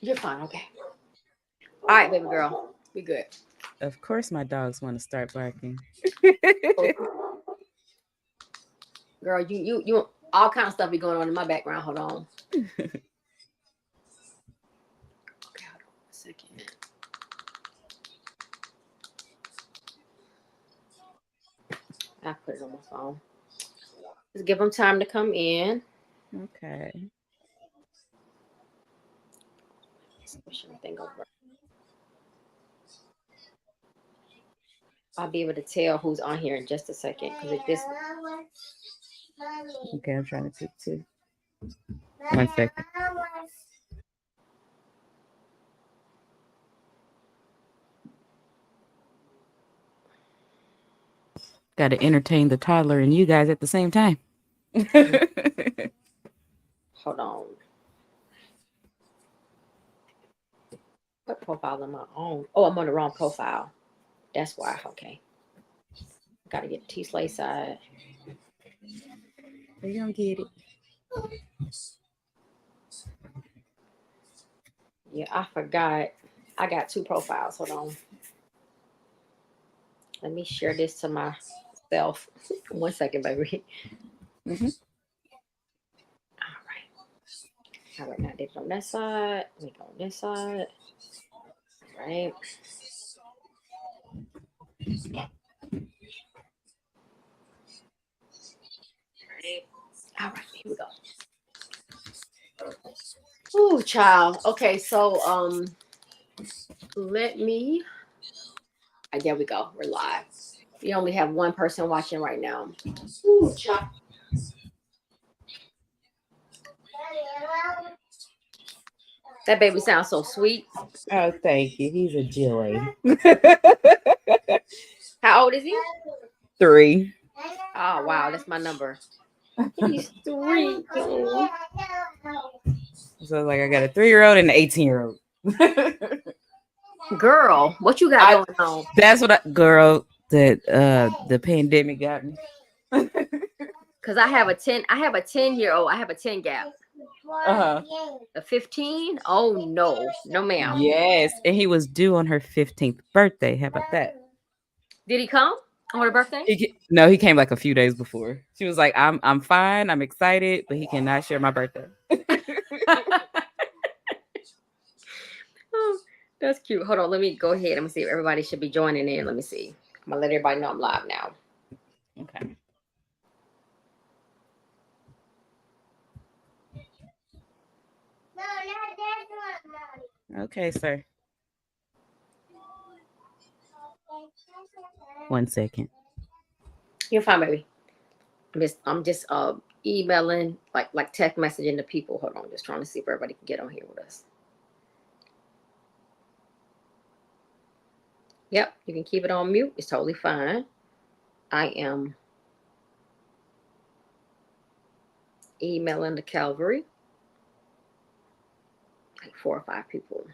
You're fine. Okay. All right, baby girl. We good. Of course, my dogs want to start barking. Oh, girl, you all kind of stuff be going on in my background. Hold on. Okay, hold on a second. I put it on my phone. Just give them time to come in. Okay. Push everything over. I'll be able to tell who's on here in just a second because it this. Okay, I'm trying to pick two. 1 second. Got to entertain the toddler and you guys at the same time. Hold on. What profile am I on? Oh, I'm on the wrong profile. That's why. Okay. Gotta get T Slay side. You don't get it. Yeah, I forgot. I got two profiles. Hold on. Let me share this to myself. 1 second, baby. Mm-hmm. All right. All right, now dip on that side. We go on this side. All right. All right, here we go. Ooh, child. Okay, so let me. There we go. We're live. We only have one person watching right now. Ooh, child. That baby sounds so sweet. Oh, thank you. He's a joy. How old is he? 3. Oh wow, that's my number. He's 3. So like I got a 3-year-old and an 18-year-old. Girl, what you got I going on? that's what girl that the pandemic got me. Cause I have a 10. I have a 10-year-old. I have a 10 gap. Uh-huh. A 15? Oh no, no ma'am. Yes, and he was due on her 15th birthday. How about that? Did he come on her birthday? No, he came like a few days before. She was like, I'm fine, I'm excited, but he cannot share my birthday. Oh, that's cute. Hold on, let me go ahead. Let me see if everybody should be joining in. Let me see. I'm gonna let everybody know I'm live now. Okay. Okay, sir. 1 second. You're fine, baby. I'm just emailing like text messaging the people. Hold on, just trying to see if everybody can get on here with us. Yep, you can keep it on mute. It's totally fine. I am emailing the Calvary. Like 4 or 5 people.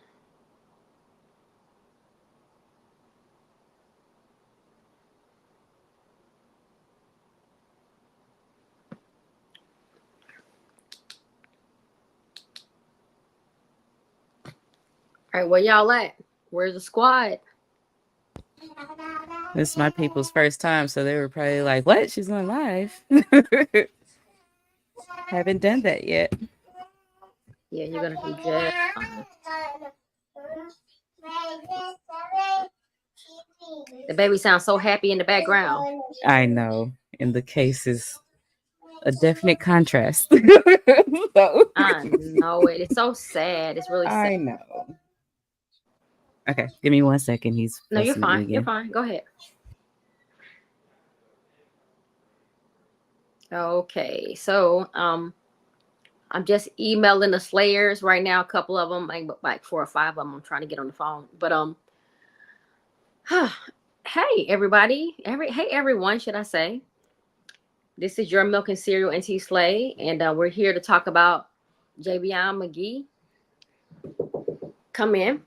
All right, where y'all at? Where's the squad? This is my people's first time, so they were probably like, "What? She's going live." Haven't done that yet. Yeah, you're gonna do just fine. The baby sounds so happy in the background. I know. And the case is a definite contrast. So, I know it. It's so sad. It's really sad. I know. Okay, give me 1 second. He's No, you're fussing at me fine. You're again. fine. Go ahead. Okay, so I'm just emailing the Slayers right now. A couple of them, like 4 or 5 of them. I'm trying to get on the phone, but hey everybody, hey everyone, should I say? This is your milk and cereal NT Slay, and we're here to talk about Javion Magee. Come in.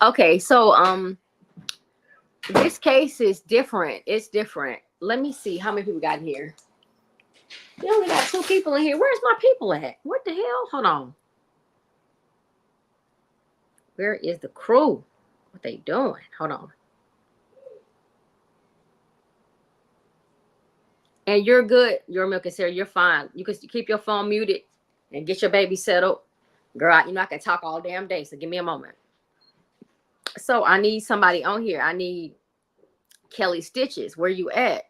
Okay, so this case is different. It's different. Let me see how many people got in here. We only got 2 people in here. Where's my people at? What the hell? Hold on. Where is the crew? What they doing? Hold on. And you're good. You're milking Sarah. You're fine. You can keep your phone muted and get your baby settled. Girl, you know I can talk all damn day. So give me a moment. So I need somebody on here. I need Kelly Stitches. Where you at?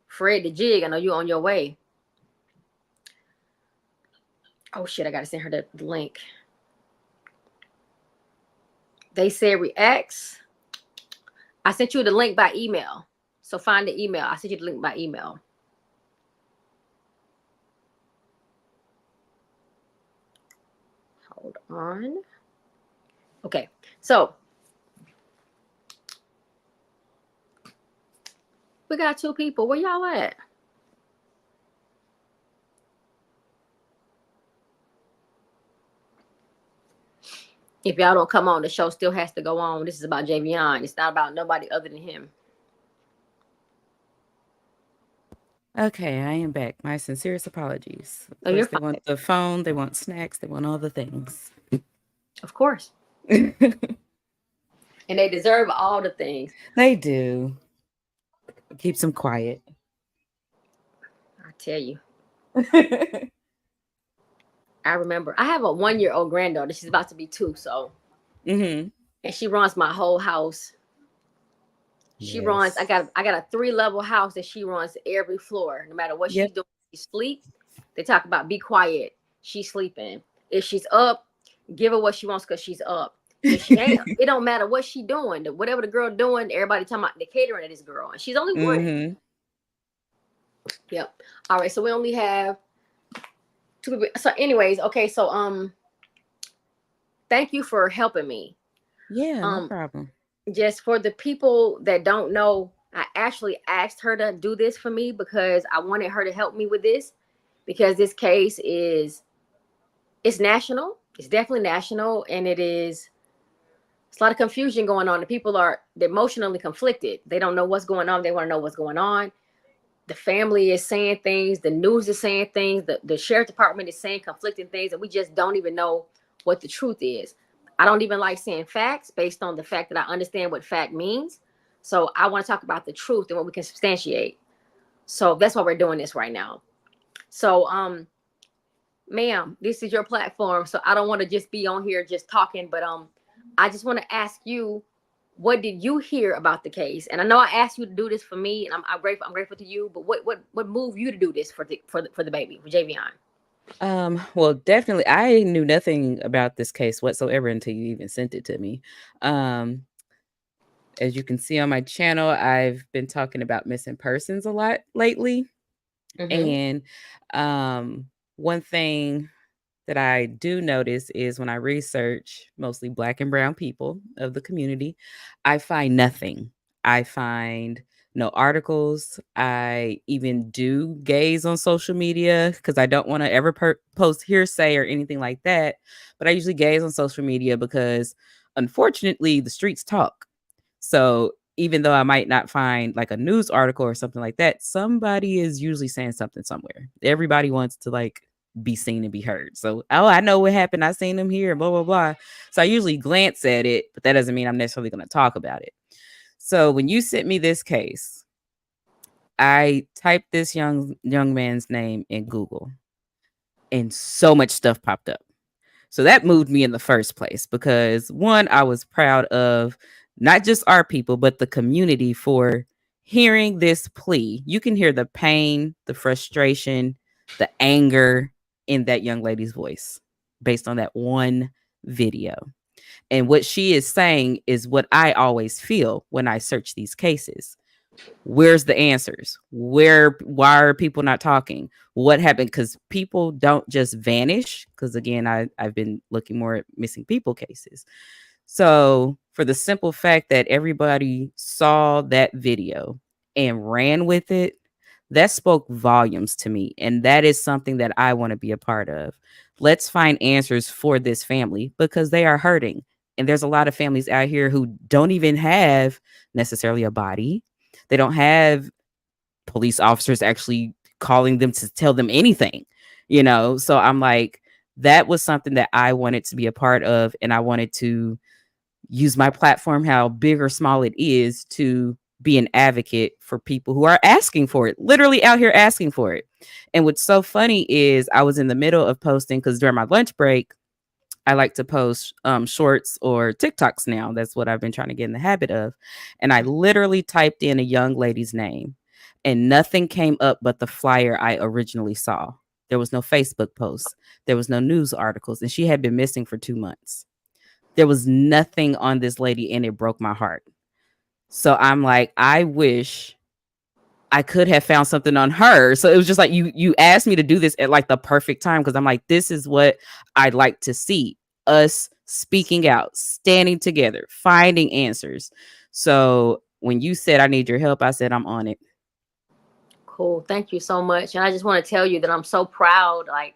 Fred the Jig. I know you on your way. Oh shit! I gotta send her the link. They said reacts. I sent you the link by email. So find the email. I sent you the link by email. Hold on. Okay. So we got 2 people. Where y'all at? If y'all don't come on, the show still has to go on. This is about Javion. It's not about nobody other than him. Okay, I am back. My sincerest apologies. Of Oh, you're course, they fine. want the phone, they want snacks, they want all the things. Of course. And they deserve all the things. They do. Keeps them quiet. I tell you. I remember. I have a 1-year-old granddaughter. She's about to be 2. So, Mm-hmm. and she runs my whole house. She runs. I got a 3-level house that she runs every floor. No matter what she's doing, she sleep. They talk about be quiet. She's sleeping. If she's up, give her what she wants because she's up. If she ain't, it don't matter what she doing. Whatever the girl doing, everybody talking about the catering of this girl, and she's only 1. Mm-hmm. Yep. All right. So we only have 2 people. So, anyways, okay. So, thank you for helping me. Yeah, no problem. Just for the people that don't know, I actually asked her to do this for me because I wanted her to help me with this, because this case it's national. It's definitely national, and it's a lot of confusion going on. The people are emotionally conflicted. They don't know what's going on. They want to know what's going on. The family is saying things. The news is saying things. The sheriff department is saying conflicting things, and we just don't even know what the truth is. I don't even like saying facts based on the fact that I understand what fact means. So I want to talk about the truth and what we can substantiate. So that's why we're doing this right now. So, ma'am, this is your platform. So I don't want to just be on here just talking, but I just want to ask you, what did you hear about the case? And I know I asked you to do this for me, and I'm grateful. I'm grateful to you. But what moved you to do this for the baby, for Javion? Well, definitely, I knew nothing about this case whatsoever until you even sent it to me. Um, as you can see on my channel, I've been talking about missing persons a lot lately. Mm-hmm. And one thing that I do notice is when I research mostly Black and brown people of the community, I find nothing. I find no articles. I even do gaze on social media because I don't want to ever post hearsay or anything like that. But I usually gaze on social media because unfortunately the streets talk. So even though I might not find like a news article or something like that, somebody is usually saying something somewhere. Everybody wants to like be seen and be heard. So, oh, I know what happened. I seen them here, blah, blah, blah. So I usually glance at it, but that doesn't mean I'm necessarily going to talk about it. So when you sent me this case, I typed this young man's name in Google and so much stuff popped up. So that moved me in the first place because one, I was proud of not just our people, but the community for hearing this plea. You can hear the pain, the frustration, the anger in that young lady's voice based on that one video. And what she is saying is what I always feel when I search these cases. Where's the answers? Why are people not talking? What happened? Because people don't just vanish. Because again, I've been looking more at missing people cases. So for the simple fact that everybody saw that video and ran with it, that spoke volumes to me. And that is something that I want to be a part of. Let's find answers for this family because they are hurting. And there's a lot of families out here who don't even have necessarily a body. They don't have police officers actually calling them to tell them anything, you know? So I'm like, that was something that I wanted to be a part of. And I wanted to use my platform, how big or small it is, to be an advocate for people who are asking for it, literally out here asking for it. And what's so funny is I was in the middle of posting because during my lunch break, I like to post shorts or TikToks now. That's what I've been trying to get in the habit of. And I literally typed in a young lady's name and nothing came up but the flyer I originally saw. There was no Facebook posts. There was no news articles. And she had been missing for 2 months. There was nothing on this lady and it broke my heart. So I'm like, I wish I could have found something on her. So it was just like you asked me to do this at like the perfect time because I'm like, this is what I'd like to see. Us speaking out, standing together, finding answers. So when you said I need your help, I said I'm on it. Cool. Thank you so much. And I just want to tell you that I'm so proud. Like,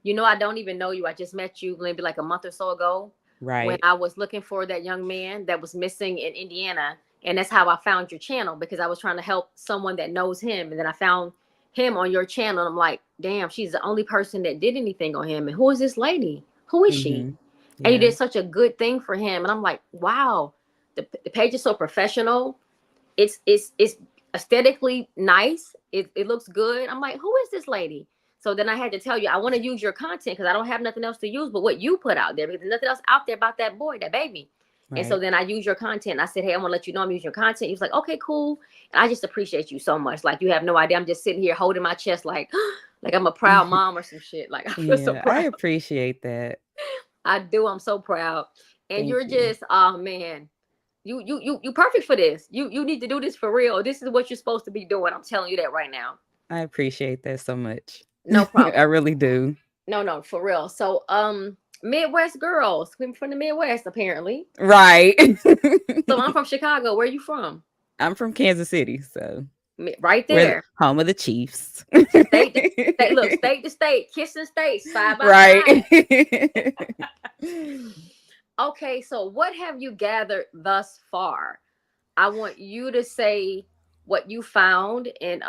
I don't even know you. I just met you maybe like a month or so ago when Right. I was looking for that young man that was missing in Indiana. And that's how I found your channel because I was trying to help someone that knows him. And then I found him on your channel. And I'm like, damn, she's the only person that did anything on him. And who is this lady? Who is she? Mm-hmm. And you Yeah. did such a good thing for him. And I'm like, wow, the page is so professional. It's aesthetically nice. It looks good. I'm like, who is this lady? So then I had to tell you, I want to use your content because I don't have nothing else to use but what you put out there because there's nothing else out there about that boy, that baby. And so Right. then I use your content. I said, hey, I want to let you know I'm using your content. He was like, okay, cool. And I just appreciate you so much. Like you have no idea. I'm just sitting here holding my chest like, like I'm a proud mom or some shit. Like I feel so Yeah. I proud. appreciate that. I do. I'm so proud. And Thank you're you. just, oh man, you perfect for this. You need to do this for real. This is what you're supposed to be doing. I'm telling you that right now. I appreciate that so much. No I problem. really do. No, no, for real. So Midwest girls. We're from the Midwest, apparently. Right. So I'm from Chicago. Where you from? I'm from Kansas City, so Right we're the there. home of the Chiefs. State to state. Look, state to state, kissing states side by Right. side. Okay, so what have you gathered thus far? I want you to say what you found and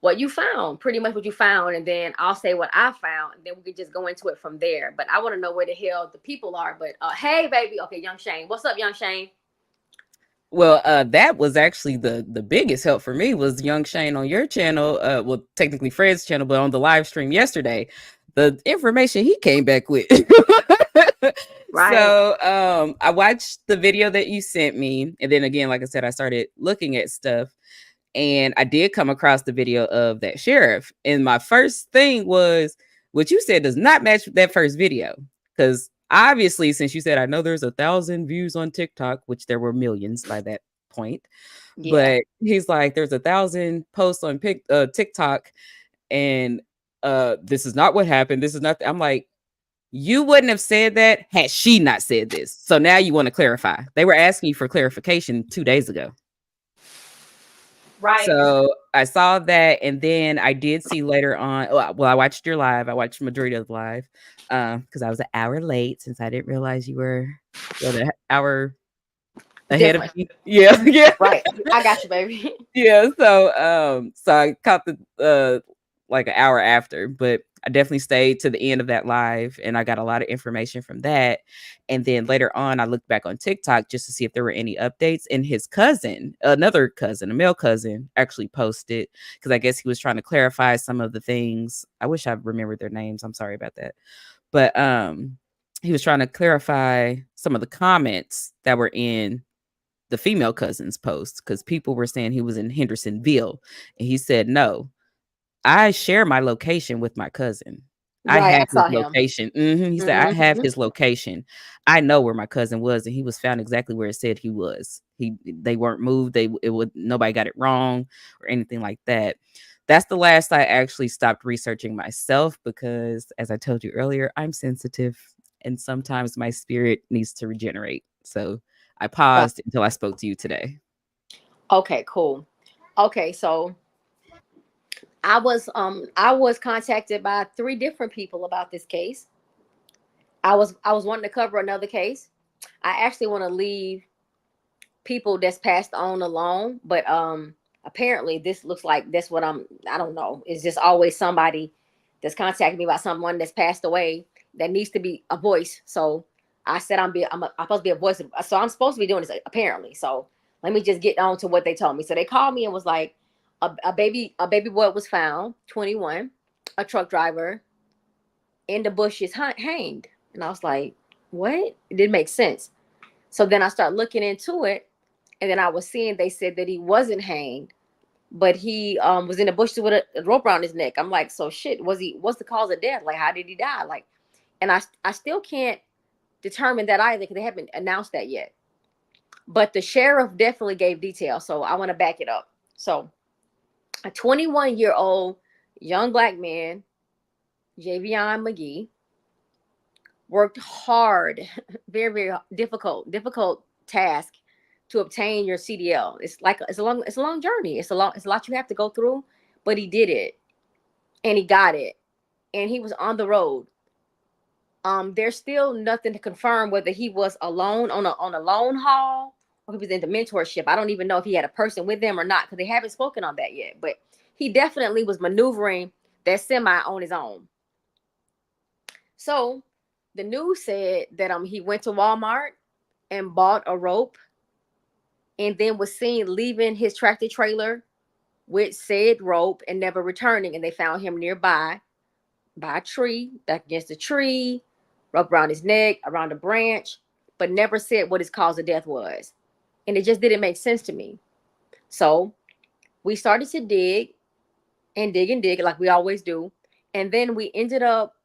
what you found, pretty much what you found, and then I'll say what I found, and then we could just go into it from there. But I want to know where the hell the people are. But hey, baby, okay, young Shane, what's up, young Shane? Well, that was actually the biggest help for me was young Shane on your channel. Well, technically Fred's channel, but on the live stream yesterday, the information he came back with. Right. So I watched the video that you sent me, and then again, like I said, I started looking at stuff. And I did come across the video of that sheriff. And my first thing was what you said does not match that first video. Because obviously, since you said, I know there's 1,000 views on TikTok, which there were millions by that point. Yeah. But he's like, there's 1,000 posts on TikTok. And this is not what happened. This is not. I'm like, you wouldn't have said that had she not said this. So now you want to clarify. They were asking you for clarification 2 days ago. Right. So I saw that, and then I did see later on. Well, I watched your live. I watched the majority of the live because I was an hour late since I didn't realize you were an hour ahead of Different. me. Yeah, yeah. Right. I got you, baby. Yeah, so I caught the like an hour after, but I definitely stayed to the end of that live and I got a lot of information from that. And then later on I looked back on TikTok just to see if there were any updates. And his cousin, another cousin, a male cousin, actually posted because I guess he was trying to clarify some of the things. I wish I remembered their names. I'm sorry about that. But he was trying to clarify some of the comments that were in the female cousin's post because people were saying he was in Hendersonville. And he said, no, I share my location with my cousin. I Right. I have his saw him. location. He said, I have Mm-hmm. his location. I know where my cousin was, and he was found exactly where it said he was. They weren't moved. It would nobody got it wrong or anything like that. That's the last I actually stopped researching myself because, as I told you earlier, I'm sensitive and sometimes my spirit needs to regenerate. So I Right. paused until I spoke to you today. Okay. Cool. Okay. So I was contacted by three different people about this case. I was wanting to cover another case. I actually want to leave people that's passed on alone, but apparently this looks like that's what I don't know. It's just always somebody that's contacting me about someone that's passed away that needs to be a voice. So I said I'm supposed to be a voice. So I'm supposed to be doing this apparently. So let me just get on to what they told me. So they called me and was like, a baby boy was found, 21, a truck driver in the bushes hanged. And I was like, what? It didn't make sense. So then I started looking into it, and then I was seeing they said that he wasn't hanged, but he was in the bushes with a rope around his neck. I'm like, so shit, what's the cause of death? Like, how did he die? Like, and I still can't determine that either because they haven't announced that yet. But the sheriff definitely gave details, so I want to back it up. So a 21-year-old young black man, Javion Magee, worked hard, very, very difficult task to obtain your CDL. It's a long journey. It's a lot you have to go through, but he did it and he got it and he was on the road. There's still nothing to confirm whether he was alone on a lone haul or he was in the mentorship. I don't even know if he had a person with him or not because they haven't spoken on that yet. But he definitely was maneuvering that semi on his own. So the news said that he went to Walmart and bought a rope and then was seen leaving his tractor trailer with said rope and never returning. And they found him nearby by a tree, back against a tree, rope around his neck, around a branch, but never said what his cause of death was. And it just didn't make sense to me. So we started to dig and dig and dig like we always do. And then we ended up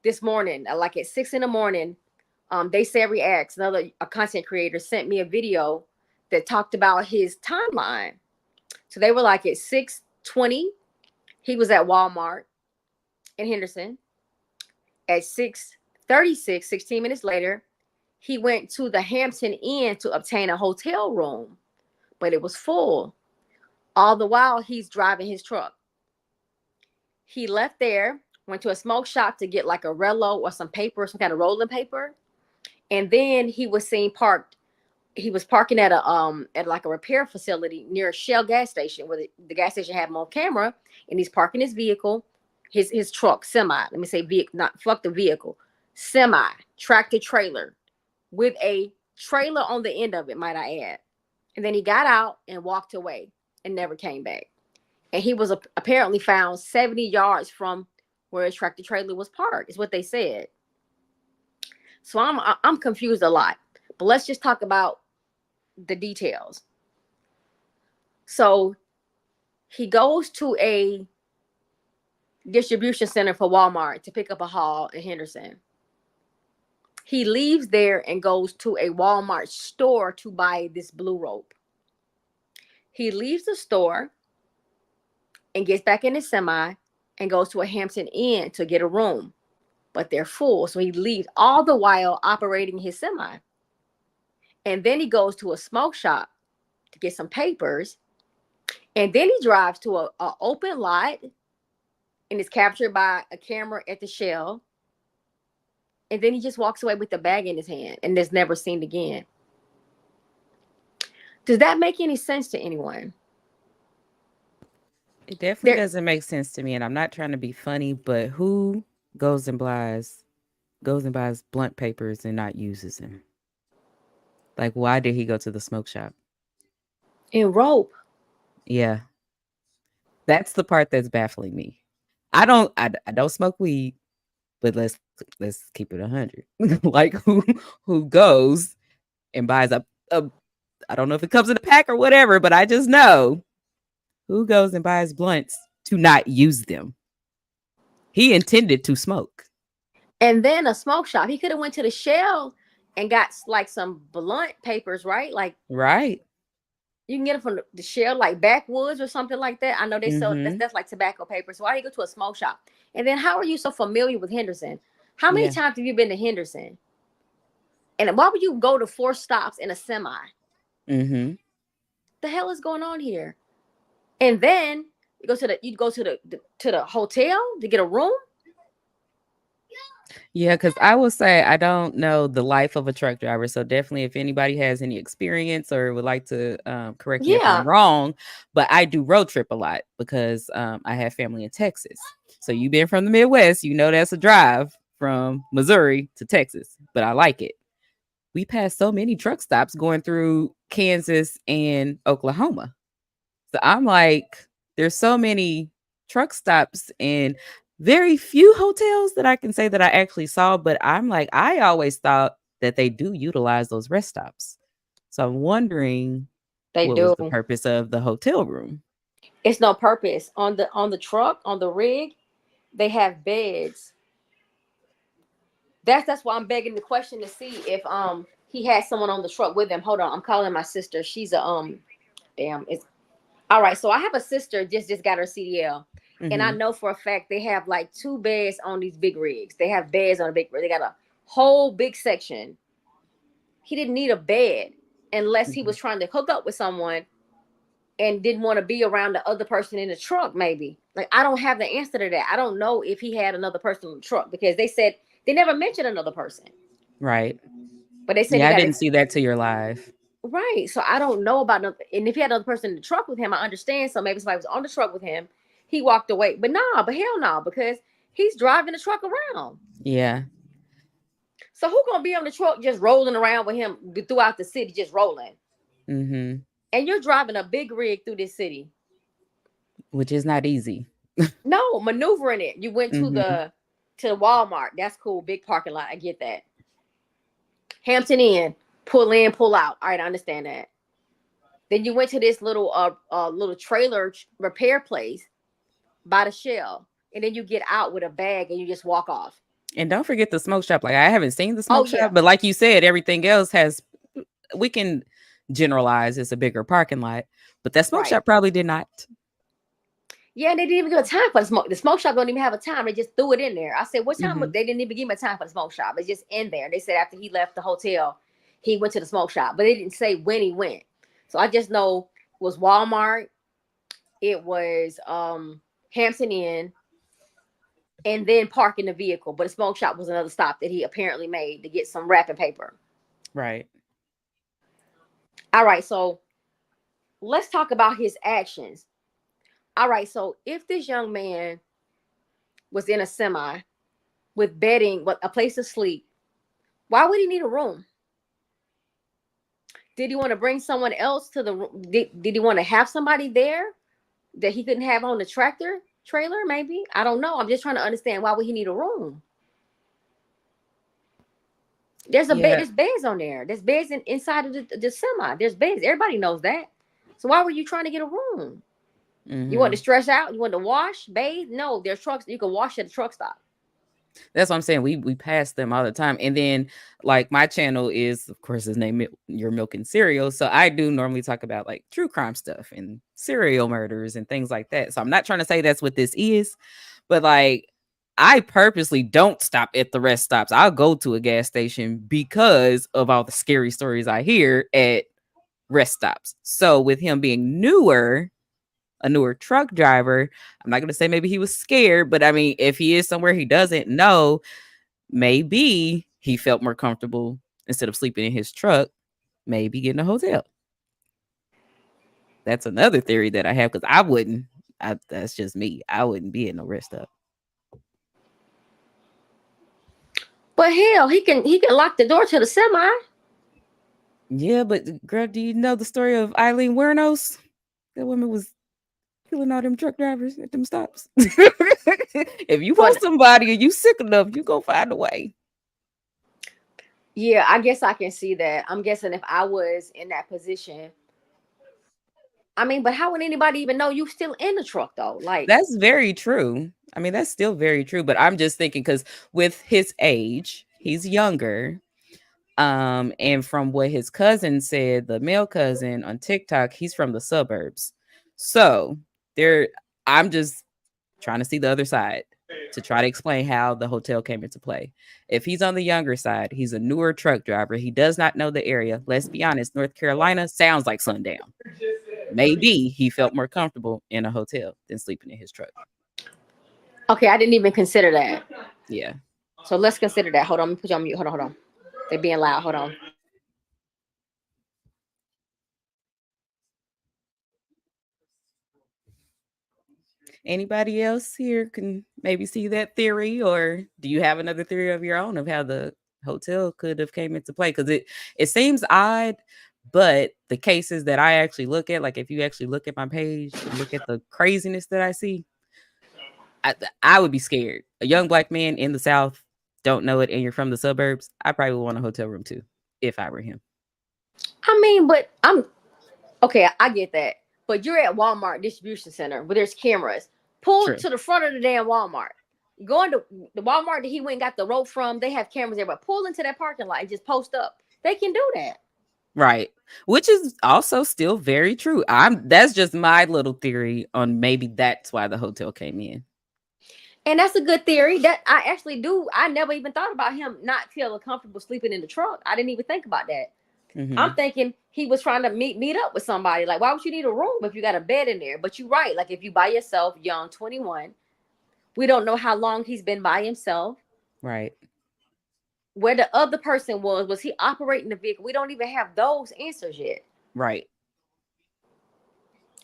this morning, like at 6 in the morning, they said reacts, another a content creator sent me a video that talked about his timeline. So they were like at 6:20, he was at Walmart in Henderson. At 6:36, 16 minutes later, he went to the Hampton Inn to obtain a hotel room, but it was full. All the while, he's driving his truck. He left there, went to a smoke shop to get like a Relo or some paper, some kind of rolling paper, and then he was seen parked. He was parking at like a repair facility near a Shell gas station where the gas station had him on camera, and he's parking his vehicle, his truck semi. Let me say vehicle, not fuck the vehicle, semi tractor trailer with a trailer on the end of it, might I add. And then he got out and walked away and never came back. And he was apparently found 70 yards from where his tractor trailer was parked. Is what they said. So I'm confused a lot. But let's just talk about the details. So he goes to a distribution center for Walmart to pick up a haul in Henderson. He leaves there and goes to a Walmart store to buy this blue rope. He leaves the store and gets back in his semi and goes to a Hampton Inn to get a room, but they're full. So he leaves all the while operating his semi. And then he goes to a smoke shop to get some papers. And then he drives to a open lot and is captured by a camera at the Shell. And then he just walks away with the bag in his hand and is never seen again. Does that make any sense to anyone? It definitely There, doesn't make sense to me, and I'm not trying to be funny, but who goes and buys blunt papers and not uses them? Like, why did he go to the smoke shop? in rope. Yeah, that's the part that's baffling me. I don't smoke weed, but let's keep it 100. Like, who goes and buys a I don't know if it comes in a pack or whatever, but I just know who goes and buys blunts to not use them. He intended to smoke. And then a smoke shop. He could have went to the Shell and got like some blunt papers, right? Like Right. you can get it from the Shell, like backwoods or something like that. I know they sell Mhm. that's like tobacco papers. So why do you go to a smoke shop? And then how are you so familiar with Henderson? How many Yeah. times have you been to Henderson? And why would you go to 4 stops in a semi? Mhm. The hell is going on here? And then you go to the hotel to get a room. Yeah, because I will say I don't know the life of a truck driver. So definitely, if anybody has any experience or would like to correct me if I'm Yeah, wrong, but I do road trip a lot because I have family in Texas. So you've been from the Midwest, you know that's a drive from Missouri to Texas, but I like it. We pass so many truck stops going through Kansas and Oklahoma. So I'm like, there's so many truck stops and very few hotels that I can say that I actually saw. But I'm like, I always thought that they do utilize those rest stops. So I'm wondering they what was do. the purpose of the hotel room? It's no purpose on the truck on the rig. They have beds. That's why I'm begging the question to see if he had someone on the truck with him. Hold on, I'm calling my sister. She's a damn. It's all right. So I have a sister just got her CDL, and I Hmm. know for a fact they have like two beds on these big rigs. They have beds on a big rig. They got a whole big section. He didn't need a bed unless he Hmm. was trying to hook up with someone and didn't want to be around the other person in the truck. Maybe like I don't have the answer to that. I don't know if he had another person in the truck because they said they never mentioned another person, Right. but they said he Yeah, I got didn't see that till you're live. right. So I don't know about another. And if he had another person in the truck with him, I understand. So maybe somebody was on the truck with him. He walked away, but nah, but hell no, because he's driving the truck around. Yeah. So who gonna be on the truck just rolling around with him throughout the city, just rolling? Hmm. And you're driving a big rig through this city. Which is not easy. No, maneuvering it. You went Hmm. to the Walmart. That's cool. Big parking lot. I get that. Hampton Inn. Pull in, pull out. All right, I understand that. Then you went to this little trailer repair place by the shell, and then you get out with a bag and you just walk off. And don't forget the smoke shop. Like I haven't seen the Oh smoke shop, yeah, but like you said, everything else has we can generalize it's a bigger parking lot, but that smoke right. shop probably did not. Yeah, and they didn't even give a time for the smoke. The smoke shop don't even have a time. They just threw it in there. I said, what time? Hmm. They didn't even give me a time for the smoke shop. It's just in there. They said after he left the hotel, he went to the smoke shop, but they didn't say when he went. So I just know it was Walmart, it was Hampton Inn, and then parking the vehicle. But the smoke shop was another stop that he apparently made to get some wrapping paper. Right. All right, so let's talk about his actions. All right, so if this young man was in a semi with bedding, what a place to sleep, why would he need a room? Did he want to bring someone else to the room? Did he want to have somebody there that he couldn't have on the tractor trailer? Maybe, I don't know. I'm just trying to understand why would he need a room. There's a bed. Yeah. There's beds on there. There's beds inside of the semi. There's beds. Everybody knows that. So why were you trying to get a room? You want to Hmm. stretch out? You want to wash, bathe? No, there's trucks. You can wash at the truck stop. That's what I'm saying. We pass them all the time, and then like my channel is, of course, his name Your Milk and Cereal. So I do normally talk about like true crime stuff and serial murders and things like that. So I'm not trying to say that's what this is, but like I purposely don't stop at the rest stops. I'll go to a gas station because of all the scary stories I hear at rest stops. So with him being newer, a newer truck driver, I'm not going to say maybe he was scared, but I mean, if he is somewhere he doesn't know, maybe he felt more comfortable instead of sleeping in his truck, maybe getting a hotel. That's another theory that I have because I wouldn't. That's just me. I wouldn't be in no rest stop. But hell, he can lock the door to the semi. Yeah, but girl, do you know the story of Eileen Wernos? That woman was killing all them truck drivers at them stops. If you For want somebody and you sick enough, you go find a way. yeah, I guess I can see that. I'm guessing if I was in that position, I mean, but how would anybody even know you still in the truck though? Like, That's very true. I mean, that's still very true. But I'm just thinking because with his age, he's younger. And from what his cousin said, the male cousin on TikTok, he's from the suburbs. So there, I'm just trying to see the other side to try to explain how the hotel came into play. If he's on the younger side, he's a newer truck driver. He does not know the area. Let's be honest, North Carolina sounds like sundown. Maybe he felt more comfortable in a hotel than sleeping in his truck. okay, I didn't even consider that. Yeah. So let's consider that. Hold on, let me put you on mute. Hold on. They're being loud. Hold on. Anybody else here can maybe see that theory, or do you have another theory of your own of how the hotel could have came into play? Because it seems odd, but the cases that I actually look at, like if you actually look at my page and look at the craziness that I see, I would be scared. A young black man in the South, don't know it, and you're from the suburbs. I probably would want a hotel room too, if I were him. I mean, but I'm okay. I get that. But you're at Walmart distribution center where there's cameras. Pull True. to the front of the damn Walmart. Going to the Walmart that he went and got the rope from, they have cameras there. But pull into that parking lot and just post up. They can do that. Right. Which is also still very true. That's just my little theory on maybe that's why the hotel came in. And that's a good theory. That I actually do. I never even thought about him not feeling comfortable sleeping in the truck. I didn't even think about that. I'm Mm-hmm. thinking he was trying to meet up with somebody. Like, why would you need a room if you got a bed in there? But you're right. Like, if you by yourself, young, 21, we don't know how long he's been by himself. Right. Where the other person was he operating the vehicle? We don't even have those answers yet. Right.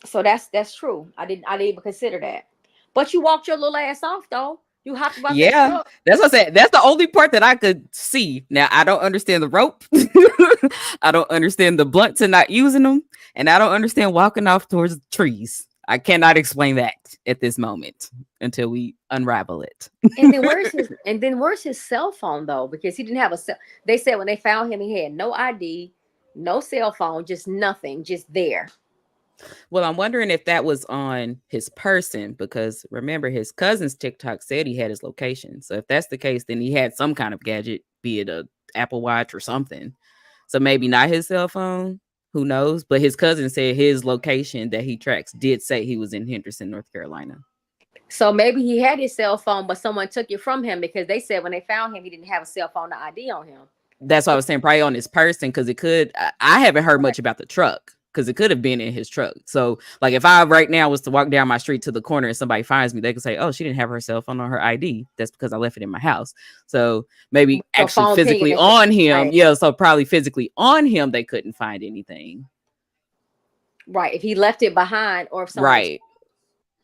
So that's true. I didn't even consider that. But you walked your little ass off though. You hopped about that Yeah. truck. That's what I said. That's the only part that I could see. Now I don't understand the rope. I don't understand the blunts and not using them. And I don't understand walking off towards trees. I cannot explain that at this moment until we unravel it. And then where's his cell phone though? Because he didn't have a cell. They said when they found him, he had no ID, no cell phone, just nothing, just there. Well, I'm wondering if that was on his person because remember his cousin's TikTok said he had his location. So if that's the case, then he had some kind of gadget, be it a Apple Watch or something. So maybe not his cell phone. Who knows? But his cousin said his location that he tracks did say he was in Henderson, North Carolina. So maybe he had his cell phone, but someone took it from him because they said when they found him, he didn't have a cell phone or ID on him. That's why I was saying probably on his person because it could. I haven't heard much about the truck because it could have been in his truck. So, like, if I right now was to walk down my street to the corner and somebody finds me, they could say, "Oh, she didn't have her cell phone on her ID. That's because I left it in my house." So maybe So actually phone pinging physically and shit. on him, Right. yeah. So probably physically on him, they couldn't find anything. Right. If he left it behind or if someone Right.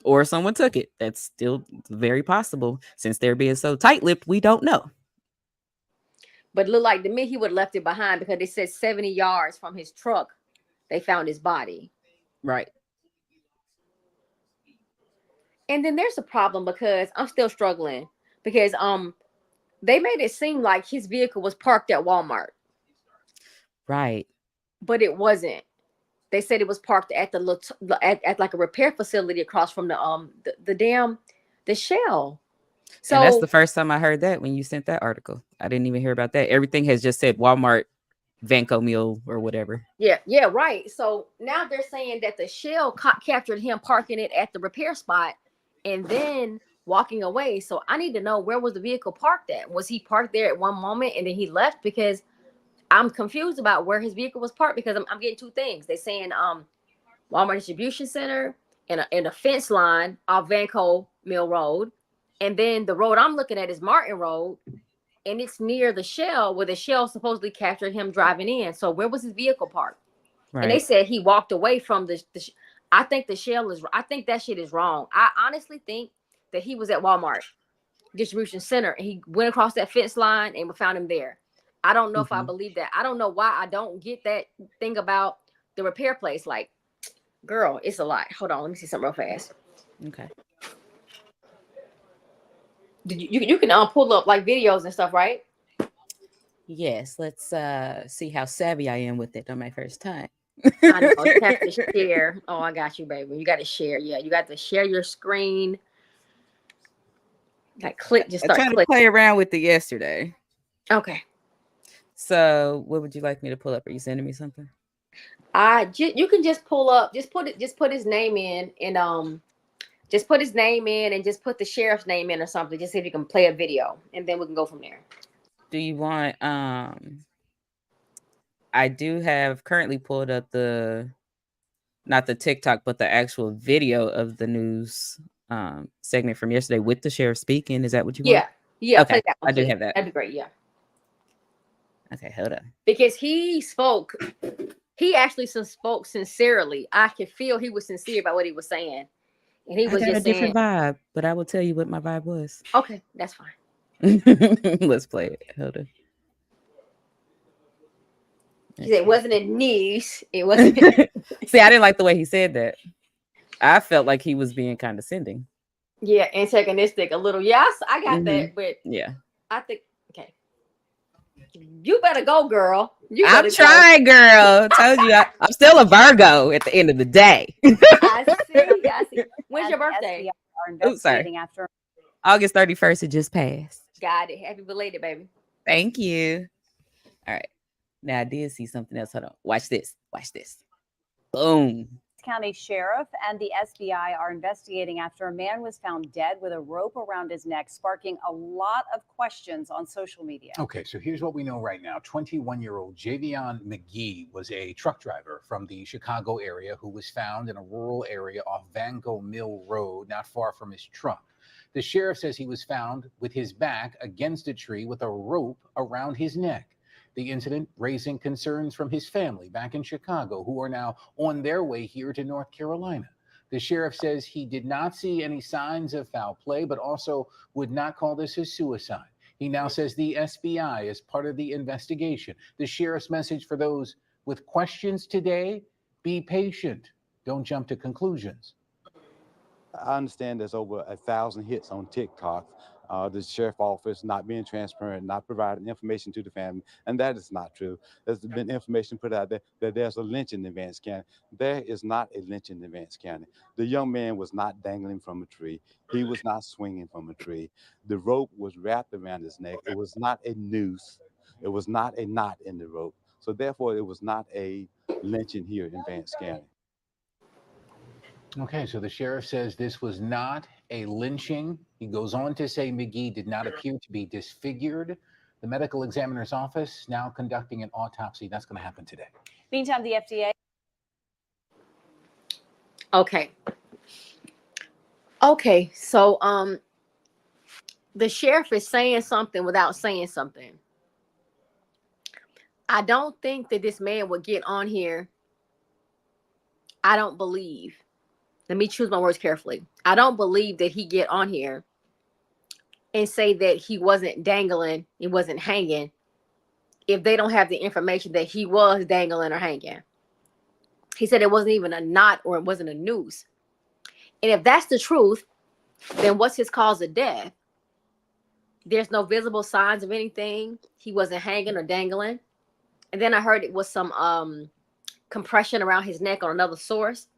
Or someone took it. That's still very possible. Since they're being so tight-lipped, we don't know. but it looked like to me he would have left it behind because they said 70 yards from his truck, they found his body. Right. And then there's a problem because I'm still struggling because they made it seem like his vehicle was parked at Walmart, Right. but it wasn't. They said it was parked at at like a repair facility across from the damn the Shell. And that's the So first time I heard that when you sent that article. I didn't even hear about that. Everything has just said Walmart, Vanco Meal, or whatever. yeah, right. So now they're saying that the Shell captured him parking it at the repair spot and then walking away. So I need to know, where was the vehicle parked at? Was he parked there at one moment and then he left? Because I'm confused about where his vehicle was parked because I'm getting two things. They're saying Walmart distribution center and a fence line off Vanco Mill Road. And then the road I'm looking at is Martin Road, and it's near the Shell where the Shell supposedly captured him driving in. So where was his vehicle parked? And they Right. said he walked away from I think the Shell is. I think that shit is wrong. I honestly think that he was at Walmart distribution center and he went across that fence line and we found him there. I don't know if I Hmm. believe that. I don't know why I don't get that thing about the repair place. Like, girl, it's a lot. Hold on, let me see something real fast. Okay. Did you can pull up like videos and stuff, right? Yes. Let's see how savvy I am with it on my first time. I know you have to share. Oh, I got you, baby. You got to share. Yeah, you got to share your screen. Like click, just I start tried to clicking. play around with it yesterday. Okay. So, what would you like me to pull up? Are you sending me something? You can just pull up. Just put his name in and just put his name in and just put the sheriff's name in or something. Just see if you can play a video and then we can go from there. Do you want I do have currently pulled up the not the TikTok, but the actual video of the news segment from yesterday with the sheriff speaking. Is that what you want? Yeah. Yeah, Okay, play that one, I do please. have that. That'd be great. Yeah, Okay, hold on. because he spoke. He actually spoke sincerely. I could feel he was sincere about what he was saying, and he I was got a just saying, different vibe, but I will tell you what my vibe was. "Okay, that's fine." Let's play it. Hold on. He said, "It Okay. wasn't a news. It wasn't." See, I didn't like the way he said that. I felt like he was being condescending. Yeah, antagonistic a little. Yes, I got Hmm. that, but Yeah. I think okay. You better go, girl. You I'm better go. trying, girl. Told you I'm still a Virgo at the end of the day. I see. I see. When's And your the birthday? SBI are Oops, sorry. investigating after August 31st, it just passed. Got it. Happy belated, baby. Thank you. All right. Now I did see something else. Hold on. Watch this. Watch this. Boom. County Sheriff and the SBI are investigating after a man was found dead with a rope around his neck, sparking a lot of questions on social media. Okay, so here's what we know right now. 21-year-old Javion Magee was a truck driver from the Chicago area who was found in a rural area off Van Gogh Mill Road, not far from his truck. The sheriff says he was found with his back against a tree with a rope around his neck. The incident raising concerns from his family back in Chicago, who are now on their way here to North Carolina. The sheriff says he did not see any signs of foul play, but also would not call this a suicide. He now says the SBI is part of the investigation. The sheriff's message for those with questions today: be patient. Don't jump to conclusions. I understand there's over 1,000 hits on TikTok. The sheriff office not being transparent, not providing information to the family, and that is not true. There's been information put out there that there's a lynching in Vance County. There is not a lynching in Vance County. The young man was not dangling from a tree. He was not swinging from a tree. The rope was wrapped around his neck. It was not a noose. It was not a knot in the rope. So therefore, it was not a lynching here in Vance County. Okay, so the sheriff says this was not a lynching. He goes on to say Magee did not appear to be disfigured. The medical examiner's office now conducting an autopsy. That's going to happen today. Meantime, the FDA. Okay. Okay. So the sheriff is saying something without saying something. I don't think that this man would get on here. I don't believe. Let me choose my words carefully. I don't believe that he get on here and say that he wasn't dangling, he wasn't hanging, if they don't have the information that he was dangling or hanging. He said it wasn't even a knot or it wasn't a noose. And if that's the truth, then what's his cause of death? There's no visible signs of anything. He wasn't hanging or dangling. And then I heard it was some compression around his neck on another source.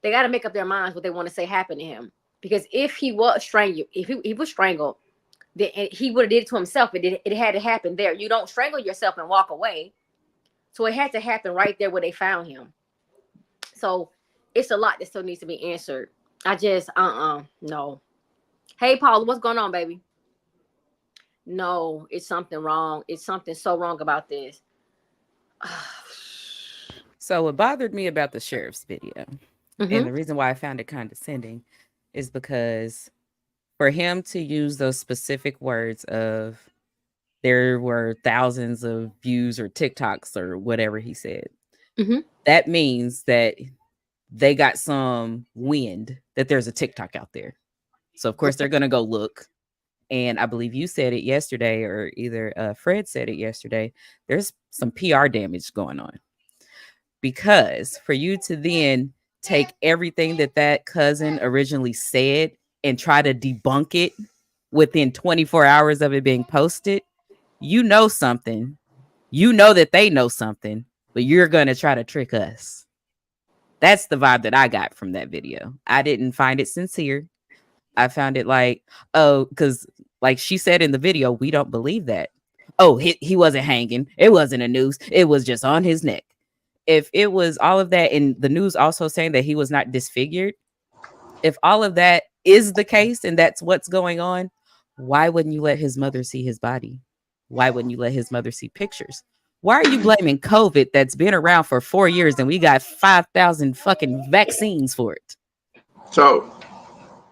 They got to make up their minds what they want to say happened to him. Because if he was strangled, if he was strangled, then he would have did it to himself. It had to happen there. You don't strangle yourself and walk away. So it had to happen right there where they found him. So it's a lot that still needs to be answered. I just, no. Hey, Paula, what's going on, baby? No, it's something wrong. It's something so wrong about this. So what bothered me about the sheriff's video, and the reason why I found it condescending, is because for him to use those specific words of there were thousands of views or TikToks or whatever he said, that means that they got some wind that there's a TikTok out there. So of course they're going to go look. And I believe you said it yesterday, or either Fred said it yesterday. There's some PR damage going on. Because for you to then take everything that cousin originally said and try to debunk it within 24 hours of it being posted, you know something. You know that they know something, but you're going to try to trick us. That's the vibe that I got from that video. I didn't find it sincere. I found it like, oh, because like she said in the video, we don't believe that. Oh, he wasn't hanging. It wasn't a noose. It was just on his neck. If it was all of that, and the news also saying that he was not disfigured, if all of that is the case and that's what's going on, why wouldn't you let his mother see his body? Why wouldn't you let his mother see pictures? Why are you blaming COVID that's been around for 4 years and we got 5,000 fucking vaccines for it? So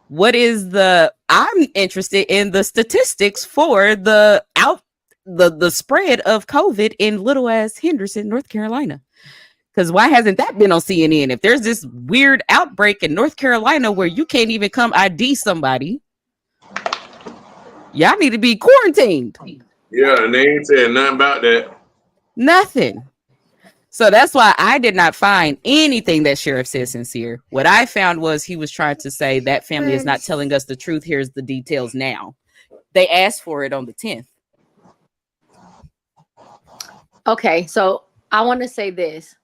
What is I'm interested in the statistics for the spread of COVID in little ass Henderson, North Carolina. Because why hasn't that been on CNN? If there's this weird outbreak in North Carolina where you can't even come ID somebody, y'all need to be quarantined. Yeah, and they ain't saying nothing about that. Nothing. So that's why I did not find anything that Sheriff said sincere. What I found was he was trying to say that family is not telling us the truth. Here's the details now. They asked for it on the 10th. Okay, so I want to say this.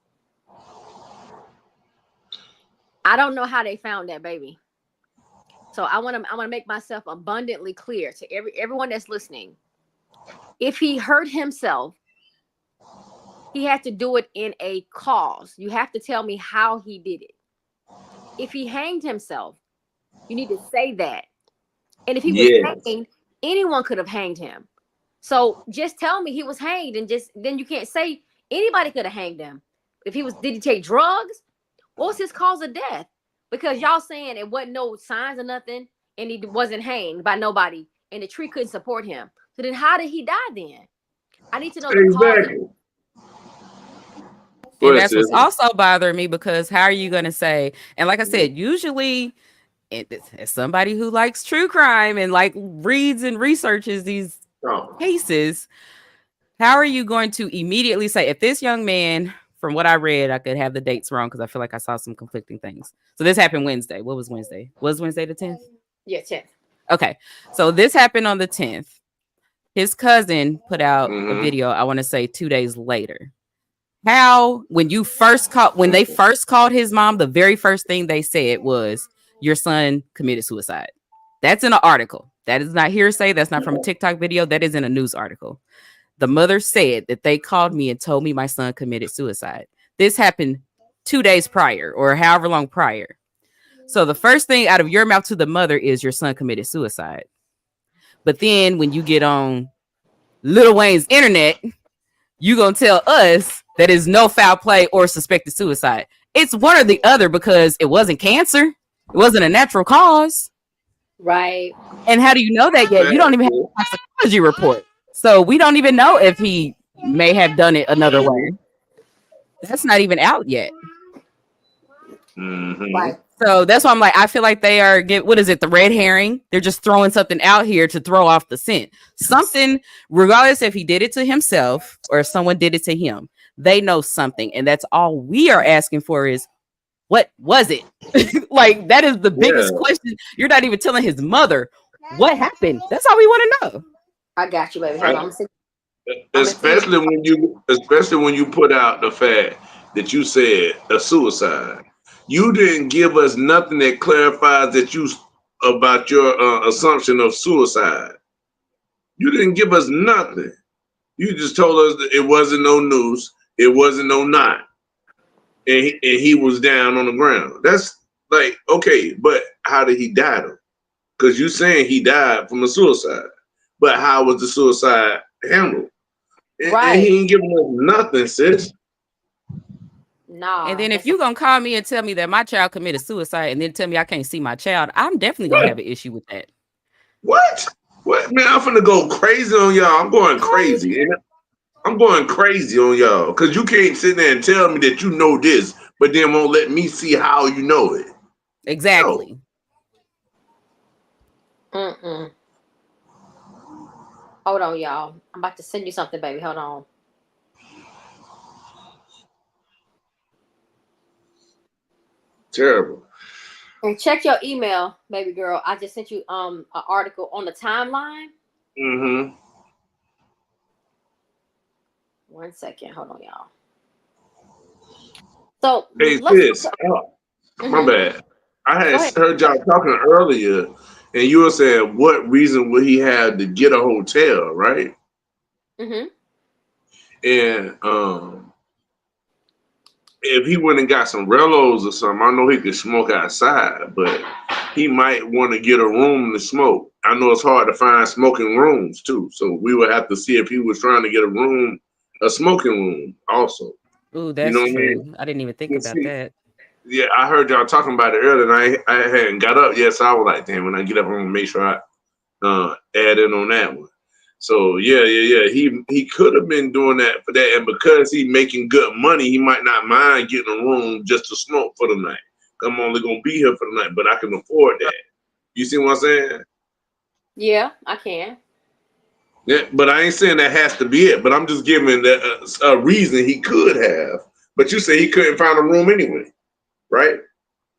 I don't know how they found that baby. So I want to make myself abundantly clear to everyone that's listening. If he hurt himself, he had to do it in a cause. You have to tell me how he did it. If he hanged himself, you need to say that. And if he was hanged, anyone could have hanged him. So just tell me he was hanged, and then you can't say anybody could have hanged him. If did he take drugs? What was his cause of death? Because y'all saying it wasn't no signs or nothing, and he wasn't hanged by nobody, and the tree couldn't support him. So then how did he die then? I need to know the cause. And that's what's also bothering me, because how are you going to say, and like I said, usually as somebody who likes true crime and like reads and researches these cases, how are you going to immediately say, if this young man, from what I read, I could have the dates wrong because I feel like I saw some conflicting things. So this happened Wednesday. What was Wednesday? Was Wednesday the 10th? Yeah, 10th. Okay. So this happened on the 10th. His cousin put out a video, I want to say 2 days later. How, when they first called his mom, the very first thing they said was, your son committed suicide. That's in an article. That is not hearsay. That's not from a TikTok video. That is in a news article. The mother said that they called me and told me my son committed suicide. This happened 2 days prior, or however long prior. So the first thing out of your mouth to the mother is your son committed suicide. But then when you get on Lil Wayne's internet, you gonna tell us that is no foul play or suspected suicide. It's one or the other, because it wasn't cancer. It wasn't a natural cause. Right. And how do you know that yet? You don't even have a toxicology report. So we don't even know if he may have done it another way. That's not even out yet. Right. So that's why I'm like, I feel like they are what is it? The red herring. They're just throwing something out here to throw off the scent. Something, regardless if he did it to himself or if someone did it to him, they know something. And that's all we are asking for is, what was it? Like, that is the biggest question. You're not even telling his mother what happened. That's all we want to know. I got you, baby. Hold on. Especially when you put out the fact that you said a suicide. You didn't give us nothing that clarifies that about your assumption of suicide. You didn't give us nothing. You just told us that it wasn't no noose, it wasn't no knot, and he was down on the ground. That's like, okay, but how did he die though? Because you're saying he died from a suicide, but how was the suicide handled? Right. And he ain't giving us nothing, sis. Nah. And then if you're going to call me and tell me that my child committed suicide and then tell me I can't see my child, I'm definitely going to have an issue with that. What? Man, I'm finna go crazy on y'all. I'm going crazy. I'm going crazy on y'all because you can't sit there and tell me that you know this, but then won't let me see how you know it. Exactly. No. Hold on, y'all. I'm about to send you something, baby. Hold on. Terrible. And check your email, baby girl. I just sent you an article on the timeline. Mm-hmm. 1 second. Hold on, y'all. So hey sis, my bad. I had heard y'all talking earlier, and you were saying what reason would he have to get a hotel, right? Mm-hmm. And if he went and got some Rellos or something, I know he could smoke outside, but he might want to get a room to smoke. I know it's hard to find smoking rooms too, so we would have to see if he was trying to get a smoking room also. Ooh, that's true. I didn't even think about that. Yeah, I heard y'all talking about it earlier, and I hadn't got up yet, so I was like, damn, when I get up, I'm gonna make sure I add in on that one. So yeah. He could have been doing that for that, and because he making good money, he might not mind getting a room just to smoke for the night. I'm only gonna be here for the night, but I can afford that. You see what I'm saying? Yeah, I can. Yeah, but I ain't saying that has to be it. But I'm just giving that a reason he could have. But you say he couldn't find a room anyway, right?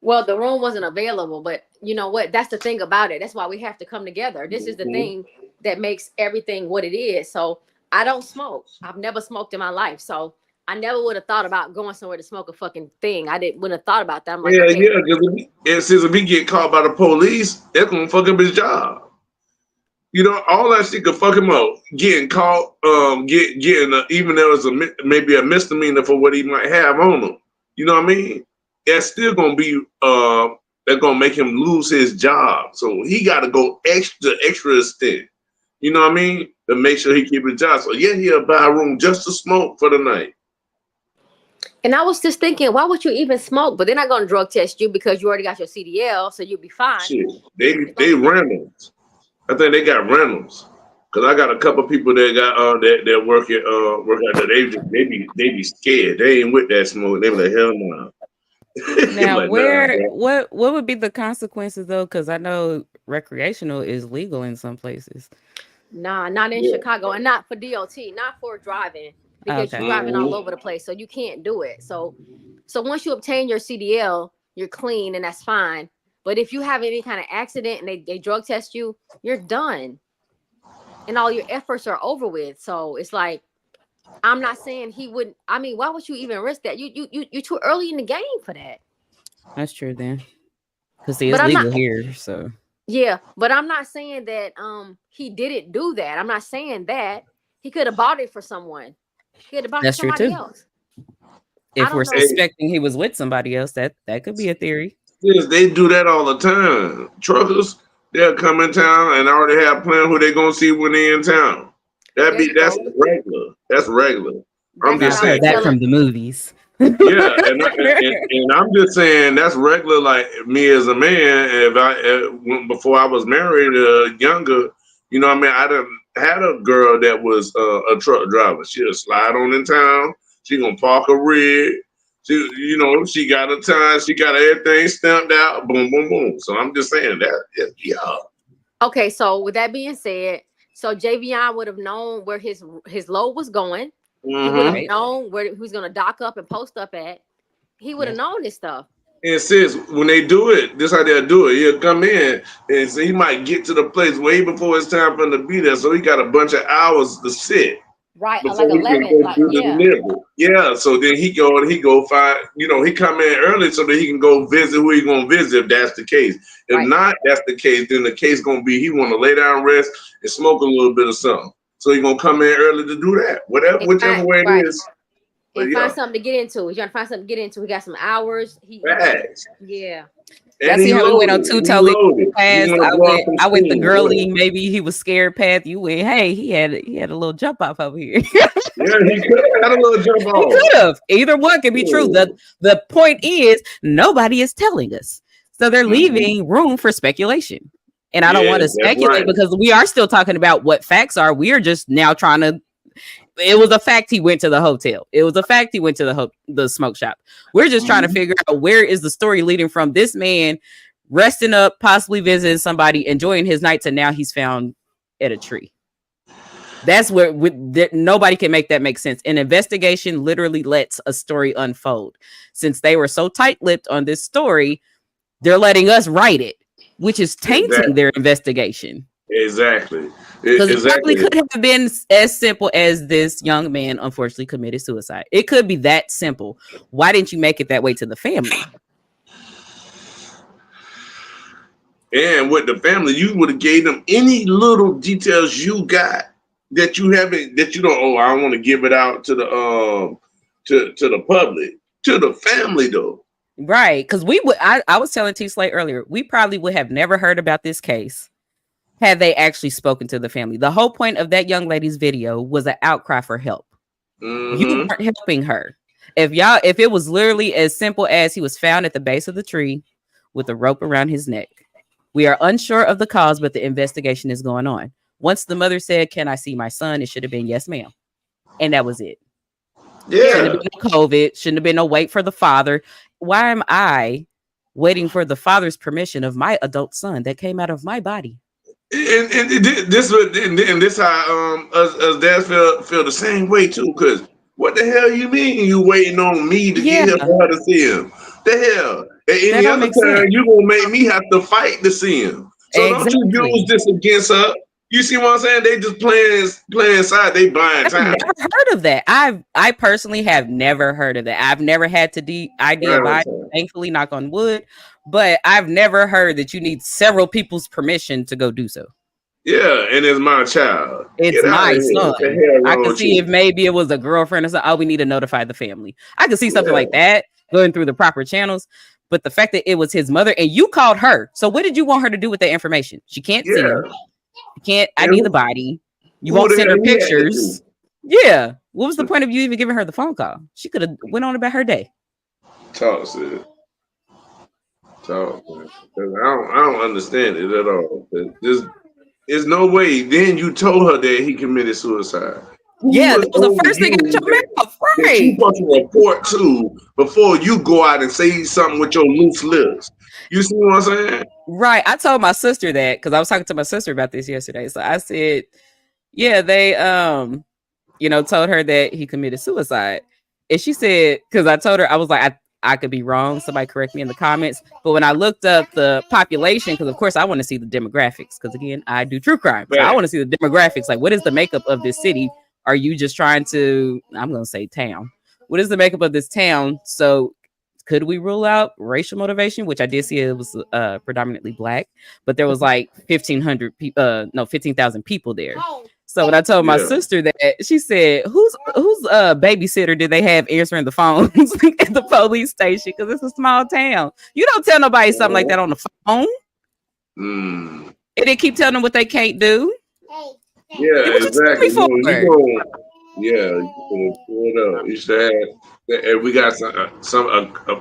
Well, the room wasn't available, but you know what? That's the thing about it. That's why we have to come together. This is the Mhm. thing that makes everything what it is. So I don't smoke. I've never smoked in my life. So I never would have thought about going somewhere to smoke a fucking thing. Wouldn't have thought about that. I'm like, Yeah, okay, because if he get caught by the police, that's gonna fuck up his job. You know, all that shit could fuck him up. Getting caught, getting even though it's maybe a misdemeanor for what he might have on him. You know what I mean? That's still gonna be that's gonna make him lose his job. So he got to go extra extent. You know what I mean? To make sure he keep his job. So yeah, he'll buy a room just to smoke for the night. and I was just thinking, why would you even smoke? But they're not going to drug test you because you already got your CDL, so you'll be fine. Shit, they rentals. I think they got rentals. Cause I got a couple people that got that work at that they be scared. They ain't with that smoke. They be like hell no. Now, Like nah, bro. what would be the consequences though? Because I know recreational is legal in some places. Nah, not in Yeah. Chicago, and not for DOT, not for driving, because you're Okay, driving all Hmm. over the place, so you can't do it. So once you obtain your CDL, you're clean, and that's fine. But if you have any kind of accident and they drug test you, you're done, and all your efforts are over with. So it's like, I'm not saying he wouldn't. I mean, why would you even risk that? You're too early in the game for that. that's true then. Because see, But it's I'm not. legal here, so Yeah, but I'm not saying that he didn't do that. I'm not saying that he could have bought it for someone. He could have bought it for that's true somebody too. else. I If we're don't know. Hey, suspecting he was with somebody else, that could be a theory. yes, they do that all the time. Truckers, they'll come in town and already have planned who they gonna see when they in town. There you That's go. regular. That's regular. I'm That's what just I've I was heard saying. that telling. from the movies. Yeah, and I'm just saying that's regular. Like me as a man, if before I was married, younger, you know, what I mean, I done had a girl that was a truck driver. She'll slide on in town. She gonna park a rig. She got a time. She got everything stamped out. Boom, boom, boom. So I'm just saying that. Yeah. Okay, so with that being said, so Javion would have known where his load was going. He would have Mm-hmm. Right. known where he was gonna dock up and post up at. He would Yeah. have known this stuff. And sis, when they do it, this how they'll do it. He'll come in and so he might get to the place way before it's time for him to be there. So he got a bunch of hours to sit Right, before like he can 11, go like do the yeah. delivery. Yeah, so then he go find, he come in early so that he can go visit who he gonna visit if that's the case. If Right. not, that's the case, then the case gonna be he wanna lay down, rest, and smoke a little bit of something. So he gonna come in early to do that. And Whichever way it right. is. But And find yeah, something to get into. He's trying to find something to get into. He got some hours. He wants to, facts. yeah. And Y'all he see how we went on loaded. two He totally loaded. He paths. wanna I blow off went some I went the steam. Go girly, ahead. maybe he was scared path. You went, hey, he had a little jump off over here. Yeah, he could have had a little jump He off. could have. Either one could be true. Yeah. The point is nobody is telling us. So they're Mhm. leaving room for speculation. And I don't want Yeah, to that's speculate right. because we are still talking about what facts are. We are just now trying to. It was a fact he went to the hotel. It was a fact he went to the smoke shop. We're just trying to Mhm. figure out where is the story leading from this man resting up, possibly visiting somebody, enjoying his night to now he's found at a tree. That's where nobody can make that make sense. An investigation literally lets a story unfold. Since they were so tight-lipped on this story, they're letting us write it, which is tainting Exactly. their investigation. Exactly. Because it probably Exactly. could have been as simple as this young man unfortunately committed suicide. It could be that simple. Why didn't you make it that way to the family? And with the family, you would have gave them any little details you got that you haven't, that you don't. Oh, I don't want to give it out to the to the public, to the family though. Right. Because I was telling T Slate earlier, we probably would have never heard about this case had they actually spoken to the family. The whole point of that young lady's video was an outcry for help. You Mm-hmm. weren't helping her. If it was literally as simple as he was found at the base of the tree with a rope around his neck. We are unsure of the cause, but the investigation is going on. Once the mother said, "Can I see my son?" It should have been yes, ma'am. And that was it. Shouldn't have Yeah. been no COVID. Shouldn't have been no wait for the father. Why am I waiting for the father's permission of my adult son that came out of my body? And this how us dads feel the same way too. Cause what the hell you mean you waiting on me to Yeah, get here for her to see him? The hell? At that any don't other make sense. time you gonna make me have to fight to see him. So don't you Exactly. use this against her? You see what I'm saying? They just playing side. They buying I've time. never heard of that. I personally have never heard of that. I've never had to ID a Buying body, time. thankfully, knock on wood. But I've never heard that you need several people's permission to go do so. Yeah, and it's my child. It's Get out of my here. What the son. hell I wrong could with see if you? maybe it was a girlfriend or something. Oh, we need to notify the family. I could see something Yeah. like that going through the proper channels. But the fact that it was his mother and you called her. So what did you want her to do with that information? She can't see him. Yeah. You can't And ID the body. You who won't the send hell her he had to pictures. Yeah. What was the point of you even giving her the phone call? She could have went on about her day. Talk, sis. Talk, man. 'Cause I don't understand it at all. There's no way. Then you told her that he committed suicide. Who Yeah, was that was the over first thing out you your mouth. that you Right. supposed to report to before you go out and say something with your loose lips? You see what I'm saying? Right. I told my sister that because I was talking to my sister about this yesterday. So I said, yeah, they told her that he committed suicide. And she said, because I told her, I was like, I could be wrong. Somebody correct me in the comments. But when I looked up the population, because of course I want to see the demographics, because again, I do true crime. So I Right. want to see the demographics. Like, what is the makeup of this city? Are you just trying to, I'm going to say town. What is the makeup of this town? So could we rule out racial motivation, which I did see it was predominantly black, but there was like 15,000 people there. So when I told my Yeah. sister that, she said, "Who's babysitter did they have answering the phones at the police station? Because it's a small town. You don't tell nobody something like that on the phone, Mm. and they keep telling them what they can't do. Yeah, What you tell me exactly. for?" You should pull it up. You should have. And we got a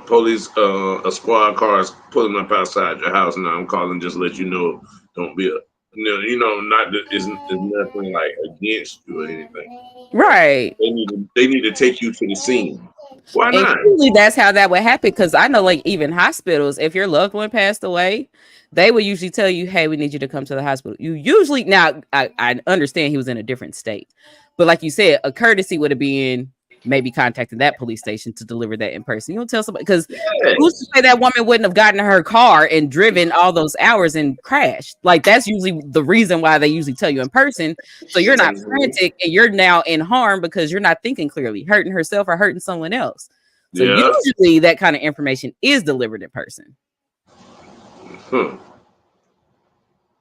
police a squad cars pulling up outside your house now. I'm calling just to let you know. Don't be not that it's nothing like against you or anything. Right. They need to take you to the scene. Why And not? usually that's how that would happen. Because I know, like, even hospitals, if your loved one passed away, they would usually tell you, "Hey, we need you to come to the hospital." You usually, now I understand he was in a different state, but like you said, a courtesy would have been maybe contacting that police station to deliver that in person. You don't tell somebody, because who's to say that woman wouldn't have gotten in her car and driven all those hours and crashed? Like, that's usually the reason why they usually tell you in person. So you're not frantic and you're now in harm because you're not thinking clearly, hurting herself or hurting someone else. So Yeah. usually that kind of information is delivered in person.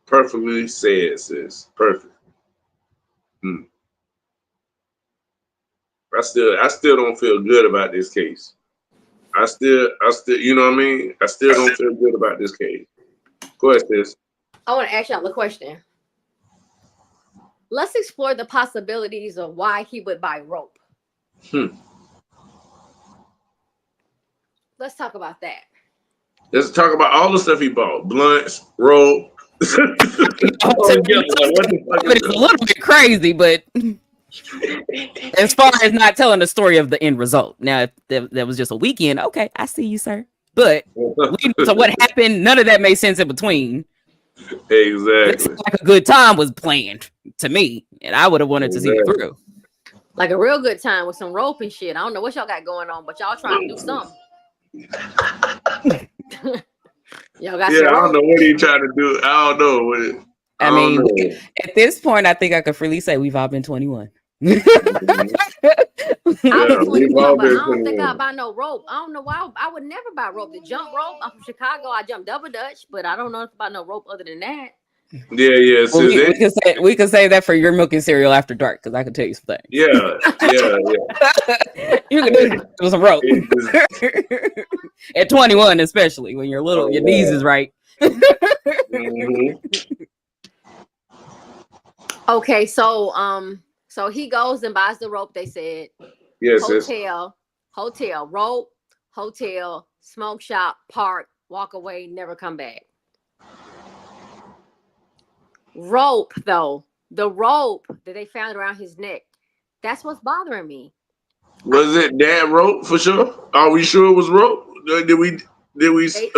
Perfectly said, sis. Perfect. I still don't feel good about this case. I still, you know what I mean? I still don't feel good about this case. Go ahead, sis. I want to ask y'all a question. Let's explore the possibilities of why he would buy rope. Let's talk about that. Let's talk about all the stuff he bought: blunts, rope. It's a little bit crazy, but as far as not telling the story of the end result. Now, if that was just a weekend, okay, I see you, sir. But so what happened? None of that made sense in between. Exactly. Like a good time was planned to me, and I would have wanted to see it through. Like a real good time with some rope and shit. I don't know what y'all got going on, but y'all trying to do something. Y'all got some I don't rope. know what he trying to do. I don't know. I mean, at this point, I think I could freely say we've all been 21. I've been 21, but I don't 21. think I buy no rope. I don't know why. I would never buy rope. The jump rope. I'm from Chicago. I jump double dutch, but I don't know about no rope other than that. Yeah. Well, we can say that for your milk and cereal after dark, because I can tell you some things. Yeah. You can do it with some rope. At 21, especially when you're little, your knees is right. Okay, so he goes and buys the rope. They said yes, hotel. hotel, rope, hotel, smoke shop, park, walk away, never come back. Rope, though, the rope that they found around his neck, that's what's bothering me. Was it that rope for sure? Are we sure it was rope? Did we They,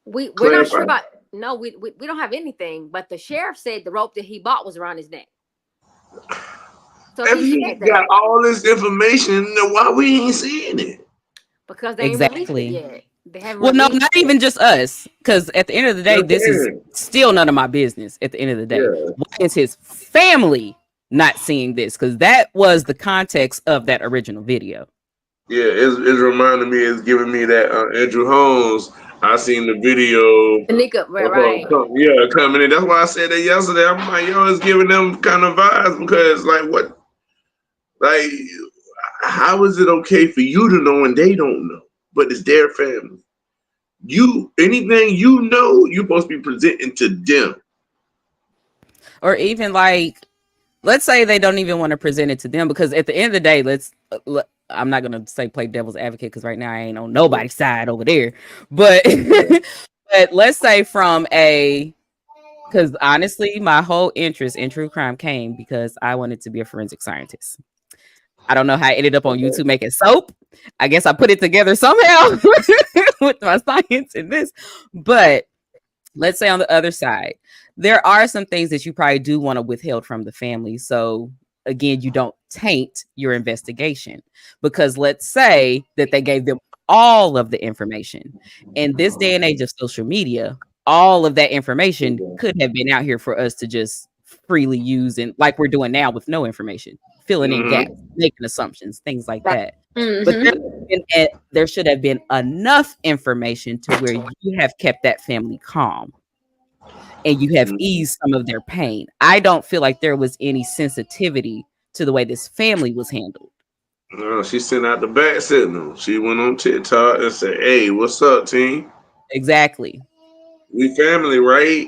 we're not clarify? sure about. No, we don't have anything. But the sheriff said the rope that he bought was around his neck. So If he he said got that all this information, then why we ain't seeing it? because they ain't released it Exactly. yet. They haven't Well, no, released not it. even just us. Because at the end of the day, Your this is parents. still none of my business. At the end of the day, Yeah. why is his family not seeing this? Because that was the context of that original video. Yeah, it's reminding me, it's giving me that Andrew Holmes. I seen the video Tanika, right, right. coming in. That's why I said that yesterday. I'm like, yo, it's giving them kind of vibes because, like, what, like, how is it okay for you to know and they don't know, but it's their family? Anything you know, you're supposed to be presenting to them. Or even like, let's say they don't even want to present it to them because at the end of the day, I'm not gonna say play devil's advocate because right now I ain't on nobody's side over there. But but let's say from a because honestly, my whole interest in true crime came because I wanted to be a forensic scientist. I don't know how I ended up on Okay. YouTube making soap. I guess I put it together somehow with my science in this. But let's say on the other side, there are some things that you probably do want to withhold from the family. So again, you don't taint your investigation because let's say that they gave them all of the information. In this day and age of social media, all of that information could have been out here for us to just freely use and like we're doing now with no information, filling in gaps, Mm-hmm. making assumptions, things like that. But Mm-hmm. there should have been enough information to where you have kept that family calm and you have Mm-hmm. eased some of their pain. I don't feel like there was any sensitivity to the way this family was handled. No, she sent out the back signal. She went on TikTok and said, "Hey, what's up, team? Exactly. We family, right?"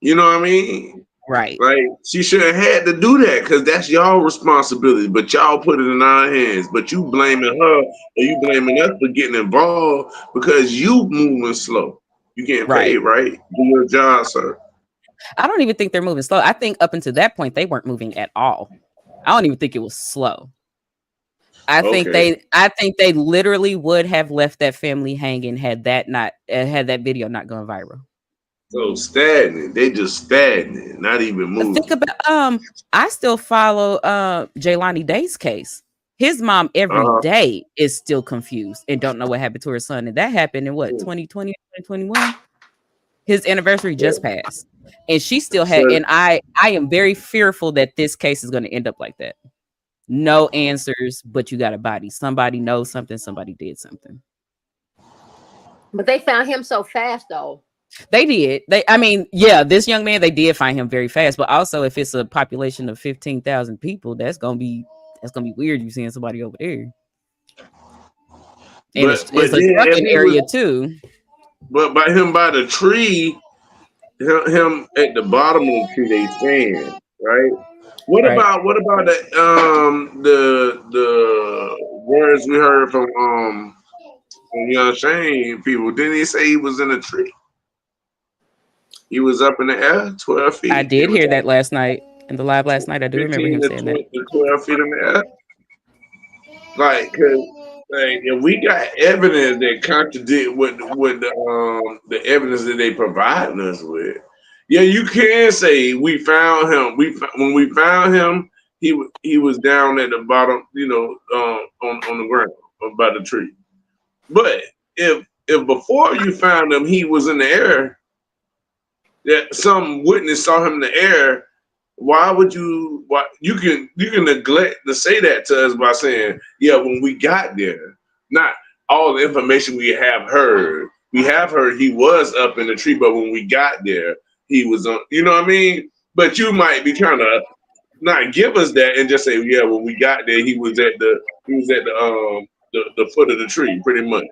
You know what I mean? Right. Like she shouldn't have had to do that because that's y'all responsibility. But y'all put it in our hands. But you blaming her or you blaming us for getting involved because you moving slow. You getting paid, Right. right? Do your job, sir. I don't even think they're moving slow. I think up until that point they weren't moving at all. I don't even think it was slow. Okay. I think they literally would have left that family hanging had that video not gone viral. So stagnant. They just stagnant, not even Think moving. about I still follow Jaylani Day's case. His mom every Uh-huh. day is still confused and don't know what happened to her son. And that happened in what 2020, 2021? His anniversary just passed. And she still had So and I am very fearful that this case is going to end up like that. No answers, but you got a body. Somebody knows something, somebody did something. But they found him so fast, though. They did. This young man, they did find him very fast. But also, if it's a population of 15,000 people, that's gonna be weird. You seeing somebody over there, and but it's a then if trucking he area was too. but by him by the tree, him at the bottom of the tree they saying, right? Right. What about the words we heard from Young Shane people? Didn't he say he was in a tree? He was up in the air, 12 I feet, did give or hear that take, last night in the live last night. I do remember 15 him to saying that. 20 to 12 feet in the air. Like, cause like, if we got evidence that contradict what the evidence that they providing us with, yeah, you can say we found him. When we found him, he was down at the bottom, on the ground by the tree. But if before you found him, he was in the air, that some witness saw him in the air, why would you? Why you can neglect to say that to us by saying, yeah, when we got there, not all the information we have heard. We have heard he was up in the tree, but when we got there, he was on. You know what I mean? But you might be trying to not give us that and just say, yeah, when we got there, he was at the foot of the tree, pretty much.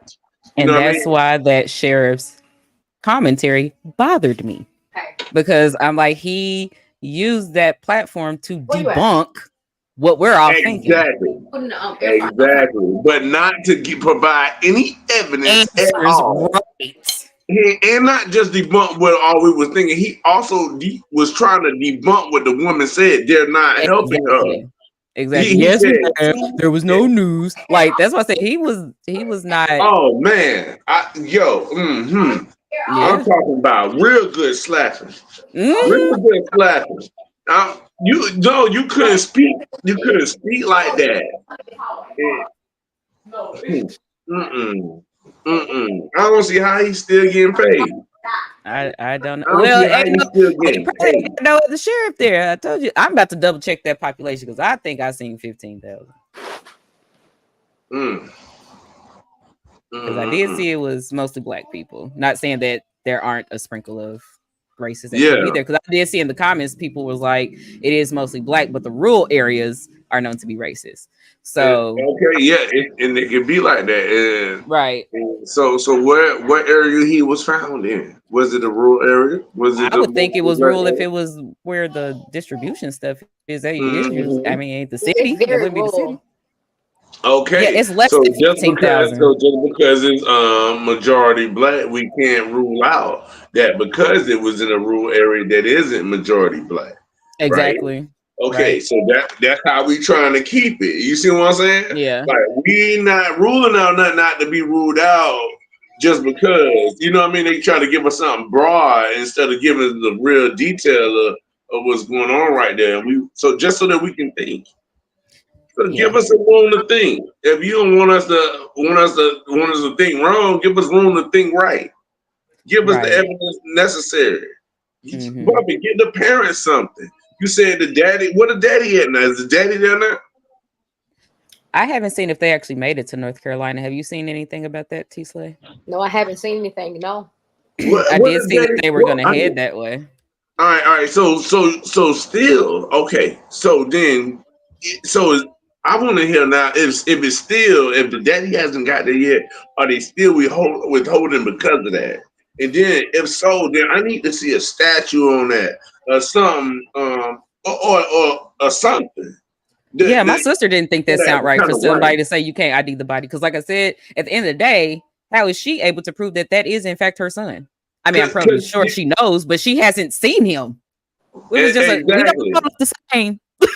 You And know what I that's mean? why that sheriff's commentary bothered me Hey, because I'm like, he used that platform to where you at? debunk what we're all thinking. Exactly. Put in the air fryer. Exactly. But not to provide any evidence at Answers, all. right? And not just debunk what all we was thinking. He also was trying to debunk what the woman said. They're not helping her. Exactly. Exactly. He Yes, said, there was no news. Like that's why I said he was not. "Oh man, I'm Yeah. talking about real good slapping, real Mhm. good slapping. You couldn't speak. You couldn't speak like that. Mm-mm. Mm-mm. I don't see how he's still getting paid. I don't know. I don't Well, see how ain't he's no. still Well, you getting probably paid. ain't no the sheriff there. I told you. I'm about to double check that population because I think I seen 15,000. Mm. Because I did Mm-mm. see it was mostly black people. Not saying that there aren't a sprinkle of races that could Yeah. be there. Because I did see in the comments people was like, it is mostly black, but the rural areas are known to be racist. So Okay. Yeah. And it could be like that. right. And so what area he was found in? Was it a rural area? Was it I the would think it mostly was black rural if area? it was where the distribution stuff is. It is usually, I Mhm. mean, ain't the It's city. That very wouldn't be the city. rural. Yeah, Okay, it's less so than 15,000. just because it's majority black, we can't rule out that because it was in a rural area that isn't majority black, right? Exactly. Okay, Right. so that's how we trying to keep it. You see what I'm saying? Yeah. Like we not ruling out nothing not to be ruled out just because you know what I mean. They try to give us something broad instead of giving us the real detail of what's going on right there. And we so just so that we can think. So give Yeah. us a room to think. If you don't want us to think wrong, give us room to think right. Give us the Right. evidence necessary. Hmm. Bobby, give the parents something. You said the daddy. What the daddy at now? Is the daddy there now? I haven't seen if they actually made it to North Carolina. Have you seen anything about that, T Slay? No, I haven't seen anything. No. I What did the see that daddy? they were What, gonna head that way. all right. So still okay. So then, so I want to hear now if it's still if the daddy hasn't got there yet, are they still withholding because of that? And then if so, then I need to see a statue on that or something, or something Yeah, my that sister didn't think that sound that right kind for of right. somebody to say you can't ID the body. Because, like I said, at the end of the day, how is she able to prove that that is in fact her son? I mean, I'm probably Because sure she knows, but she hasn't seen him. It was just we know we exactly. don't look the same. What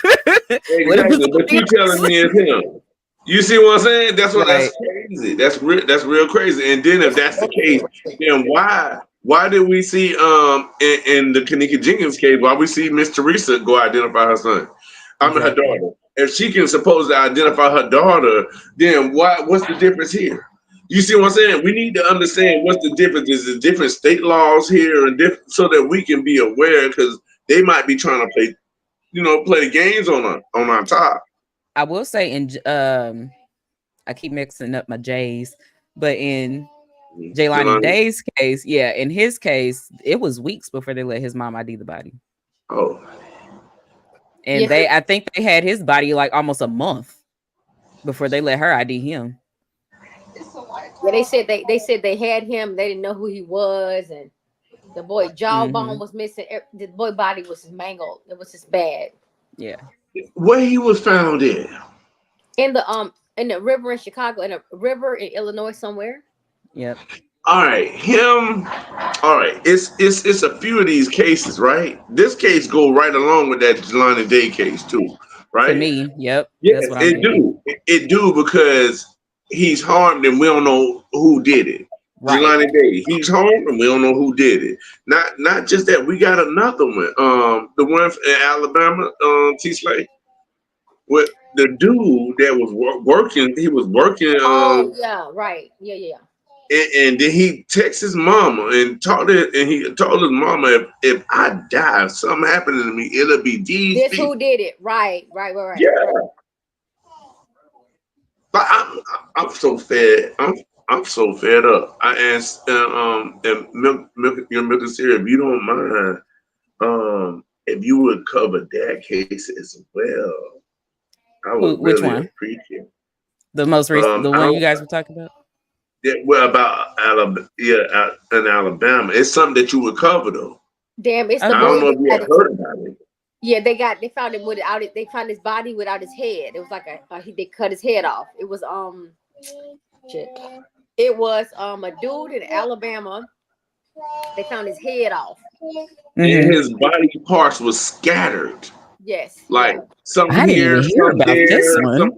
if it's Exactly, but somebody you telling else? me it's him. You see what I'm saying? That's Right. crazy. That's real crazy. And then if that's the case, then why did we see in the Kanika Jenkins case, why we see Miss Teresa go identify her son? I mean her Exactly. daughter. If she can supposedly identify her daughter, then what's the difference here? You see what I'm saying? We need to understand what's the difference. Is the different state laws here and so that we can be aware because they might be trying to play the games on our top. I will say I keep mixing up my J's, but in Jaylani Jelani. Day's case, yeah, in his case, it was weeks before they let his mom ID the body. Oh, And Yeah. I think they had his body like almost a month before they let her ID him. Yeah. They said they had him. They didn't know who he was, and the boy jawbone Hmm. was missing. The boy body was mangled. It was just bad. Yeah. where he was found in? In the river in Chicago, in a river in Illinois somewhere. Yep. All right, him. All right, it's a few of these cases, right? This case go right along with that Jelani Day case too, To right? me, yep. Yes, That's what I'm it thinking. do. It do because he's harmed and we don't know who did it. Right. Jelani Day, he's harmed and we don't know who did it. Not just that, we got another one. The one in Alabama, T. Slay, with the dude that was working. He was working, Oh yeah, right. Yeah, yeah. and then he texted his mama and he told his mama if I die, if something happened to me, it'll be these This who people. did it? Right, right, right, right, right. Yeah. But I'm so fed. I'm so fed up. I asked and your milk is here. If you don't mind, if you would cover that case as well, I would Which really one? appreciate. The most recent, the I one you don't. guys were talking about? Yeah, well, about Alabama, yeah, in Alabama, it's something that you would cover though. Damn, it's the I Okay. boy don't know that if you got had it. heard about it. Yeah, they found him without it. They found his body without his head. It was like they cut his head off. It was shit. It was a dude in Alabama. They found his head off. And Hmm. his body parts was scattered, Yes, like yeah, some I didn't here, even hear some about this there, some one.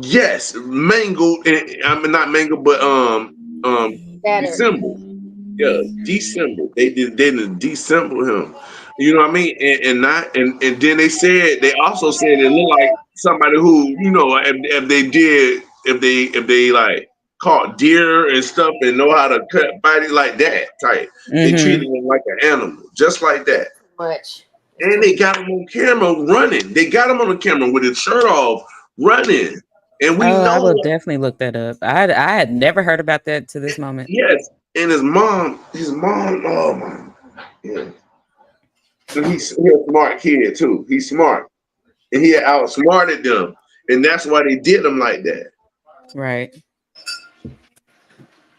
yes, mangled. I mean, not mangled, but better. dissembled. Yeah, dissembled. They didn't dissemble him. You know what I mean? And not and then they also said it looked like somebody who, if they did if they like caught deer and stuff and know how to cut body like that type. They Hmm. treated him like an animal, just like that. Much. It's And too they got him on camera running. They got him on the camera with his shirt off running. And we Oh, I will know, definitely look that up. I had never heard about that to this moment. yes. And his mom, oh my, yeah. And he's a smart kid too. He's smart, and he outsmarted them, and that's why they did him like that. Right.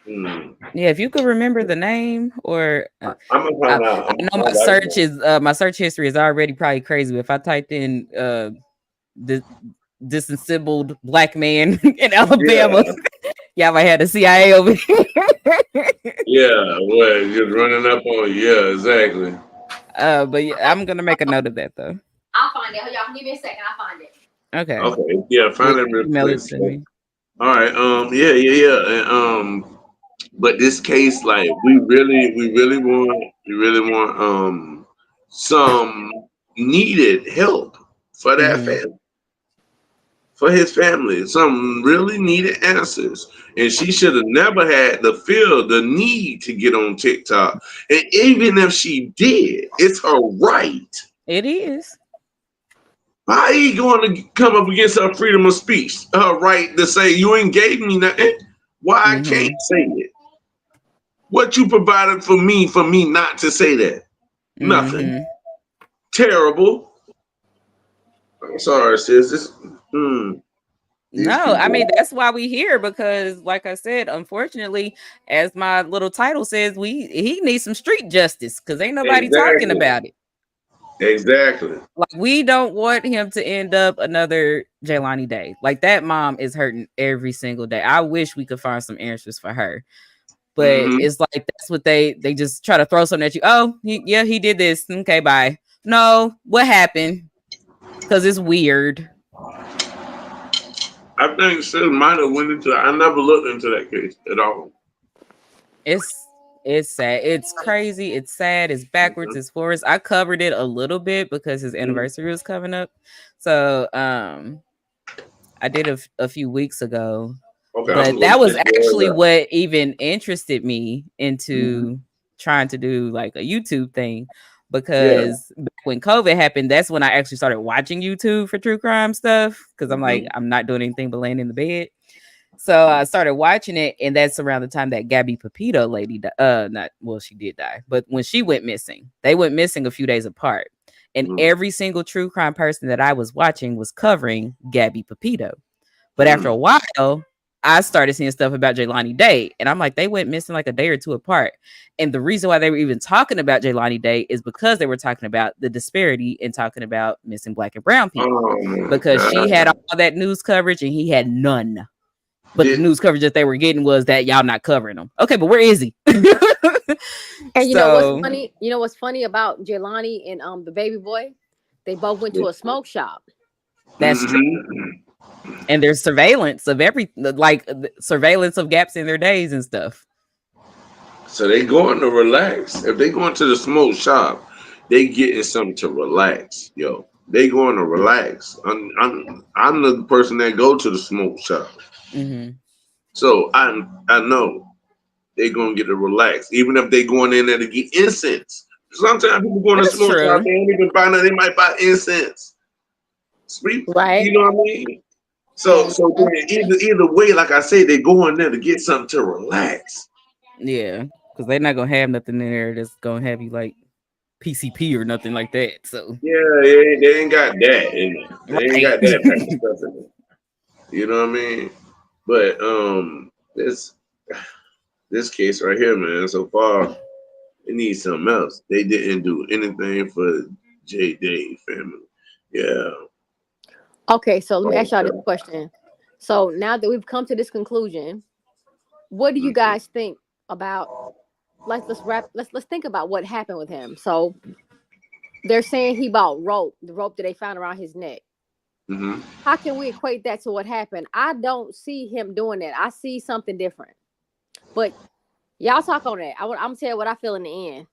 Mm. Yeah, if you could remember the name, or I'm gonna I, find out. I I'm know gonna find out. my search history is already probably crazy. But if I typed in the disassembled black man in Alabama, Yeah, yeah, I had the CIA over here. yeah. Well, just running up on you. Yeah, exactly. But yeah, I'm gonna make a note of that though. I'll find it. Y'all give me a second. I'll find it. Okay, Okay. Yeah, yeah, find it real email quick. it to me. All right. Yeah, yeah, yeah. And, but this case, like, we really want, some needed help for that Hmm. family. For his family, some really needed answers. And she should have never had to feel the need to get on TikTok. And even if she did, it's her right. It is. How are you going to come up against her freedom of speech? Her right to say, you ain't gave me nothing. Why I can't Hmm. say it? What you provided for me not to say that? Nothing. Hmm. Terrible. I'm sorry, sis. These No, I mean people. that's why we here because, like I said, unfortunately, as my little title says, he needs some street justice because ain't nobody talking Exactly. about it. Exactly. Like we don't want him to end up another Jaylani Day. Like that mom is hurting every single day. I wish we could find some answers for her, but Hmm. it's like that's what they just try to throw something at you. Oh, yeah, he did this. Okay, bye. No, what happened? Because it's weird. I think sis might have went into. I never looked into that case at all. It's it's sad. It's crazy. It's sad. It's backwards. Mhm. It's forwards. I covered it a little bit because his Mhm. anniversary was coming up. So I did a few weeks ago, Okay, I'm but gonna that look was this word actually up. what even interested me Mhm. into trying to do like a YouTube thing Yeah. because back when COVID happened, that's when I actually started watching YouTube for true crime stuff because I'm like, Hmm. I'm not doing anything but laying in the bed. So I started watching it, and that's around the time that Gabby Pepito lady, not well, she did die, but when she went missing, they went missing a few days apart, and every single true crime person that I was watching was covering Gabby Pepito. But after a Mm. while, I started seeing stuff about Jaylani Day, and I'm like, they went missing like a day or two apart. And the reason why they were even talking about Jaylani Day is because they were talking about the disparity and talking about missing black and brown people, Oh my because she had God. all that news coverage and he had none. But the Did news coverage that they were getting was that y'all not covering them. Okay, but where is he? And you know what's So funny? You know what's funny about Jelani and the baby boy? They both went to a smoke shop. that's true. hmm And there's surveillance of every surveillance of gaps in their days and stuff. So they going to relax. If they going to the smoke shop, they getting something to relax, yo. They going to relax. I'm the person that go to the smoke shop, Hmm. so I know they gonna get to relax, even if they going in there to get incense. Sometimes people going to That's smoke shop, true. they don't even find out they might buy incense. Sweet, Right. you know what I mean? So And so then either way, like I say, they go in there to get something to relax. Yeah, because they're not gonna have nothing in there that's gonna have you like PCP or nothing like that. So Yeah, they ain't got that in there. They ain't right. got that type of stuff in there. You know what I mean? But this case right here, man, so far it needs something else. They didn't do anything for J Day family. Yeah. Okay, so let me ask y'all this Okay. question. So now that we've come to this conclusion, what do you Mhm. guys think about? Let's think about what happened with him. So they're saying he bought rope, the rope that they found around his neck. Mhm. How can we equate that to what happened? I don't see him doing that. I see something different. But y'all talk on that. I'm gonna tell you what I feel in the end.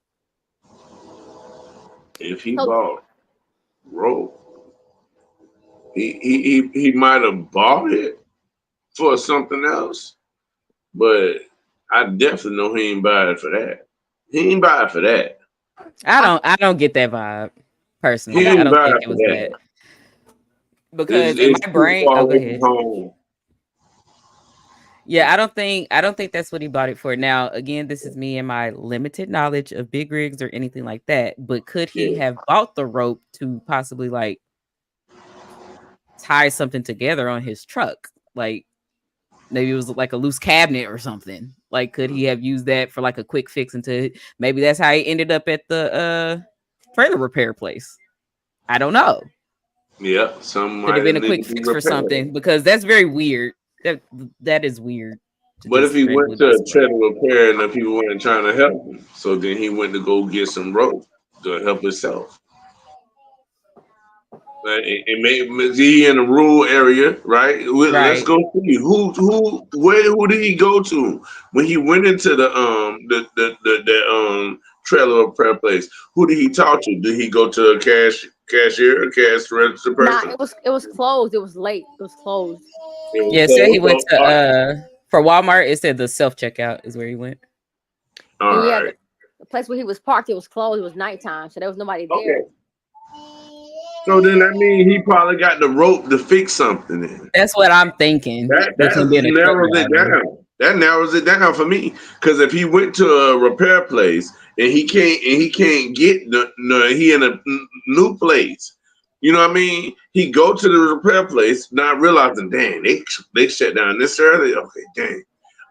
If he So bought rope, he might have bought it for something else, but I definitely know he ain't buy it for that. He ain't buy it for that. I, I don't get that vibe He personally. okay, I ain't don't buy think it it for was that that. because in It's my too brain, far oh, go away from ahead. home. Yeah, I don't think that's what he bought it for. Now, again, this is me and my limited knowledge of big rigs or anything like that. But could he Yeah. have bought the rope to possibly like tie something together on his truck? Like maybe it was like a loose cabinet or something. Like could he have used that for like a quick fix into maybe that's how he ended up at the trailer repair place. I don't know. Yeah. Some Could have might been have a needed quick to be fix for repaired. something because that's very weird. That that is weird to But if just he went randomly to buy a some rope. trailer repair and the people weren't trying to help him, so then he went to go get some rope to help himself. It may he in a rural area, right? Let's Right. go see who did he go to when he went into the trailer repair place? Who did he talk to? Did he go to a cashier, a cash register nah, person? it was closed. It was late. It was closed. It was Yeah, it said he closed. went So, to for Walmart, it said the self checkout is where he went. all And yeah, right, the place where he was parked, it was closed. It was nighttime, so there was nobody there. okay. So then that means he probably got the rope to fix something. Then. That's what I'm thinking with That him being a truck narrows it driver. down. That narrows it down for me. Because if he went to a repair place and he can't get he in a new place, you know what I mean? He go to the repair place, not realizing, dang, they shut down this early. Okay, dang.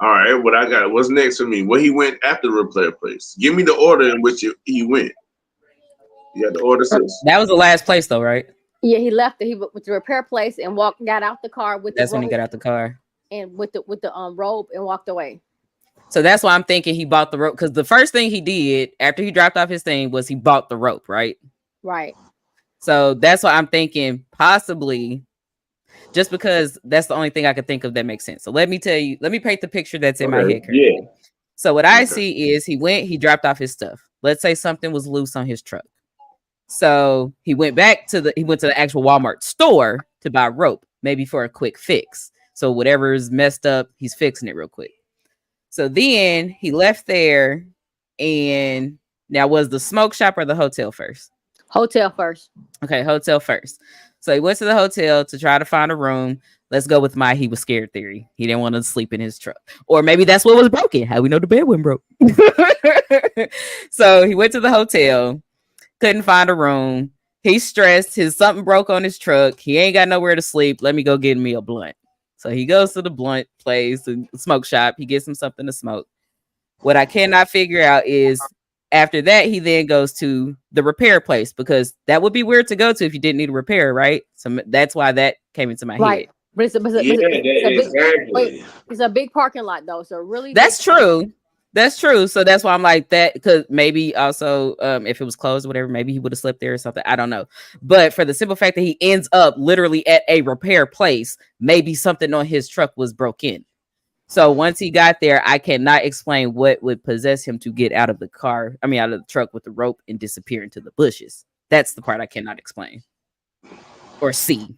All right, what I got? What's next for me? Where he went after the repair place? Give me the order in which he went. You got the order, sis? That was the last place though, right? Yeah, he left. He went to the repair place and got out the car with the That's when he rope got out the car. and with the rope and walked away. So that's why I'm thinking he bought the rope because the first thing he did after he dropped off his thing was he bought the rope, right? Right. So that's why I'm thinking possibly just because that's the only thing I could think of that makes sense. So let me paint the picture that's in my Okay, head currently. yeah. So what I Okay. see is he dropped off his stuff. Let's say something was loose on his truck. So he went to the actual Walmart store to buy rope, maybe for a quick fix. So whatever is messed up, he's fixing it real quick. So then he left there, and now was the smoke shop or the hotel first? Hotel first. Okay, hotel first. So he went to the hotel to try to find a room. Let's go with my he was scared theory. He didn't want to sleep in his truck. Or maybe that's what was broken. How we know the bed wasn't broke. So he went to the hotel, couldn't find a room. He's stressed. His something broke on his truck. He ain't got nowhere to sleep. Let me go get me a blunt. So he goes to the blunt place and smoke shop. He gets him something to smoke. What I cannot figure out is after that, he then goes to the repair place because that would be weird to go to if you didn't need a repair, right? So that's why that came into my Right. head. But Yeah, it's a big wait. exactly. It's a big parking lot though. So really big. That's true. That's true. So that's why I'm like that because maybe also if it was closed or whatever, maybe he would have slept there or something. I don't know. But for the simple fact that he ends up literally at a repair place, maybe something on his truck was broken. So once he got there, I cannot explain what would possess him to get out of the car. I mean, out of the truck with the rope and disappear into the bushes. That's the part I cannot explain or see.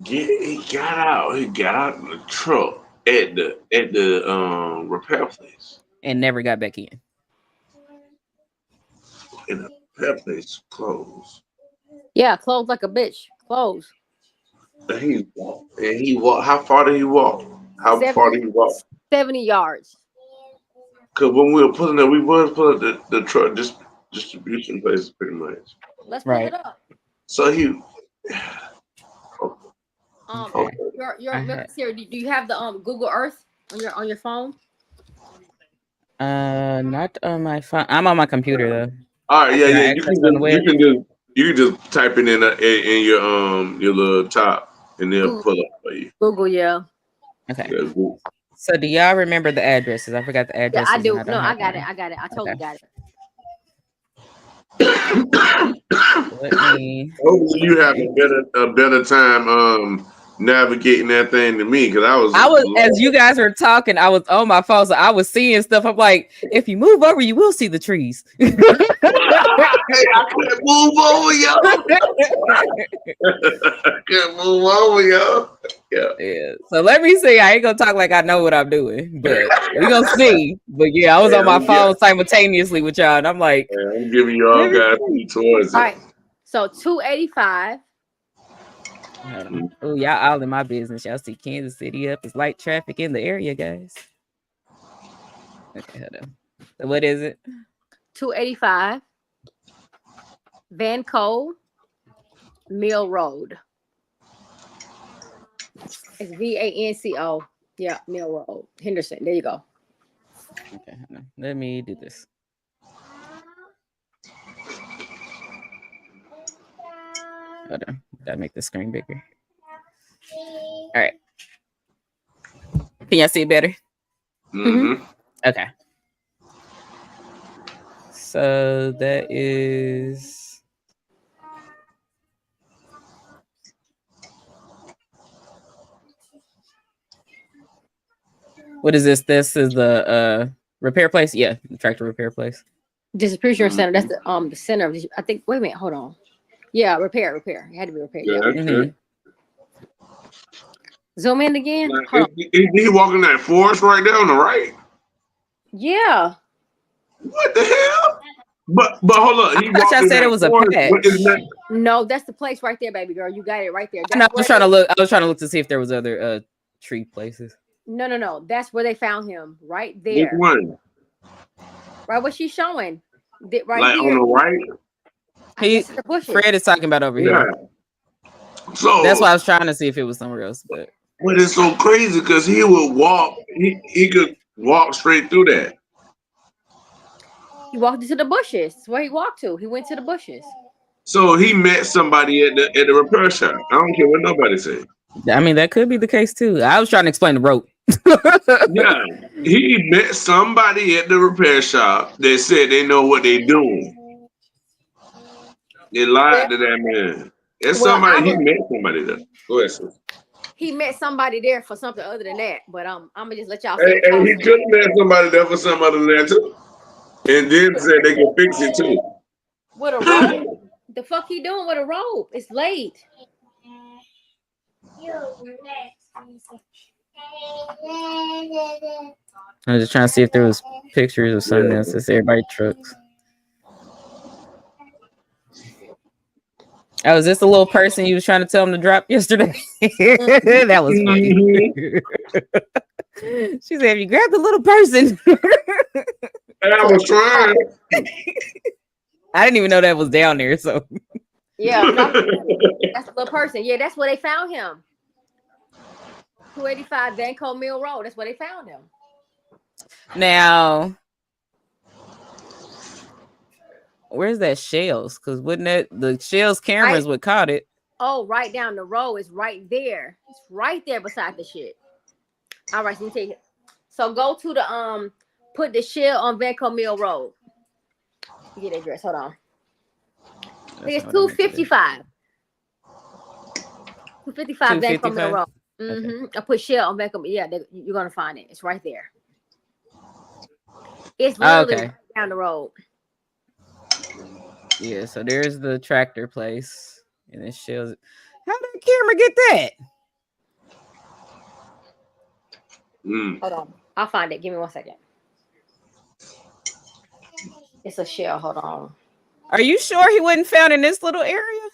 Yeah, he got out. He got out of the truck at the repair place. And never got back in. And the repair place closed. Yeah, closed like a bitch. Closed. And he walked. And he walked. How far did he walk? How far 70, did he walk? 70 yards. Because when we were pulling up, we was pulling the truck distribution places pretty much. Let's pull it Right. up. So he. Um, Okay. Okay. your I Miss had Siri, do you have the Google Earth on your phone? not on my phone. I'm on my computer though. All right. Yeah. Can I Yeah. You access can on the just. You web? can just. You can just type it in your little top, and they'll Google, pull up for you. Google, yeah. Okay. Yeah, Google. So do y'all remember the addresses? I forgot the Yeah, addresses. I do. And I don't No, I have got them. it. I got it. I totally got it. Let me. Hopefully, you have a better time navigating that thing than me, because I was As you guys were talking, I was on my phone, so I was seeing stuff. I'm like, if you move over, you will see the trees. Hey, I couldn't move over, yo. I couldn't move over, yo. Yeah. So let me see. I ain't gonna talk like I know what I'm doing, but we gonna see. But yeah, I was on my phone simultaneously with y'all, and I'm like, I'm giving you all guys towards it. All right. So 285. oh, y'all all in my business. Y'all see Kansas City up. It's light traffic in the area, guys. Okay, hold on. So what is it? 285. Vanco Mill Road. It's VANCO. Yeah, Mill Road. Henderson. There you go. Okay, hold on. Let me do this. Hold on. Gotta make the screen bigger. All right. Can y'all see it better? Mm-hmm. Okay. So that is. What is this? This is the repair place? Yeah, the tractor repair place. Distribution center. That's the center of I think. Wait a minute. Hold on. Yeah, repair. It had to be repaired. Yeah. Okay. Zoom in again. He walking that forest right there on the right. Yeah. What the hell? But hold up. I thought y'all said it was a patch. No, that's the place right there, baby girl. You got it right there. I was trying to look. I was trying to look to see if there was other tree places. No. That's where they found him. Right there. Which one? Right what she's showing. Right like here. on the right. Fred is talking about over here. So that's why I was trying to see if it was somewhere else. But it's so crazy because he would walk. He could walk straight through that. He walked into the bushes. That's where he walked to. He went to the bushes. So he met somebody at the repair shop. I don't care what nobody says. I mean, that could be the case too. I was trying to explain the rope. Yeah, he met somebody at the repair shop that said they know what they're doing. They lied to that man. It's somebody he met somebody there. Go ahead, sis. He met somebody there for something other than that. But I'm gonna just let y'all say. And he could have met somebody there for something other than that too. And then said they can fix it too. With a rope? The fuck he doing with a rope? It's late. I was just trying to see if there was pictures of something else. It's everybody trucks. Oh, is this the little person you was trying to tell him to drop yesterday? That was funny. She said, "If you grab the little person." I was trying. I didn't even know that was down there. So yeah, that's the little person. Yeah, that's where they found him. 285 Vanco Mill Road. That's where they found him. Now, where's that Shells? Because wouldn't that the Shells cameras would caught it? Oh, right down the road. It's right there. It's right there beside the shit. All right, so let me take it. So go to the put the Shell on Vanco Mill Road. Get the address. Hold on. It's 255. 255 Vanco Mill Road. Okay. I put Shell on Vanco. Yeah, you're gonna find it. It's right there. It's literally down the road. Yeah, so there's the tractor place, and it shows. How did the camera get that? Hold on, I'll find it. Give me 1 second. It's a Shell. Hold on. Are you sure he wasn't found in this little area?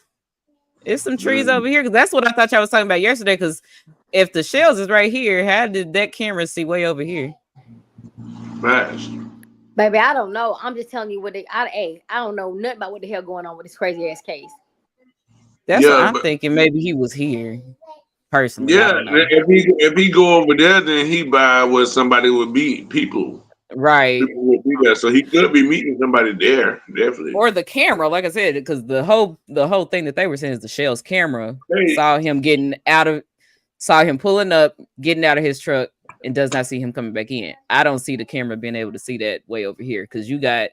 There's some trees over here. Because that's what I thought y'all was talking about yesterday. Because if the Shells is right here, how did that camera see way over here? Baby, I don't know. I'm just telling you what I don't know nothing about what the hell going on with this crazy ass case. That's what I'm thinking. Maybe he was here personally. Yeah, if he go over there, then he buy where somebody would be people. Right. People would do that. So he could be meeting somebody there, definitely. Or the camera, like I said, because the whole thing that they were saying is the Shell's camera Hey, saw him pulling up, getting out of his truck, and does not see him coming back in. I don't see the camera being able to see that way over here because you got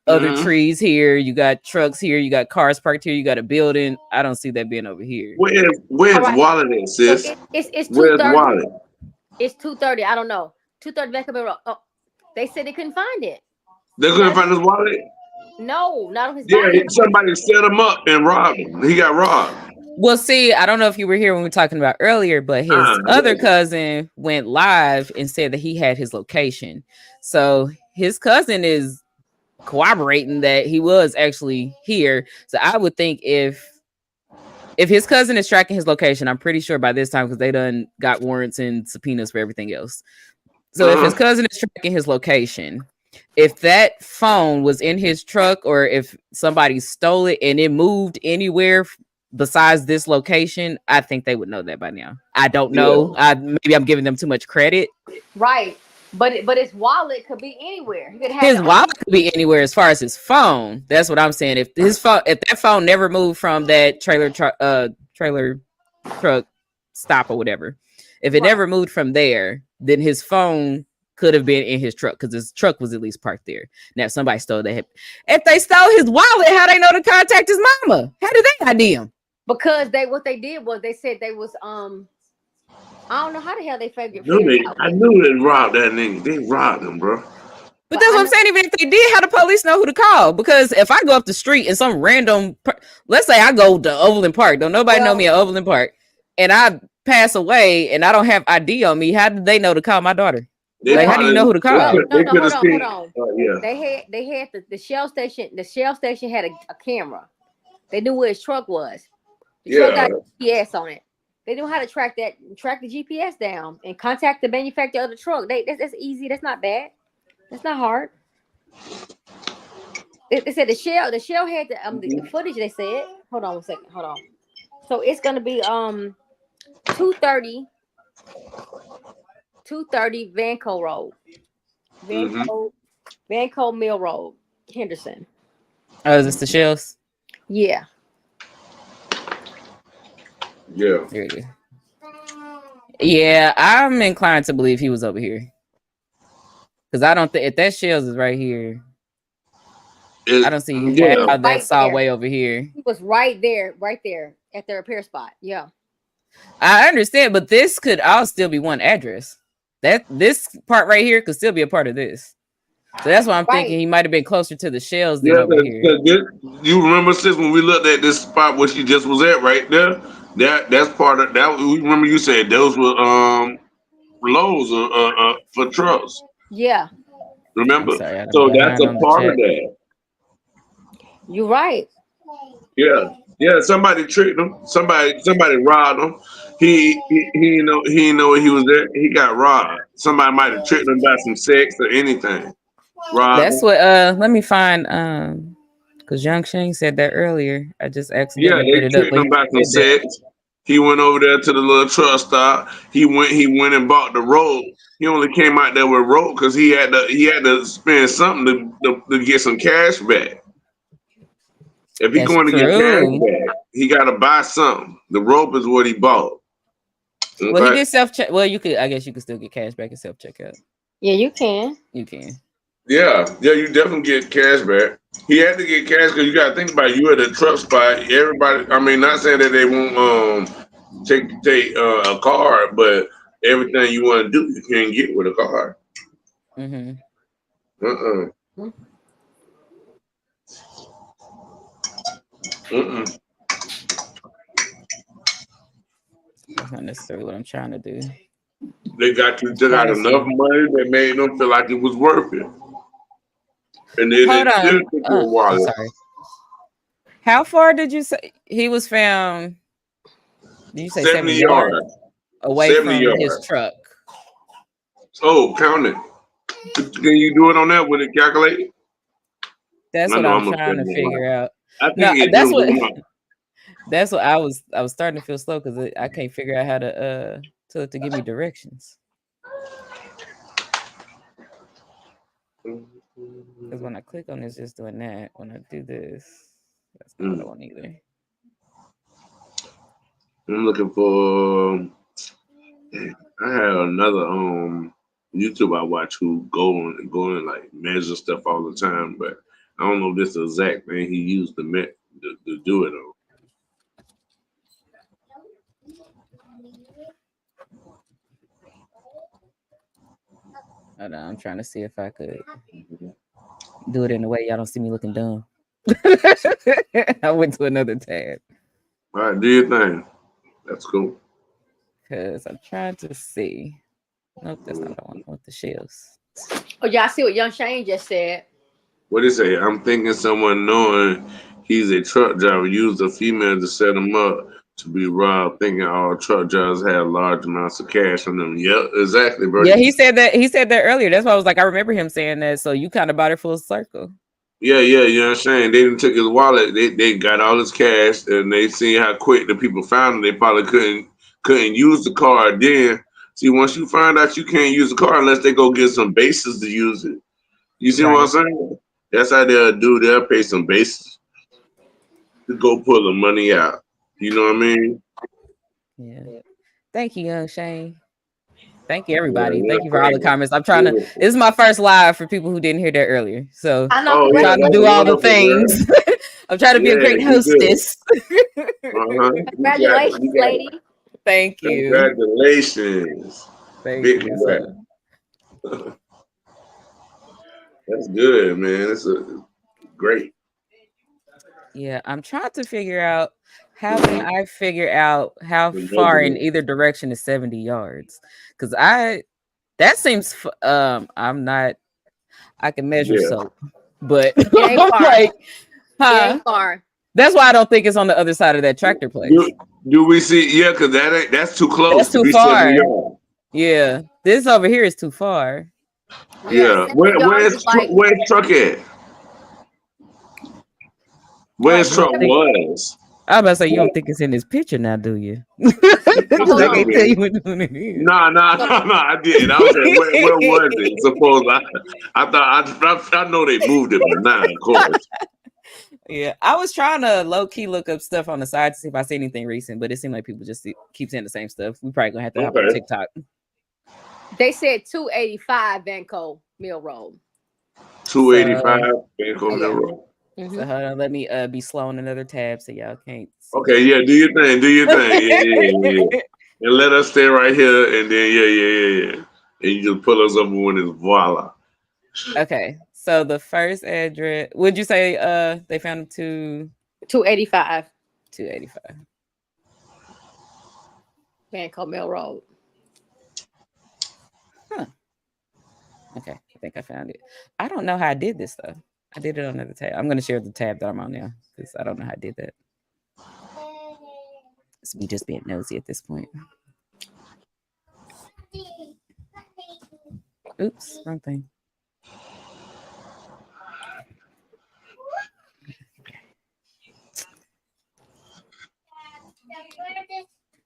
other trees here, you got trucks here, you got cars parked here, you got a building. I don't see that being over here. where's All right. Wallet at, So sis? it's Where's 2:30. Wallet? It's 2:30. I don't know. 2:30 back up in road. Oh, they said they couldn't find it. They couldn't find his wallet? No, not on his Yeah, body. somebody set him up and robbed him. He got robbed. Well, see, I don't know if you were here when we were talking about earlier, but his other cousin went live and said that he had his location. So his cousin is corroborating that he was actually here. So I would think if his cousin is tracking his location, I'm pretty sure by this time, because they done got warrants and subpoenas for everything else. So if his cousin is tracking his location, if that phone was in his truck or if somebody stole it and it moved anywhere besides this location, I think they would know that by now. I don't know. Maybe I'm giving them too much credit. Right. But his wallet could be anywhere. He could have His wallet could be anywhere as far as his phone. That's what I'm saying. If that phone never moved from that trailer truck stop or whatever, if it never moved from there, then his phone could have been in his truck because his truck was at least parked there. Now, if somebody stole that, if they stole his wallet, how they know to contact his mama? How did they ID him? Because what they did was they said they was I don't know how the hell they figured out. I knew they robbed that nigga. They robbed him, bro. But that's what I'm saying. Even if they did, how the police know who to call? Because if I go up the street and some random, let's say I go to Overland Park, don't nobody know me at Overland Park, and I pass away and I don't have ID on me, how did they know to call my daughter? Like, how do you know who to call? Hold on. They had the Shell station. The Shell station had a camera. They knew where his truck was. The truck got GPS on it. They knew how to track the GPS down and contact the manufacturer of the truck. That's easy. That's not bad. That's not hard. They said the Shell had the footage. They said, hold on one second. Hold on. So it's gonna be 2:30 Vanco Road. Vanco Mill Road, Henderson. Oh, is this the Shells? Yeah. Yeah. Here it is. Yeah, I'm inclined to believe he was over here. Because I don't think if that Shells is right here, I don't see how that saw way over here. He was right there at the repair spot. Yeah. I understand, but this could all still be one address. This part right here could still be a part of this. So that's why I'm thinking he might have been closer to the Shells than over here. You remember, sis, when we looked at this spot where she just was at right there? That's part of that. We remember you said those were lows for trucks. Yeah. Remember? So that's a part of that. You're right. Yeah. Somebody tricked him. Somebody robbed him. He didn't know where he was at. He got robbed. Somebody might have tricked him about some sex or anything. That's what. Let me find. Because Young Shane said that earlier. I just accidentally put it up. They tricked him about some sex. He went over there to the little truck stop. He went and bought the rope. He only came out there with rope because he had to spend something to get some cash back. If he's going to get cash back, he got to buy something. The rope is what he bought. Okay? Well, he did self-check. Well, I guess you could still get cash back and self-checkout. Yeah, you can. You can. Yeah, you definitely get cash back. He had to get cash because you got to think about it. You at a truck spot. Everybody, I mean, not saying that they won't take a card, but everything you want to do, you can get with a card. That's not necessarily what I'm trying to do. They got enough money that made them feel like it was worth it. And then hold on. Sorry. How far did you say he was found? Did you say 70 yards away from his truck? Oh, count it. Can you do it on that with it calculated? That's what I'm trying to figure out. That's what I was starting to feel slow because I can't figure out how to give me directions. Because when I click on this, just doing that. When I do this, that's not what I want either. I'm looking for. I had another YouTube I watch who go and like measure stuff all the time, but I don't know if this is the exact thing he used to do it on. Hold on, I'm trying to see if I could do it in a way y'all don't see me looking dumb. I went to another tab All right, do your thing. That's cool. because I'm trying to see. Nope, that's not what I want. I want the shells. Oh, y'all see what Young Shane just said? What did it say? I'm thinking someone knowing he's a truck driver used a female to set him up to be robbed, thinking all truck drivers have large amounts of cash on them. Yep, exactly, bro. Yeah, he said that. He said that earlier. That's why I was like, I remember him saying that. So you kind of brought it full circle. Yeah, you know what I'm saying? They didn't took his wallet. They got all his cash, and they seen how quick the people found it. They probably couldn't use the card then. See, once you find out you can't use the card unless they go get some bases to use it. You see what I'm saying? That's how they'll do. They'll pay some bases to go pull the money out. You know what I mean? Yeah. Thank you, Young Shane. Thank you, everybody. Yeah, Thank you for all the comments. I'm trying to. This is my first live for people who didn't hear that earlier. So I know. I'm trying to do all the things. I'm trying to be a great hostess. Congratulations, lady. Thank you. Congratulations. Thank Big you. congrats. That's good, man. That's great. Yeah, I'm trying to figure out how can I figure out how far in either direction is 70 yards? Because that seems I'm not I can measure soap, but It ain't far. like, It ain't far. That's why I don't think it's on the other side of that tractor place. Do we see? Yeah, because that's too close. That's too far. Yeah, this over here is too far. Yeah, where's truck at? Where's truck was? I was about to say, you don't think it's in this picture now, do you? I can't tell you what it is. No, I did. I was saying, where was it? Suppose I thought I know they moved it by now, of course. Yeah, I was trying to low key look up stuff on the side to see if I see anything recent, but it seemed like people just keep saying the same stuff. We probably gonna have to hop on TikTok. They said 285 Vanco Mill Road. 285 Vanco Mill Road. Mm-hmm. So hold on, let me be slow on another tab so y'all can't see. Okay, yeah, do your thing. Yeah. And let us stay right here, and then yeah. And you just pull us up when it's voila. Okay, so the first address, would you say they found him to 285 Vanco Mill Road. Huh. Okay, I think I found it. I don't know how I did this though. I did it on another tab. I'm going to share the tab that I'm on now because I don't know how I did that. It's me just being nosy at this point. Oops, wrong thing.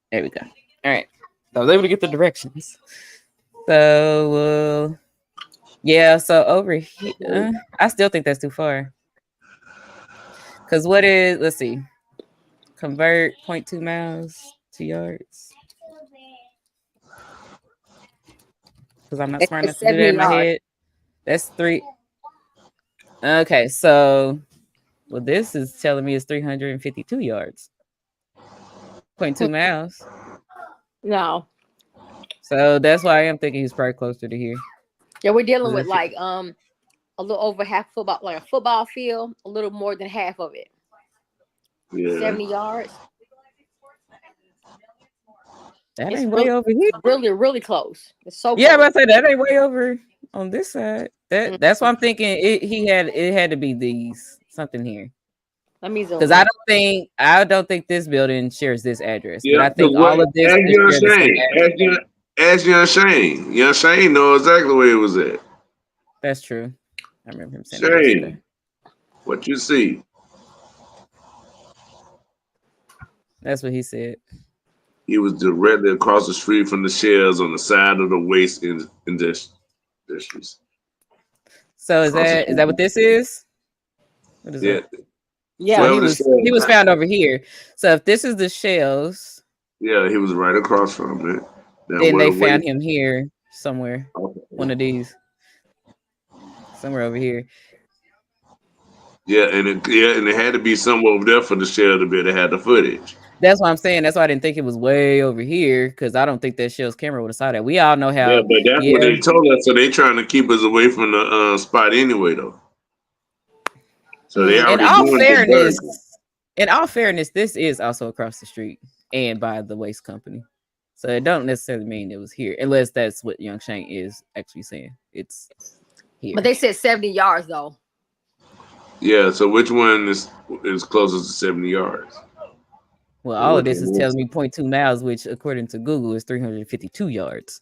There we go. All right. So I was able to get the directions. So, yeah. So over here, I still think that's too far. Because let's see, convert 0.2 miles to yards. Because I'm not smart enough to do that in my head. That's 3. Okay, so, well, this is telling me it's 352 yards. 0.2 miles. No. So that's why I am thinking he's probably closer to here. Yeah, we're dealing with like a little over half football, like a football field, a little more than half of it. Yeah. 70 yards. That ain't way over here. Really, really close. It's so close. Yeah, but I say that ain't way over on this side. That's why I'm thinking it had to be these something here. Let me zoom. Because I don't think this building shares this address. Yeah, but I think all of this Ask Young Shane. Young Shane knows exactly where it was at. That's true. I remember him saying that yesterday. What you see? That's what he said. He was directly across the street from the shells on the side of the waste industries. So is that what this is? What is Yeah. that? Yeah. So Where he was the was shell? found over here. So if this is the shells, Yeah, he was right across from it. Now then where they the found waste? him here somewhere. Okay. One of these. Somewhere over here. Yeah, and it had to be somewhere over there for the shell to be able to have the footage. That's what I'm saying. That's why I didn't think it was way over here, because I don't think that shell's camera would have saw that. We all know Yeah, how. but that's what Yeah. they told us. So they trying to keep us away from the spot anyway, though. So they Mm. In already all doing fairness, diversion. this is also across the street and by the waste company. So it don't necessarily mean it was here, unless that's what Young Shane is actually saying. It's here. But they said 70 yards though. Yeah. So which one is closest to 70 yards? Well, And all what of this can is we telling see? me 0.2 miles, which according to Google is 352 yards.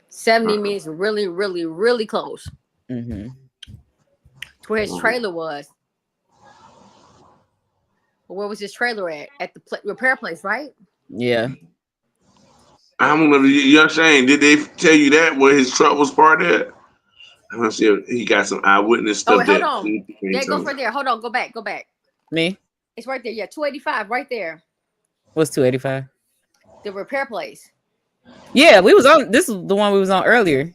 70 means really, really, really close Mm-hmm. to where his trailer was. Well, where was his trailer at? At the repair place, right? Yeah. I don't know. Young Shane, did they tell you that where his truck was parked at? I'm gonna see if he got some eyewitness Oh, stuff wait, hold that on. he There it told goes me. right there. Hold on. Go back. Me? It's right there. Yeah, 285 right there. What's 285? The repair place. Yeah, we was on. This is the one we was on earlier.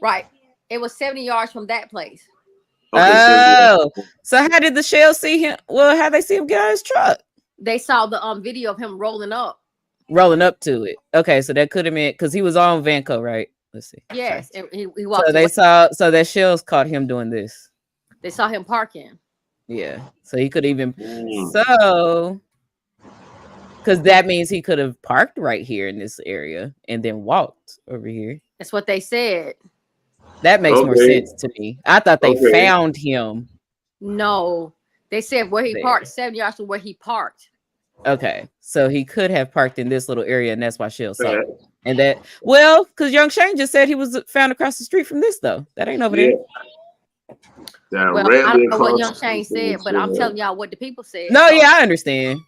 Right. It was 70 yards from that place. Okay, Oh, so how did the shell see him? Well, how they see him get out of his truck? They saw the video of him rolling up. Rolling up to it. Okay, so that could have been because he was on Vanco, right? Let's see. Yes, Sorry. and he walked So they away. so that shells caught him doing this. They saw him parking. Yeah, so he could even Mm. so because that means he could have parked right here in this area and then walked over here. That's what they said. That makes more Okay. sense to me. I thought they Okay. found him. No, they said where he There. parked, 7 yards from where he parked. Okay, so he could have parked in this little area, and that's why Shell saw Yeah. it. And that, well, because Young Shane just said he was found across the street from this, though. That ain't over Yeah. there. Well, I Directly don't know what across Young Shane said, but I'm telling y'all what the people said. No, so, yeah, I understand.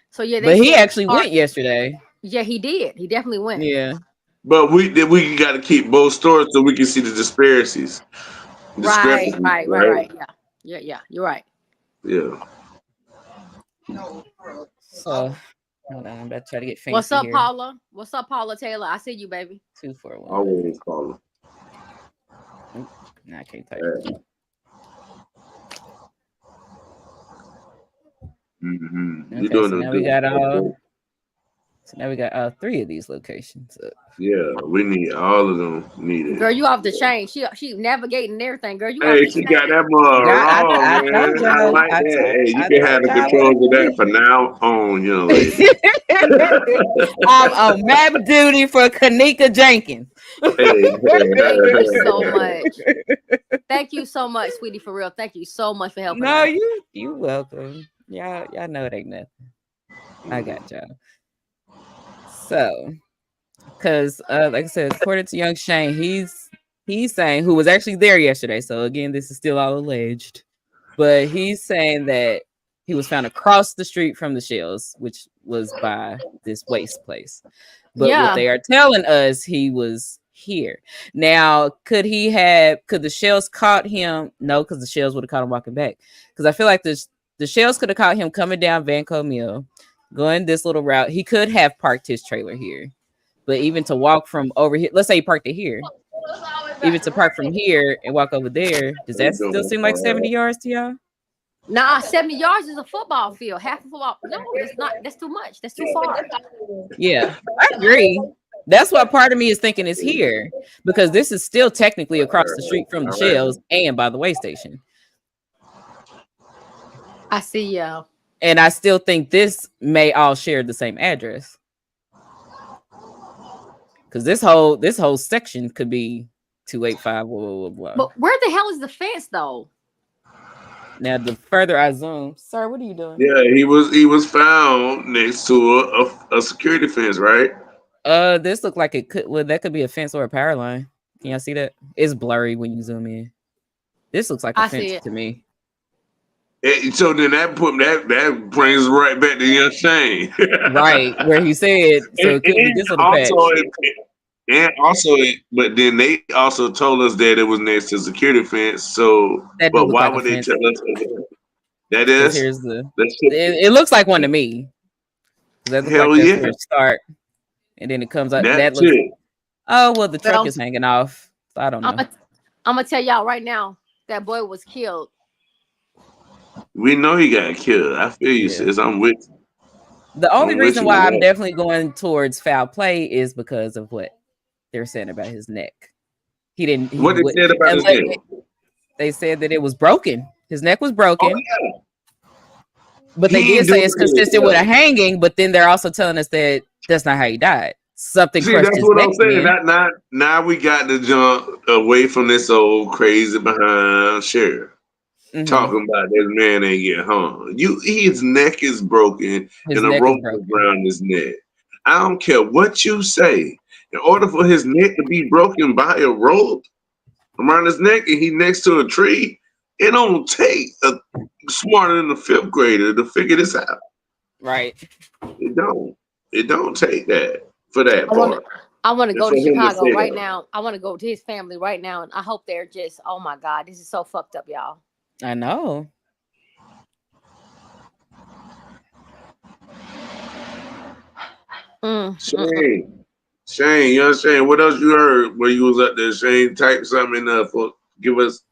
So yeah, they But he said actually went yesterday. Yeah, he did. He definitely went. Yeah. But we got to keep both stories so we can see the disparities. Right. Right. Yeah. You're right. Yeah. So, hold on, I'm about to try to get fancy What's up, here. Paula? What's up, Paula Taylor? I see you, baby. 241. Always call No, I can't type. Mm-hmm. Okay, so now we got all. So now we got all three of these locations up. Yeah, we need all of them needed. Girl, you off the chain. She navigating and everything. Girl, you off Hey, the she chain. got that mug I wrong, told man. I y'all. like that. Hey, you I can have the told y'all controls of what that it for now on, young be. lady. I'm on map duty for Kanika Jenkins. Hey, Thank you so much. Thank you so much, sweetie, for real. Thank you so much for helping No, us. you welcome. Y'all know it ain't nothing. I got y'all. So, because like I said, according to Young Shane, he's saying, who was actually there yesterday. So again, this is still all alleged, but he's saying that he was found across the street from the shells, which was by this waste place. But what they are telling us, he was here. Now, could the shells caught him? No, because the shells would have caught him walking back. Because I feel like the shells could have caught him coming down Vanco Mill, going this little route. He could have parked his trailer here. But even to walk from over here, let's say he parked it here. Even to park from here and walk over there, does that still seem like 70 yards to y'all? Nah, 70 yards is a football field. Half a football. No, that's not. That's too much. That's too far. Yeah, I agree. That's what part of me is thinking is here, because this is still technically across the street from the shells and by the way station. I see y'all. And I still think this may all share the same address. Because this whole section could be 285, blah, blah, blah, blah. But where the hell is the fence though? Now the further I zoom, sir, what are you doing? Yeah, he was found next to a security fence, right? This looked like it could. Well, that could be a fence or a power line. Can y'all see that? It's blurry when you zoom in. This looks like a fence to me. So then that brings right back to Young Shane, right where he said. So it could be this little patch. And also, but then they also told us that it was next to security fence. So, That do but look why like a would they fence tell us that? That because is? here's the. That's It looks like one to me. That looks like hell that's yeah. where it start, and then it comes up. That That's looks. it. Oh well, the truck Well, is hanging off. So I don't I'm know. gonna I'm gonna tell y'all right now that boy was killed. We know he got killed. I feel you, Yeah. sis. I'm with you. The only I'm with reason you why with I'm that. definitely going towards foul play is because of what they're saying about his neck. He didn't. He What they would. said about his Unless name? they said that it was broken. His neck was Oh broken. yeah. But they He did ain't say doing it's it consistent with a himself. hanging. But then they're also telling us that that's not how he died. Something See, crushed that's his what neck I'm saying. in. Now we got to jump away from this old crazy behind sheriff Hmm. talking about this man ain't get hung. His neck is broken His and a neck is rope is broken. around his neck. I don't care what you say. In order for his neck to be broken by a rope around his neck and he next to a tree, it don't take a smarter than a fifth grader to figure this out. Right. It don't. It don't take that for that I want part. to I want to And go for to him to Chicago say right that. now. I want to go to his family right now, and I hope they're just. Oh my God, this is so fucked up, y'all. I know. Mm, mm, mm. Shane. Shane, you know Shane, what else you heard when you was up there? Shane, type something up for give us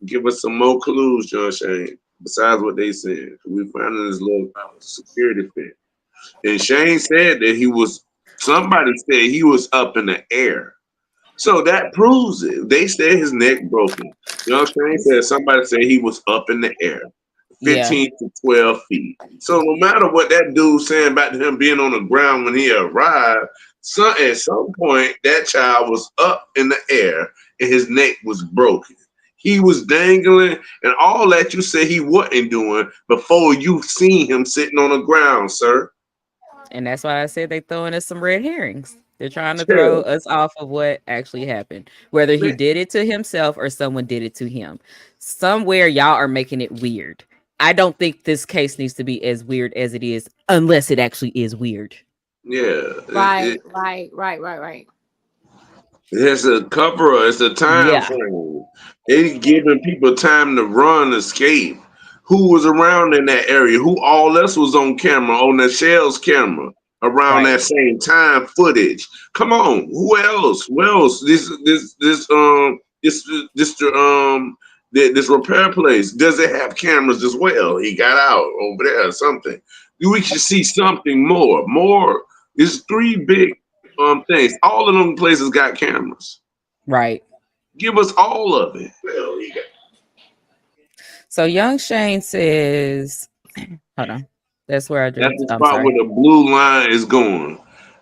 some more clues, John Shane, besides what they said. We found in this little security fit. And Shane said that somebody said he was up in the air. So that proves it. They said his neck broken. You know what I'm saying? Said somebody said he was up in the air, Yeah. 15 to 12 feet. So no matter what that dude saying about him being on the ground when he arrived, at some point that child was up in the air and his neck was broken. He was dangling and all that you said he wasn't doing before you seen him sitting on the ground, sir. And that's why I said they throwing us some red herrings. They're trying to throw Chill. us off of what actually happened, whether he Man, did it to himself or someone did it to him. Somewhere y'all are making it weird. I don't think this case needs to be as weird as it is, unless it actually is weird. yeah. Right, right. It's a cover. It's a time Yeah, frame. They giving people time to run, escape. Who was around in that area? Who all else was on camera on the Shell's camera around right. that same time footage? Come on, who else? Who else? This repair place, does it have cameras as well? He got out over there or something. We should see something more. More. It's three big things. All of them places got cameras. Right. Give us all of it. Well, he got So Young Shane says, hold on. That's where I that's drew. the I'm spot sorry. where the blue line is going.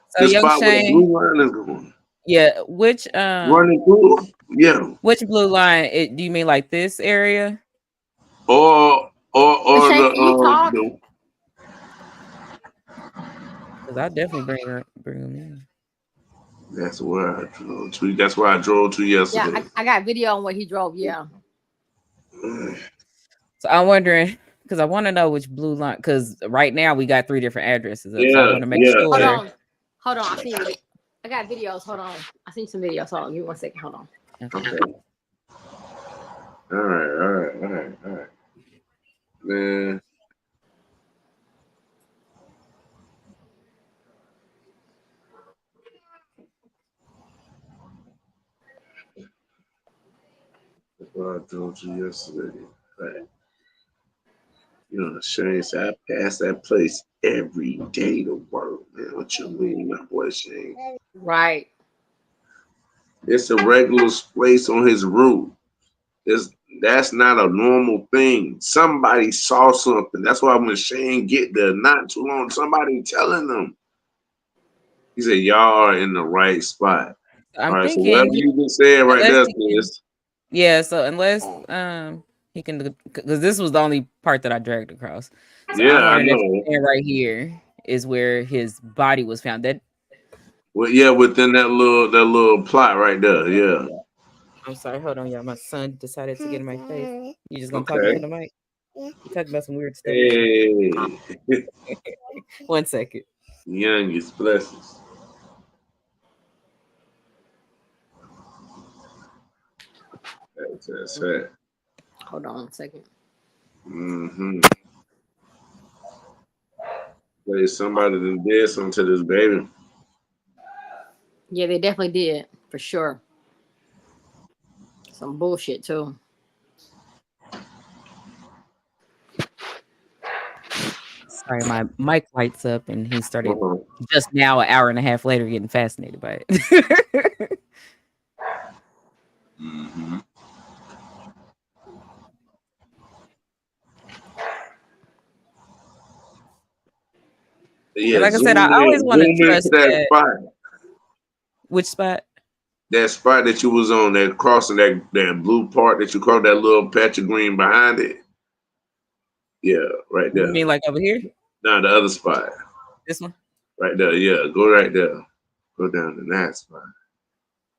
So The Young spot where the Shane, blue line is going. yeah, Running through? Yeah. which blue line? Do you mean like this area? Or Shane, can you talk? the Because I definitely bring them in. that's where I drove to. That's where I drove to Yeah, yesterday. I got video on what he drove. Yeah. So I'm wondering because I want to know which blue line. Because right now we got 3 different addresses up, so I Yeah, want to make yeah, Hold yeah. sure. on. Hold on. I seen it. I got videos. Hold on. I seen some videos. Hold on. Give me 1 second. Hold on. Okay. Okay. All right. Man, that's where I drove to yesterday. Right. You know, Shane said I pass that place every day to work, man. What you mean, my boy Shane? Right. It's a regular place on his route. It's, that's not a normal thing. Somebody saw something. That's why when Shane get there, not too long, somebody telling them. He said, y'all are in the right spot. I'm All right, so whatever thinking you just said right unless there, he can, sis. yeah. So unless he can, because this was the only part that I dragged across. So Yeah, I'm I wondering if know. right here is where his body was found. That Well, yeah, within that little plot right there. Yeah. I'm sorry, hold on, y'all. My son decided to get in my face. You just gonna talk into Okay. the mic? You talking about some weird stuff. Hey, 1 second. youngest blessings. That's right. Hold on a second. Mm-hmm. Like somebody done did something to this baby. Yeah, they definitely did for sure. Some bullshit too. Sorry, my mic lights up and he started Uh-huh. just now, an hour and a half later, getting fascinated by it. Mm-hmm. And Yeah, like I said, I always want to zoom into trust that that. spot. Which spot? That spot that you was on, that crossing that blue part that you called that little patch of green behind it. Yeah, right You there. mean like over here? Now the other spot. This one? Right there. Yeah, go right there. Go down to that spot.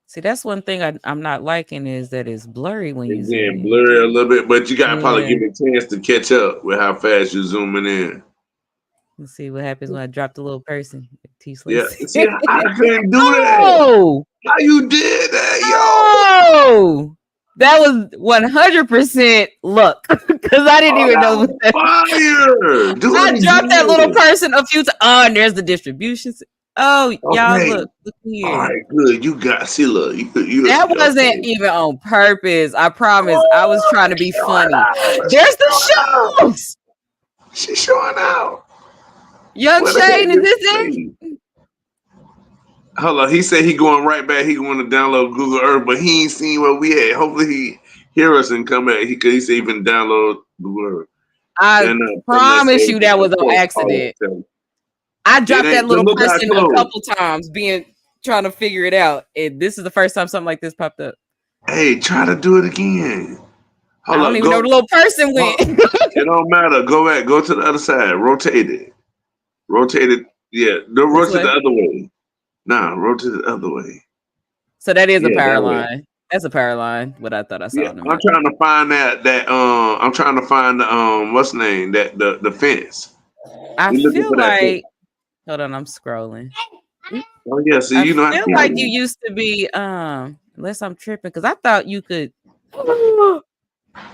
See, that's one thing I'm not liking is that it's blurry when you It's zoom getting in. blurry a little bit, but you gotta probably Yeah. give it a chance to catch up with how fast you're zooming in. Let's see what happens when I drop the little person. Yeah. T-Slice. See, I couldn't do that. Oh! How you did that, yo? Oh! That was 100% luck because I didn't even know. That was fire. Do I it dropped that little again. person a few times. Oh, and there's the distribution. Oh, y'all Okay. look here. All right, good. You got see, look, you That wasn't okay. even on purpose. I promise. I was trying to be funny. Out. There's the shoes. She's showing out. Young Where the heck Shane, is this is it? she? Hold on. He said he going right back. He going to download Google Earth, but he ain't seen what we had. Hopefully he hear us and come back. He said he been download Google Earth. I promise you that was on accident. I dropped that little person a couple times, trying to figure it out. And this is the first time something like this popped up. Hey, try to do it again. Hold I don't even know where the little person went. It don't matter. Go back. Go to the other side. Rotate it. Rotate it. Yeah. Don't rotate the other way. Nah, rotate the other way. So that is a power line. That's a power line. What I thought I saw. Yeah, I'm trying to find I'm trying to find the what's the name? That the fence. I feel like hold on, I'm scrolling. Oh yeah, so you know I feel like you used to be unless I'm tripping, because I thought you could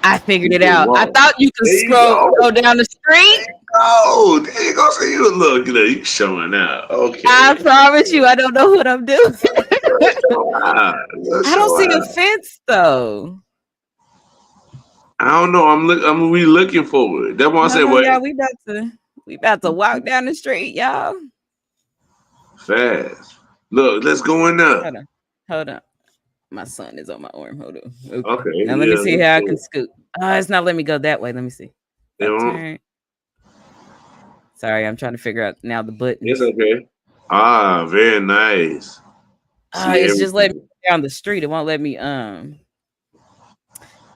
I figured it out. I thought you could go down the street. Oh, there you go. So you look, you showing out. Okay. I promise you, I don't know what I'm doing. I don't see a fence though. I don't know. I'm looking for it. That's why I said, "What? Yeah, we about to walk down the street, y'all. Fast. Look, let's go in there. Hold on. My son is on my arm. Hold on. Okay. Now let me see how I can scoot. Oh, it's not letting me go that way. Let me see. Turn. Sorry, I'm trying to figure out now the buttons. It's okay. Ah, very nice. It's just letting me go down the street. It won't let me Oh,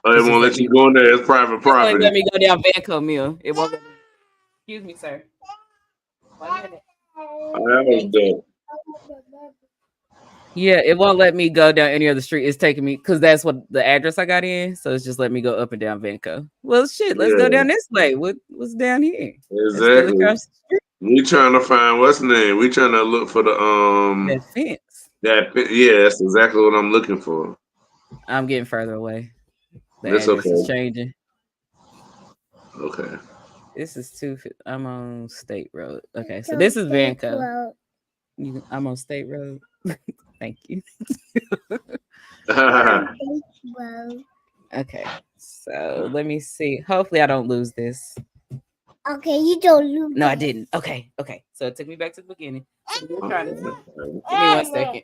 it won't let you go in there. It's private property. Let me go down Vanco Mill. It won't let me. Excuse me, sir. 1 minute. That was dope. Yeah, it won't let me go down any other street. It's taking me because that's what the address I got in. So it's just letting me go up and down Vanco. Well, shit, let's go down this way. What's down here? Exactly. We trying to find what's the name. We trying to look for the that fence. Yeah, that's exactly what I'm looking for. I'm getting further away. The That's address okay. is changing. Okay. This is I'm on State Road. Okay, so this is Vanco. I'm on State Road. Thank you. Okay, so let me see. Hopefully I don't lose this. Okay, you don't lose. No, I didn't. Okay. So it took me back to the beginning. So we're trying to give me 1 second.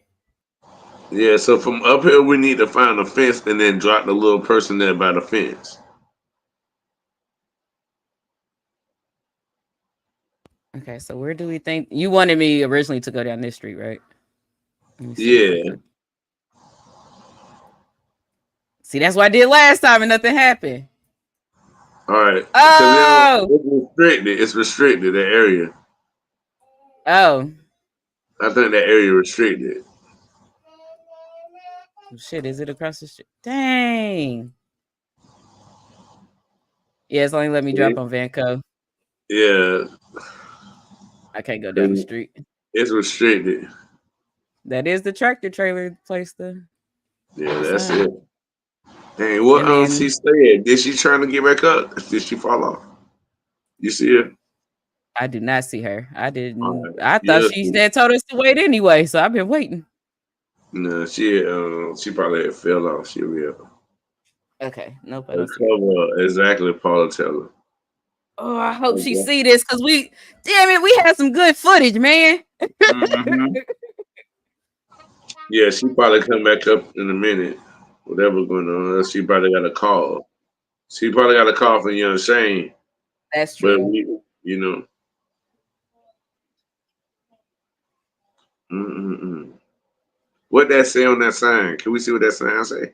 Yeah, so from up here we need to find a fence and then drop the little person there by the fence. Okay, so where do we think you wanted me originally to go down this street, right? Yeah. See, that's what I did last time and nothing happened. All right. Oh, it's restricted. It's restricted, that area. Oh. I think that area restricted. Shit, is it across the street? Dang. Yeah, it's only let me drop on Vanco. Yeah. I can't go down the street. It's restricted. That is the tractor trailer place though. Yeah, that's it. Hey, what And then she said? Did she trying to get back up? Did she fall off? You see her? I do not see her. I All didn't. right. I thought Yeah. she had told us to wait anyway, so I've been waiting. No, she probably had fell off. She real. Okay, nope, I The don't see her. cover exactly Paula Teller. Oh, I hope she Okay. see this because damn it, we had some good footage, man. Mm-hmm. Yeah, she probably come back up in a minute. Whatever going on, she probably got a call. She probably got a call from Young Shane, That's but true. you know, mm-mm-mm. What that say on that sign? Can we see what that sign say?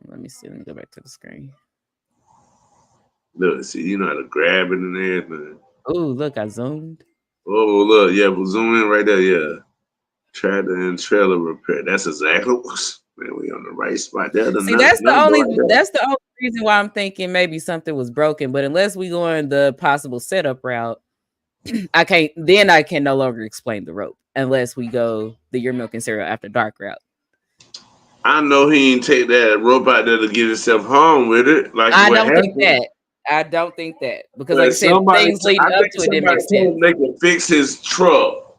Let me see. Let me go back to the screen. Look, see, you know how to grab it and everything. Oh, look, I zoomed. Oh, look, yeah, but zoom in right there, yeah. Tractor and trailer repair. That's exactly what's, man, we on the right spot there. The See, that's the number only right there. that's the only reason why I'm thinking maybe something was broken. But unless we go in the possible setup route, I can no longer explain the rope unless we go the Your Milk and Cereal After Dark route. I know he ain't take that rope out there to get himself home with it. Like I what don't think happened. that. I don't think that because, like But I said, things leading I up think to it didn't somebody make sense. told him they could fix his truck.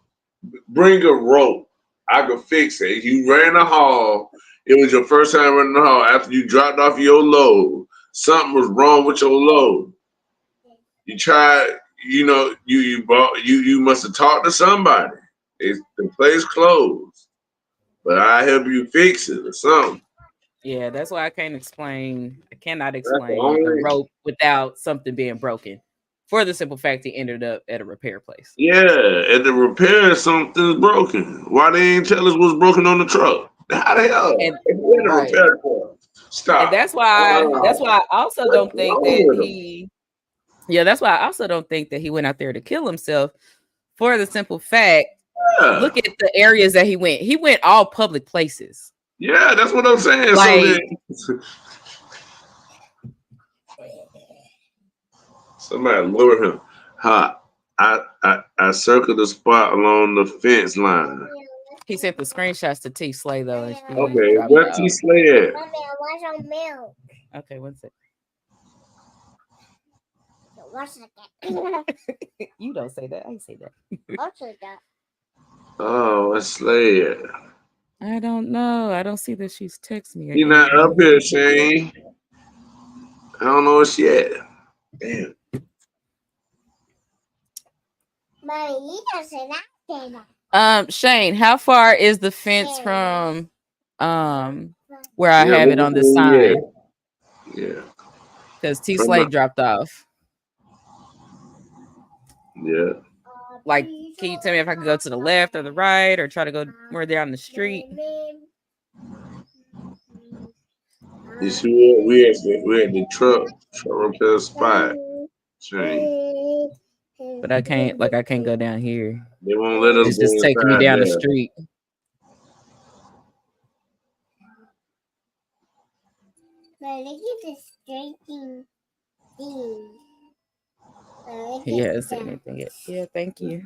Bring a rope. I could fix it. You ran a haul. It was your first time running the haul after you dropped off your load. Something was wrong with your load. You tried, you must have talked to somebody. The place closed. But I help you fix it or something. Yeah, that's why I cannot That's the explain the only rope without something being broken. For the simple fact he ended up at a repair place. yeah, at the repair something's broken. Why they ain't tell us what's broken on the truck? How the hell? And If we're in the right. repair truck. And Stop. that's why I also What's don't think wrong that with them? he that's why I also don't think that he went out there to kill himself for the simple fact, Yeah. look at the areas that he went. He went all public places. Yeah, that's what I'm saying. So Like, then somebody lure him. Ha. I circled the spot along the fence line. he sent the screenshots to T Slay though, and she Okay, dropped where T out. Slay at? Mommy, I want some milk. Okay, one sec. What's that? You don't say that. I say that. What's that? Oh, where's Slay at? I don't know. I don't see that she's texting me or He not up anything. here, Shane. I don't know where she at. Damn. Mommy, you don't say that. Shane, how far is the fence from where I Yeah, have it on the yeah. sign? Yeah. Because T From Slade dropped off. yeah. Like, can you tell me if I can go to the left or the right or try to go more down the street? You see what we at the truck repair spot. Shane. But I can't go down here. They won't let us It's go just taking me inside down the there. street. Look at the straightening thing. He hasn't said anything yet. Yeah, thank you.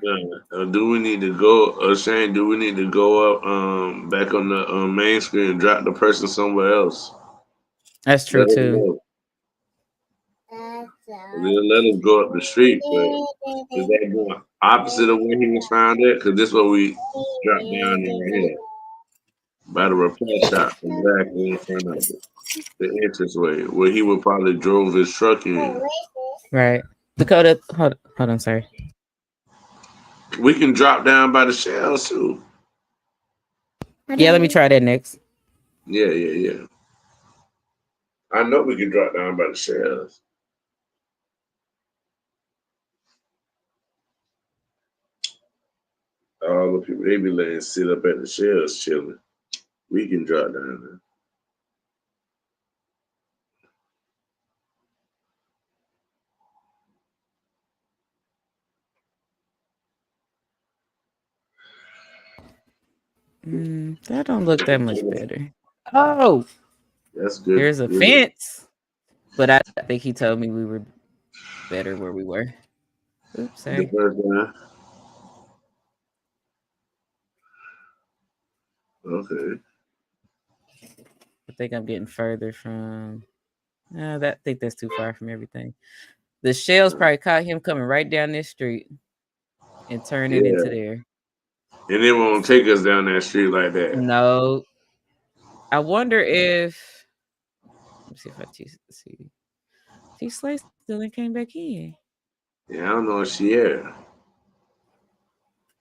Do we need to go, Shane? Do we need to go up back on the main screen and drop the person somewhere else? That's true Let us too. know. They'll let us go up the street, but is that going opposite of where he was found at? Because this is what we dropped down in right here by the repair shop, exactly in front of it, the entranceway where he would probably drove his truck in. Right. Dakota, hold on, sorry. We can drop down by the shells too. Yeah, let me try that next. Yeah. I know we can drop down by the shells. All the people they be letting sit up at the shells chilling. We can drop down there. That don't look that much better. Oh, That's good. there's a fence. But I think he told me we were better where we were. Oops, sorry. The first time. Okay. think I'm getting further from. I think that's too far from everything. The shells probably caught him coming right down this street and turned it Yeah, into there. and it won't take us down that street like that. No, I wonder if. Let me see if I see. T Slay still ain't came back in. Yeah, I don't know if she had.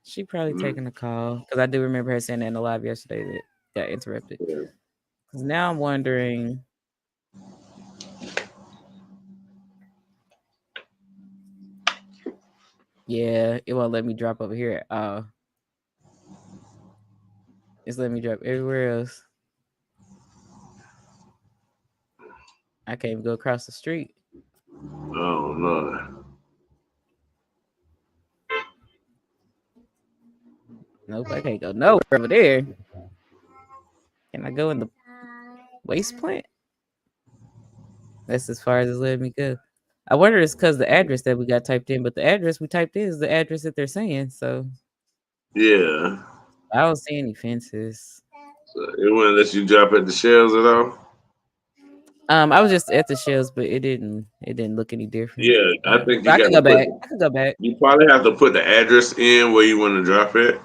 She probably taking a call because I do remember her saying that in the live yesterday that got interrupted. Yeah. Because now I'm wondering. Yeah, it won't let me drop over here. It's letting me drop everywhere else. I can't even go across the street. Oh no. Nope, I can't go nowhere over there. Can I go in the waste plant? That's as far as it's letting me go. I wonder it's because the address that we got typed in, but the address we typed in is the address that they're saying. So Yeah. I don't see any fences. So it wouldn't let you drop at the shells at all. I was just at the shells, but it didn't look any different. Yeah, I think But you I got could to go put. back. I could go back. You probably have to put the address in where you want to drop it.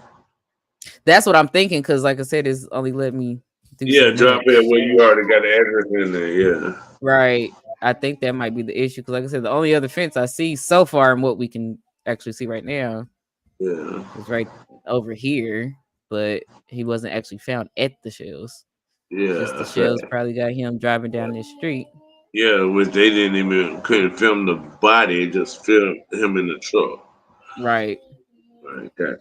That's what I'm thinking because, like I said, it's only let me do Yeah, so drop much. it where you already got the address in there. Yeah. Right. I think that might be the issue because, like I said, the only other fence I see so far and what we can actually see right now Yeah. is right over here, but he wasn't actually found at the shells. Just Yeah. the shells probably got him driving down this street. Yeah, which they didn't even couldn't film the body, just filmed him in the truck. Right. Right, gotcha.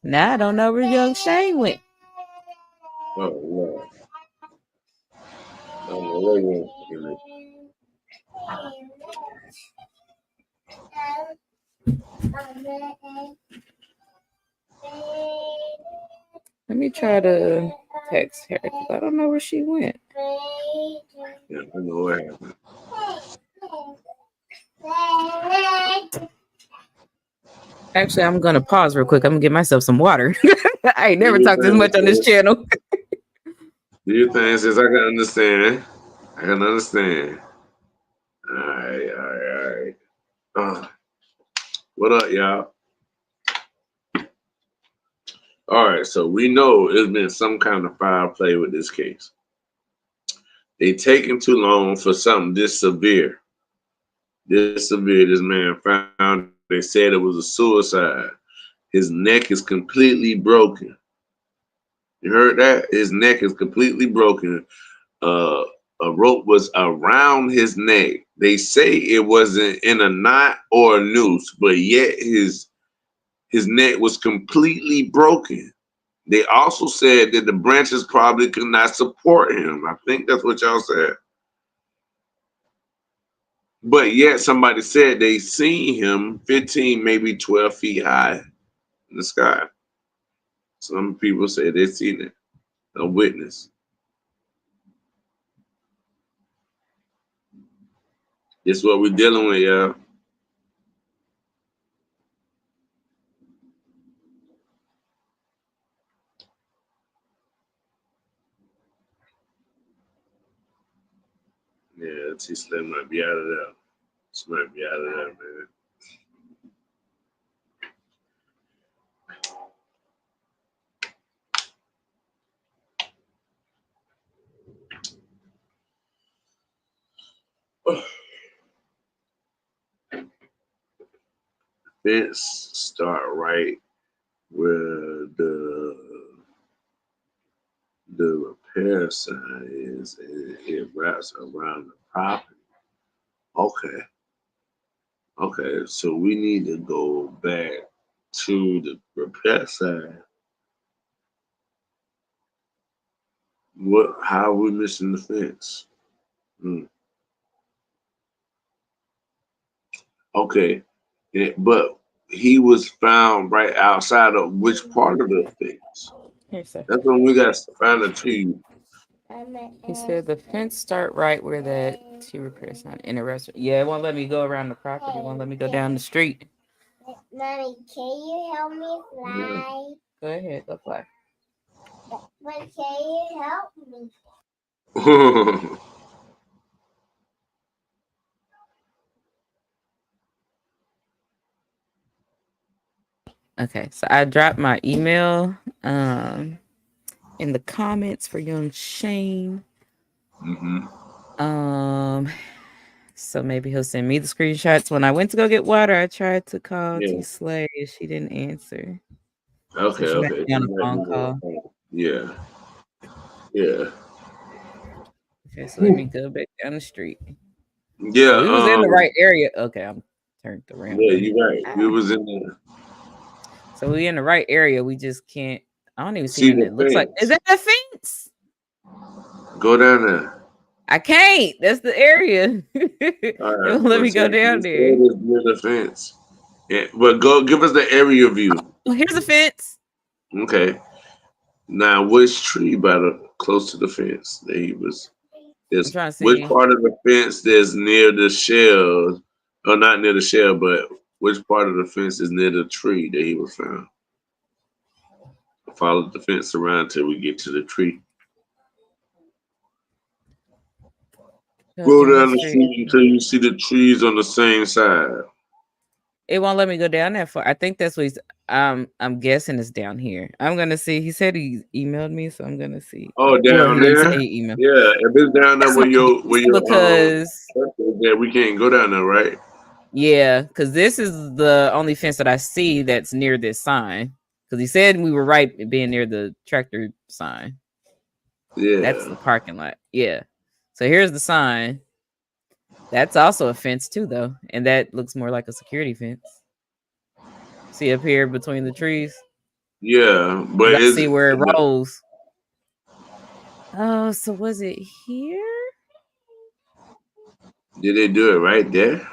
Now I don't know where young Shane went. Oh Lord. I don't know where you went. Let me try to text her because I don't know where she went. Yeah, I know what happened. Actually, I'm gonna pause real quick. I'm gonna get myself some water. I ain't Do never your talked this thing, much on this sis. channel. Do your thing, sis. I can understand. I can understand. All right. What up, y'all? All right, so we know it's been some kind of foul play with this case. They taking too long for something this severe. This severe, this man found, they said it was a suicide. His neck is completely broken. You heard that? His neck is completely broken. Uh, a rope was around his neck. They say it wasn't in a knot or a noose, but yet his neck was completely broken. They also said that the branches probably could not support him. I think that's what y'all said. But yet somebody said they seen him 15, maybe 12 feet high in the sky. Some people say they seen it, a witness. It's what we're dealing with, y'all. Yeah, T Slim might be out of there. She might be out of there, man. Fence start right where the repair sign is, and it wraps around the property. Okay. Okay, so we need to go back to the repair side. What? How are we missing the fence? Hmm. Okay, but he was found right outside of which part of the fence? Here, sir. That's when we got to find a tree. He said the fence start right where that T repair sign in the restaurant. Yeah, it won't let me go around the property. It won't let me go down the street. Mommy, can you help me Yeah. fly? Go ahead, go fly. But can you help me? Okay, so I dropped my email in the comments for young Shane. So maybe he'll send me the screenshots. When I went to go get water, I tried to call T Slay. She didn't answer. Okay, So she might okay. be on a phone call. Yeah. Yeah. Okay, so let me go back down the street. Yeah. So we was in the right area. Okay, I'm turned around. Yeah, you're right. We was in there. So we in the right area. We just can't. I don't even see See nothing. the It looks like, fence. is that the fence? Go down there. I can't. That's the area. All It right. won't let me go down there. Near the fence. Yeah, but go give us the area view. Oh, here's a fence. Okay. Now, which tree close to the fence that he was? I'm trying to Which see. part of the fence that's near the shell, or not near the shell, but which part of the fence is near the tree that he was found? Follow the fence around till we get to the tree. Go down the street until you see the trees on the same side. It won't let me go down that far. I think that's what he's. I'm guessing it's down here. I'm gonna see. He said he emailed me, so I'm gonna see. Oh, Well, down he didn't there. say he emailed. Yeah, if it's down there That's where my your guess because yeah, we can't go down there, right? yeah, because this is the only fence that I see that's near this sign. Because he said we were right being near the tractor sign. Yeah, that's the parking lot. Yeah. So here's the sign. That's also a fence too, though, and that looks more like a security fence. See up here between the trees. Yeah, but I see where it rolls. Oh, so was it here? Did they do it right there?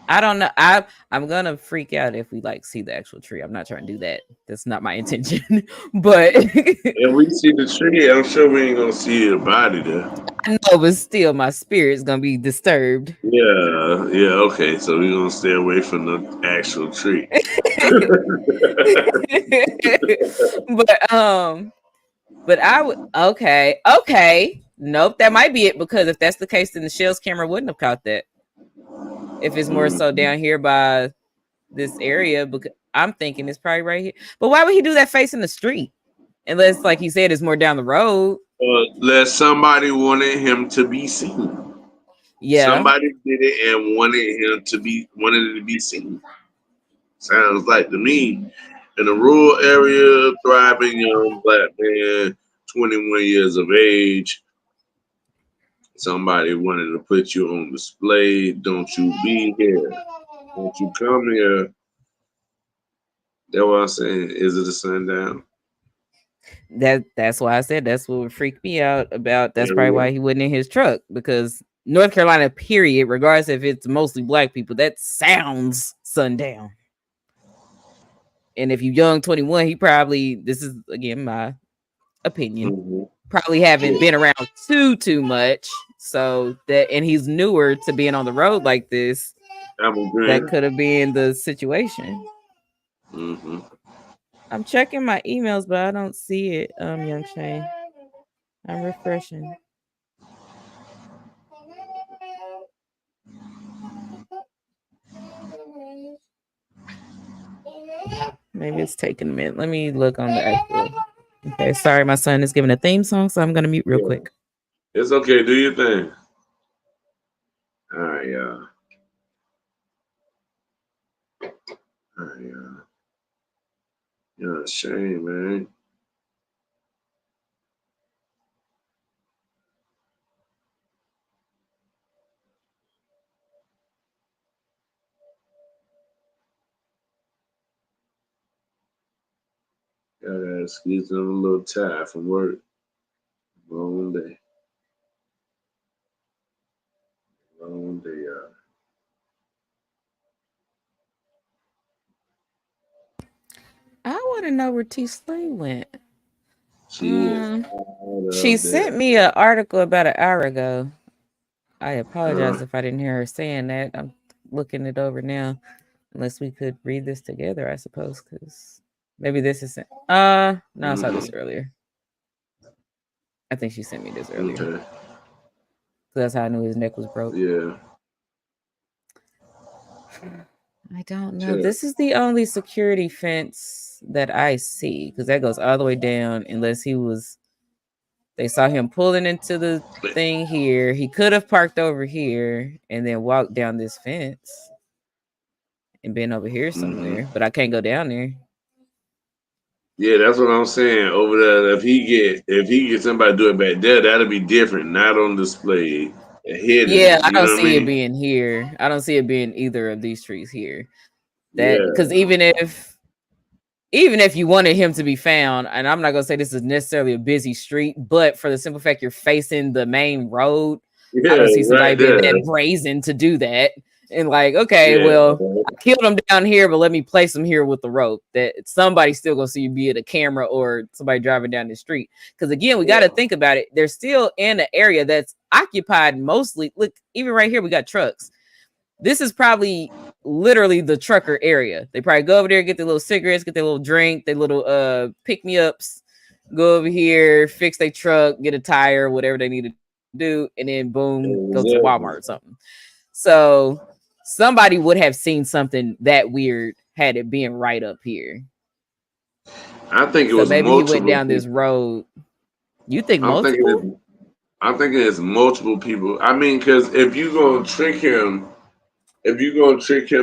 I don't know. I'm gonna freak out if we like see the actual tree. I'm not trying to do that. That's not my intention. But if we see the tree, I'm sure we ain't gonna see the body there. I know, but still, my spirit's gonna be disturbed. Yeah, yeah. Okay, so we're gonna stay away from the actual tree. But I would okay. Nope, that might be it, because if that's the case, then the Shell's camera wouldn't have caught that. If it's more so down here by this area, because I'm thinking it's probably right here. But why would he do that facing the street? Unless, like he said, it's more down the road. Unless somebody wanted him to be seen. Yeah. Somebody did it and wanted it to be seen. Sounds like to me. In a rural area, thriving young black man, 21 years of age. Somebody wanted to put you on display. Don't you be here. Don't you come here. That's what I'm saying. Is it a sundown? That's why I said that's what would freak me out about. That's probably why he wasn't in his truck, because North Carolina, period, regardless if it's mostly black people, that sounds sundown. And if you young 21, he probably, this is again my opinion, probably haven't been around too much. So that, and he's newer to being on the road like this. That could have been the situation. I'm checking my emails, but I don't see it. Young Shane, I'm refreshing. Maybe it's taking a minute. Let me look on the actual. Okay, sorry, my son is giving a theme song, so I'm gonna mute real quick. It's okay. Do your thing. All right, y'all. All right, y'all. You're a shame, man. Gotta excuse them a little tired from work. Long day. Long day, y'all. I want to know where T Slay went. She sent me an article about an hour ago. I apologize if I didn't hear her saying that. I'm looking it over now. Unless we could read this together, I suppose, because maybe this isn't. No, I saw this earlier. I think she sent me this earlier. Okay. So that's how I knew his neck was broke. Yeah. I don't know. Sure. This is the only security fence that I see because that goes all the way down. Unless they saw him pulling into the thing here. He could have parked over here and then walked down this fence and been over here somewhere. But I can't go down there. Yeah, that's what I'm saying. Over there, if he get somebody to do it back there, that'll be different. Not on display, hidden. Yeah, I You don't know what I see it mean? being here. I don't see it being either of these trees here. That Yeah. because even if you wanted him to be found, and I'm not gonna say this is necessarily a busy street, but for the simple fact you're facing the main road, I Yeah, don't see somebody right being there. that brazen to do that. And like, okay, Yeah. well, I killed him down here, but let me place him here with the rope. That somebody's still gonna see you, be it a camera or somebody driving down the street. Because again, we got to think about it. They're still in an area that's occupied mostly. Look, even right here, we got trucks. This is probably literally the trucker area. They probably go over there, get their little cigarettes, get their little drink, their little pick-me-ups, go over here, fix their truck, get a tire, whatever they need to do, and then boom, go to Walmart or something. So somebody would have seen something that weird had it been right up here. I think it So was maybe he went multiple down this people. road. You think I'm multiple? thinking it's multiple people. I mean, because if you're gonna trick him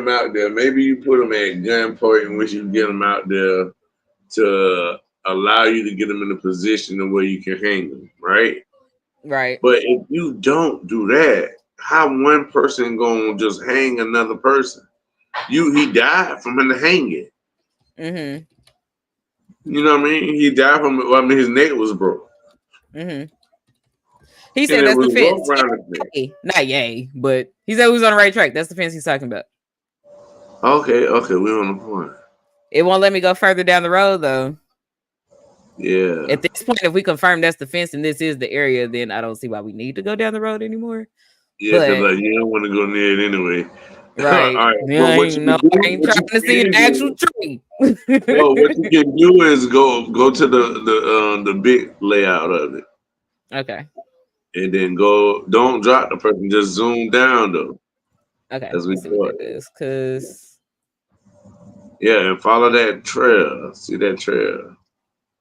out there, maybe you put him at gunpoint in which you get him out there to allow you to get him in a position of where you can hang him, right? Right. But if you don't do that, how one person gonna just hang another person? He died from the hanging. Mm-hmm. You know what I mean? He died from. Well, I mean, his neck was broke. Mm-hmm. He And said it that's the was fence. rope around the neck. Yay. Not yay, but he said we was on the right track. That's the fence he's talking about. Okay, we're on the point. It won't let me go further down the road though. Yeah. At this point, if we confirm that's the fence and this is the area, then I don't see why we need to go down the road anymore. Yeah, because But you don't want to go near it anyway. right. All right. Yeah, But I what you ain't, can no, do, I ain't trying to see an actual tree. well, what you can do is go to the big layout of it, Okay. and then go. Don't drop the person. Just zoom down though, Okay. as we Let's see what thought. that is. Cause Yeah, and follow that trail. See that trail,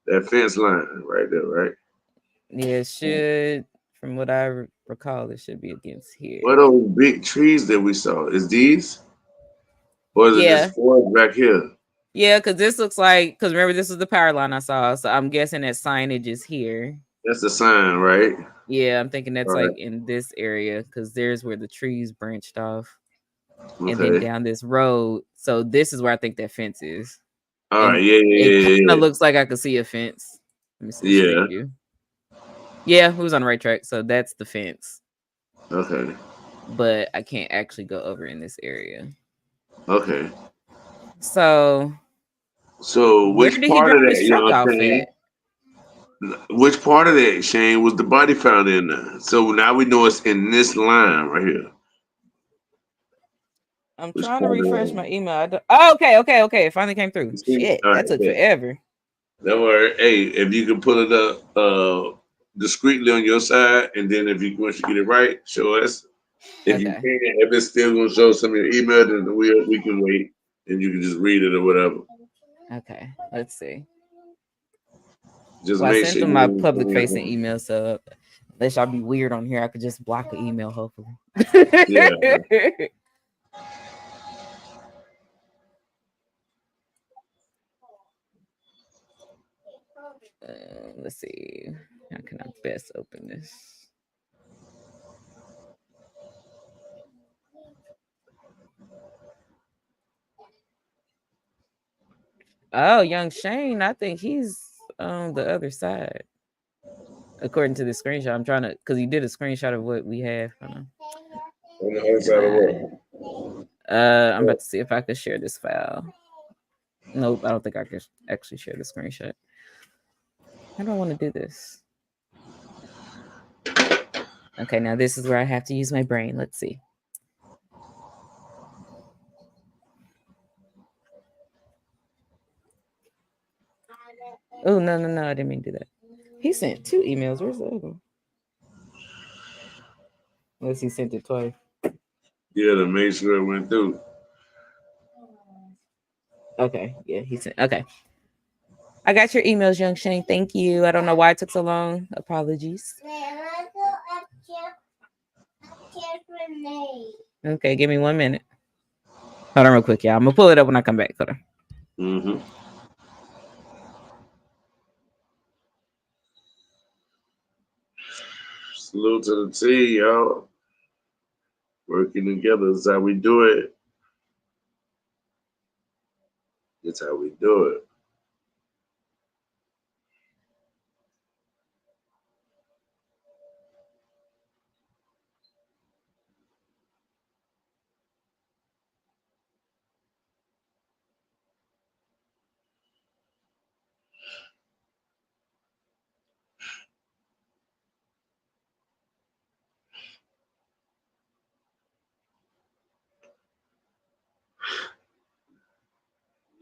that fence line right there, right? yeah, it should, from what I recall, it should be against What here. are those big trees that we saw? Is these, or is it Yeah. this forest back here? Yeah, because this looks like, because remember, this was the power line I saw. So I'm guessing that signage is here. That's the sign, right? Yeah, I'm thinking that's All like right. in this area because there's where the trees branched off and then Okay. down this road. So this is where I think that fence is. All And right. Yeah. it kind Yeah. of looks like I could see a fence. Let me see Yeah. street Yeah. view. Yeah, we was on the right track. So that's the fence. Okay. But I can't actually go over in this area. Okay. So So where which did he part drop of that, his truck off Shane? at? Which part of that, Shane, was the body found in there? So now we know it's in this line right here. I'm Which trying to part of refresh that? my email. Oh, okay. It finally came through. Shit, All that right. took Yeah. forever. Don't worry. Hey, if you can pull it up discreetly on your side, and then if you once you get it right, show us. If you Okay. can, if it's still gonna show some of your email, then we can wait, and you can just read it or whatever. Okay. Let's see. Just Well, I make sent sure them my you. public facing email, so unless y'all be weird on here, I could just block the email, hopefully. Yeah. Let's see. How can I best open this? Oh, young Shane, I think he's on the other side. According to the screenshot, I'm trying to, because he did a screenshot of what we have. Hold on. On the other Can side of I? what? I'm about to see if I could share this file. Nope, I don't think I could actually share the screenshot. How do I want to do this? Okay, now this is where I have to use my brain. Let's see. Oh, no, I didn't mean to do that. He sent 2 emails. Where's the other one? Unless he sent it twice. Yeah, to make sure it went through. Okay, yeah, he sent. Okay, I got your emails, Young Shane. Thank you. I don't know why it took so long. Apologies. Okay, give me 1 minute. Hold on real quick, y'all. I'm gonna pull it up when I come back. Hold on. Mm-hmm. Salute to the T, y'all. Working together is how we do it. It's how we do it.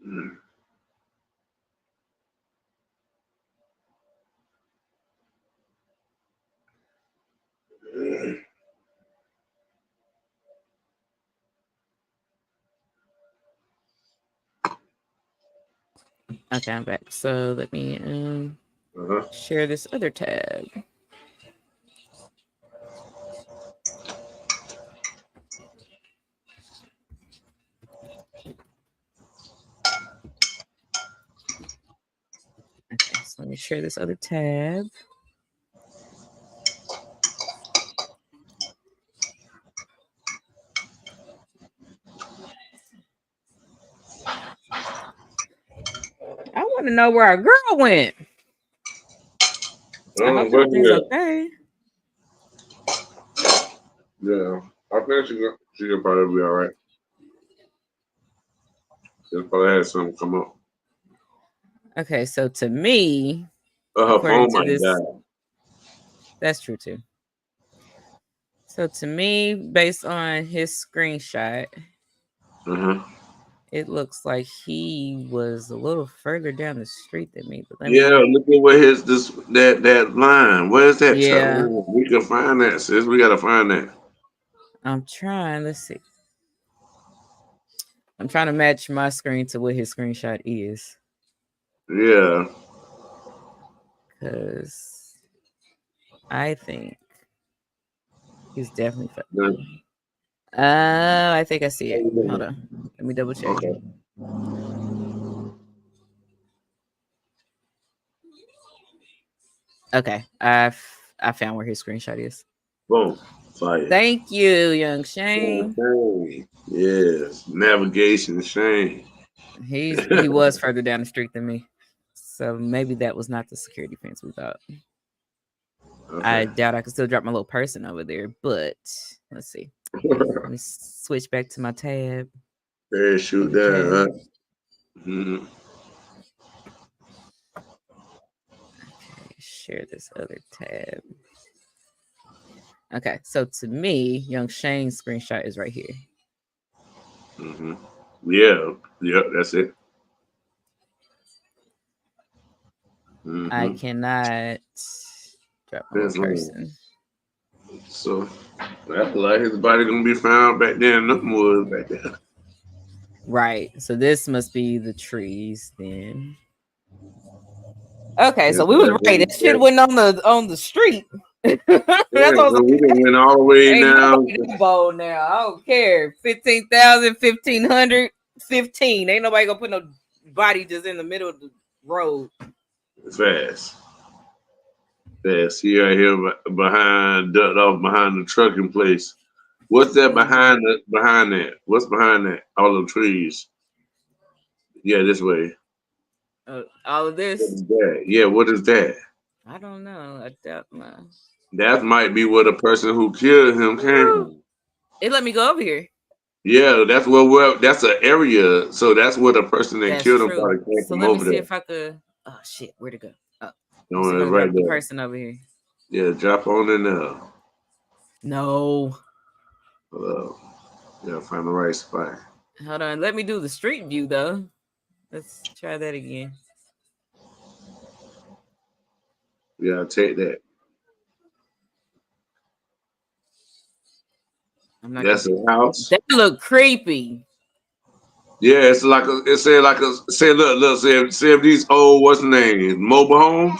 Mm. Okay, I'm back. So let me share this other tab. Okay, so let me share this other tab. I want to know where our girl went. I hope everything's okay. Yeah, I think she could probably be all right. She probably had something come up. Okay, so to me, Her according phone to might this, die. that's true too. So to me, based on his screenshot, it looks like he was a little further down the street than me. But Look at where that line. Where's that truck Yeah. line? We can find that, sis. We gotta find that. I'm trying. Let's see. I'm trying to match my screen to what his screenshot is. Yeah. Because I think he's definitely. I think I see it. Hold on. Let me double check. Okay. Okay. I found where his screenshot is. Boom. Fire. Thank you, Young Shane. Yes. Navigation Shane. He was further down the street than me. So maybe that was not the security fence we thought. Okay. I doubt I could still drop my little person over there, but let's see. Let me switch back to my tab. Shoot down, huh? Mm-hmm. Okay, share this other tab. Okay, so to me, Young Shane's screenshot is right here. Mm-hmm. Yeah, yep, that's it. Mm-hmm. I cannot drop my little person. So I feel like his body gonna be found back there in the woods back there. Right. So this must be the trees then. Okay, so we was right. That shit went on the street. That's what we went all the way now. Bowl now. I don't care. 15,000, 1,500, 15. Ain't nobody gonna put no body just in the middle of the road. Fast. He right here ducked off behind the trucking place. What's that behind that? What's behind that? All the trees. Yeah, this way. All of this? What is that? Yeah, what is that? I don't know. I doubt my. That might be where the person who killed him came. It let me go over here. Yeah, that's that's an area. So that's where the person that killed him probably came from over there. So let me see if I could. Oh shit, where'd it go? Oh, no, it's right there. The person over here. Yeah, drop on in there. No. Yeah, find the right spot. Hold on, let me do the street view though. Let's try that again. Yeah, take that. I'm not That's gonna. a house. That look creepy. Yeah, it's like it said like a say look say if these old what's the name mobile homes.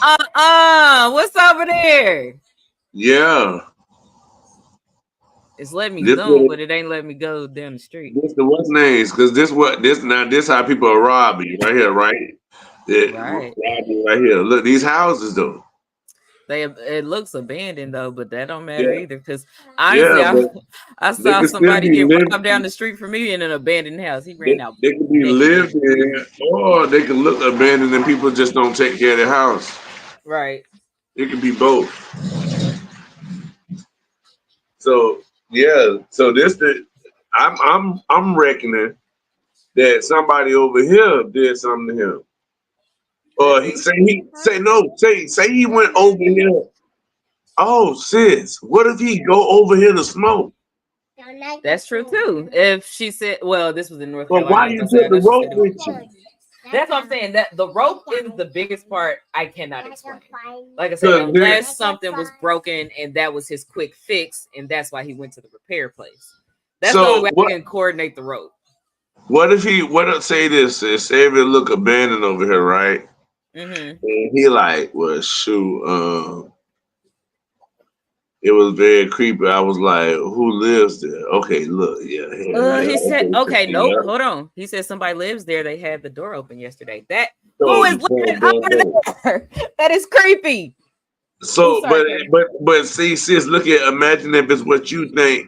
What's over there? Yeah, It's letting me this zoom, what but it ain't letting me go down the street. this the what's names because this how people are robbing you right here, right? Right. Rob you right here. Look, these houses though. It looks abandoned though, but that don't matter Yeah, either. Because yeah, honestly, but I they saw can still somebody be get robbed down lived. the street from me in an abandoned house. He ran out They can be naked in lived it. in, or they can look abandoned and people just don't take care of their house. Right. It can be both. So yeah, so I'm reckoning that somebody over here did something to him. Could Or be. say he went over here. Oh sis, what if he go over here to smoke? That's true too. If she said, well, this was in North But Carolina. why I was you gonna say, I put the know she rope said it was. with you? That's what I'm saying. That the rope is the biggest part I cannot explain. Like I said, Cause then, unless something was broken and that was his quick fix, and that's why he went to the repair place. That's the only so way I can coordinate the rope. what if say this sis, say if it look abandoned over here, right? Mm-hmm. And he like, well shoot, it was very creepy. I was like, who lives there? Okay, look, yeah, He said, okay, okay, nope, yeah. hold on. He said somebody lives there. They had the door open yesterday. That who So is the living point goes over there? That is creepy. Oh, so, sorry, Curtis. but see, sis, look at imagine if it's what you think.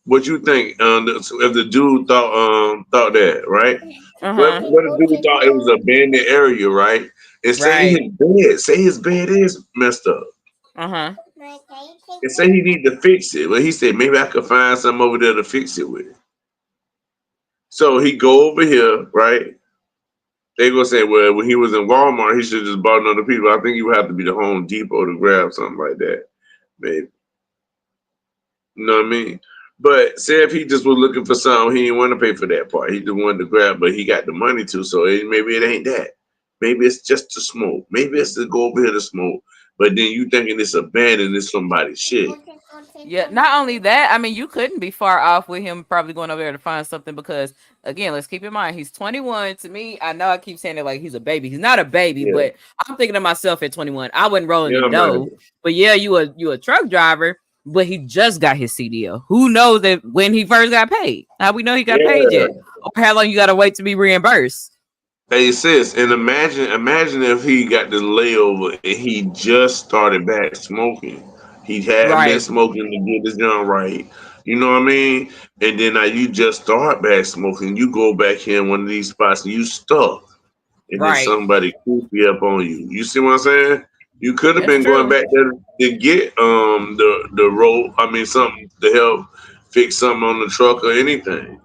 What you think? If the dude thought that, right? Uh-huh. What if the dude thought it was a abandoned area, right? And Right. say his bed is messed up, Uh-huh. and say he need to fix it. Well, he said maybe I could find something over there to fix it with. So he go over here, right? They gonna say, well, when he was in Walmart, he should just bought another people. I think you would have to be the Home Depot to grab something like that, maybe. You know what I mean? But say if he just was looking for something, he didn't want to pay for that part. He just wanted to grab, but he got the money too. So maybe it ain't that. Maybe it's just to smoke. Maybe it's to go over here to smoke. But then you thinking it's abandoned, it's somebody's shit. Yeah, not only that, I mean, you couldn't be far off with him probably going over there to find something because, again, let's keep in mind, he's 21. To me, I know I keep saying it like he's a baby. He's not a baby, Yeah, but I'm thinking of myself at 21. I wasn't rolling the yeah, dough, man. but yeah, you a truck driver, but he just got his CDL. Who knows that when he first got paid? How we know he got paid Yeah. yet? Or how long you got to wait to be reimbursed? Hey sis, and imagine if he got the layover and he just started back smoking. He hadn't been Right, smoking to get his gun right. You know what I mean? And then now you just start back smoking. You go back here in one of these spots and you stuck. And then right. somebody creepy up on you. You see what I'm saying? You could have That's been going true. back there to get the rope. I mean something to help fix something on the truck or anything.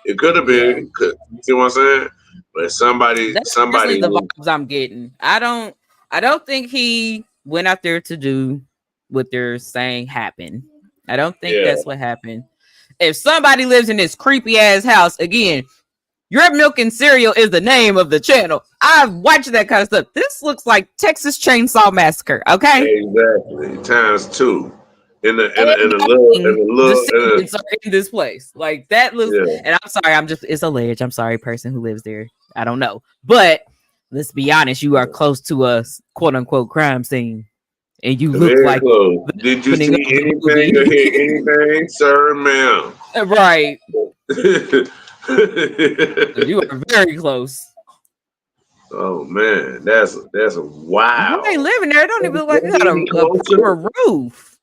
It could have Yeah. been. You see what I'm saying? But That's somebody personally the was, vibes I'm getting. I don't think he went out there to do what they're saying happened. I don't think yeah. that's what happened. If somebody lives in this creepy ass house, again, your milk and cereal is the name of the channel. I've watched that kind of stuff. This looks like Texas Chainsaw Massacre, okay? Exactly. Times two. Everything In descendants are in this place. Like that looks, yeah. and I'm sorry, it's alleged. I'm sorry, person who lives there. I don't know. But let's be honest, you are close to a quote unquote crime scene. And you look Very like close. the Did you opening see of the anything or hear movie. anything, sir, ma'am? Right. You are very close. Oh man, that's a You ain't wow. living there. It don't even look like you Maybe got any a closer? proper roof.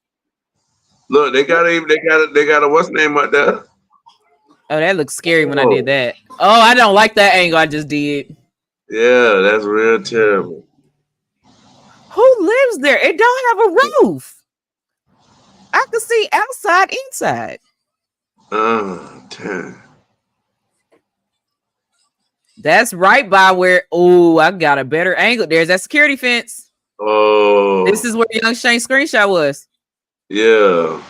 Look, they got a what's name up there? Oh, that looks scary when I did Oh, that. Oh, I don't like that angle I just did. yeah, that's real terrible. Who lives there? It don't have a roof. I can see outside, inside. Damn. That's right by where. Oh, I got a better angle. There's that security fence. This is Oh, where Young Shane screenshot was. yeah.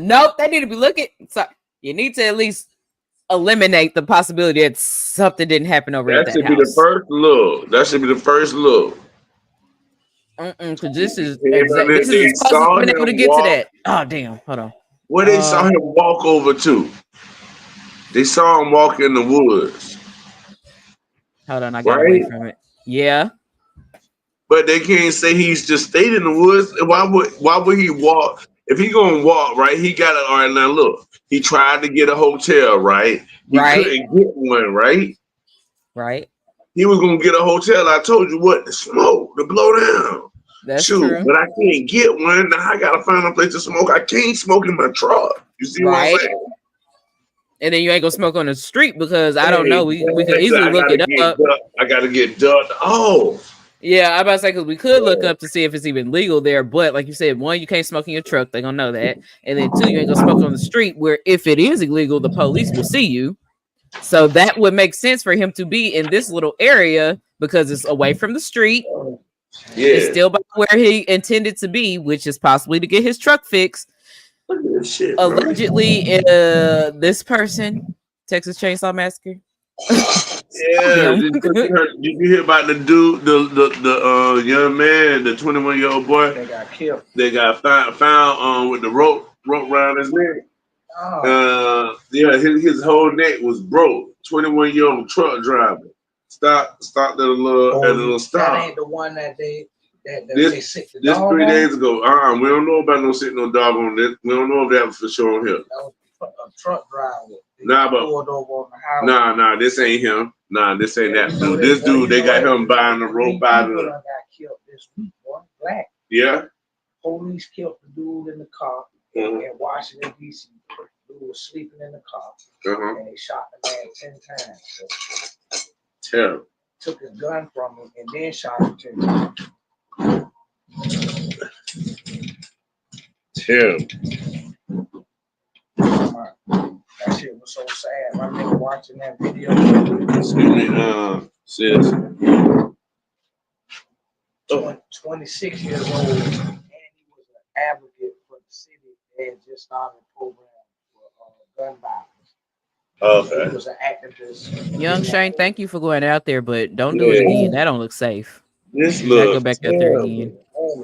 Nope. They need to be looking. So you need to at least eliminate the possibility that something didn't happen over at That that should be the house. first look. That should be the first look. Because this is Him this is they as close as saw I've been able to him get to walk. that. Oh damn! Hold on. Where they saw him walk over to? They saw him walk in the woods, Hold on. I got away right? from it. Yeah. But they can't say he's just stayed in the woods. Why would he walk? If he gonna walk, right? He got to. All right, now look. He tried to get a hotel, right? He Right. couldn't get one, right? Right. He was gonna get a hotel. I told you what, to smoke, to blow down. That's Shoot, true. but I can't get one. Now I gotta find a place to smoke. I can't smoke in my truck. You see what I'm Right. saying? And then you ain't gonna smoke on the street because I don't Hey, know. We could easily I look gotta it get up. ducked. I gotta get ducked. Oh, Yeah, I'm about to say because we could look up to see if it's even legal there. But like you said, one, you can't smoke in your truck. They're gonna know that. And then two, you ain't gonna smoke on the street where if it is illegal, the police will see you. So that would make sense for him to be in this little area because it's away from the street. It's yeah. still by where he intended to be, which is possibly to get his truck fixed. Look at this shit, bro. Allegedly, this person, Texas Chainsaw Massacre. Yeah. Him. Did you hear about the dude, the young man, the 21-year-old boy? They got killed. They got found with the rope around his neck. Yeah, his whole neck was broke. 21-year-old truck driver. Stopped at a little stop. That ain't the one that they This sick the this dog 3 on? days ago. We don't know about no sitting no dog on this. We don't know if that was for sure on here. That was a truck driver. They Nah, but pulled over on the highway. nah, this ain't him. Nah, this ain't Yeah, that you know dude. that- This dude, they you know got that- him buying the rope by People the. done got killed this week, boy. Black Yeah. police killed the dude in the car Mhm. in Washington D.C. Dude was sleeping in the car, Uh-huh. and they shot the man 10 times. So Terrible. took his gun from him and then shot him 10 times. Terrible. That shit was so sad. My nigga watching that video. Excuse me, sis. 26 years old, and he was an advocate for the city. They had just started a program for gun violence. He Okay. was an activist. Young Shane, thank you for going out there, but don't do it again. That don't look safe. This Do not go look back out there again.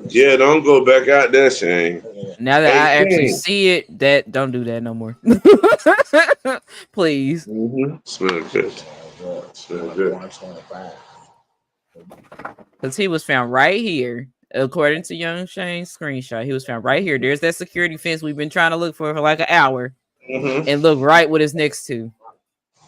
Yeah, don't go back out there, Shane. Now that I actually Shane. see it, don't do that no more. Please. Mm-hmm. Smell good. Smell good. 125. Because he was found right here. According to Young Shane's screenshot, he was found right here. There's that security fence we've been trying to look for like an hour. Mm-hmm. And look right what it's next to.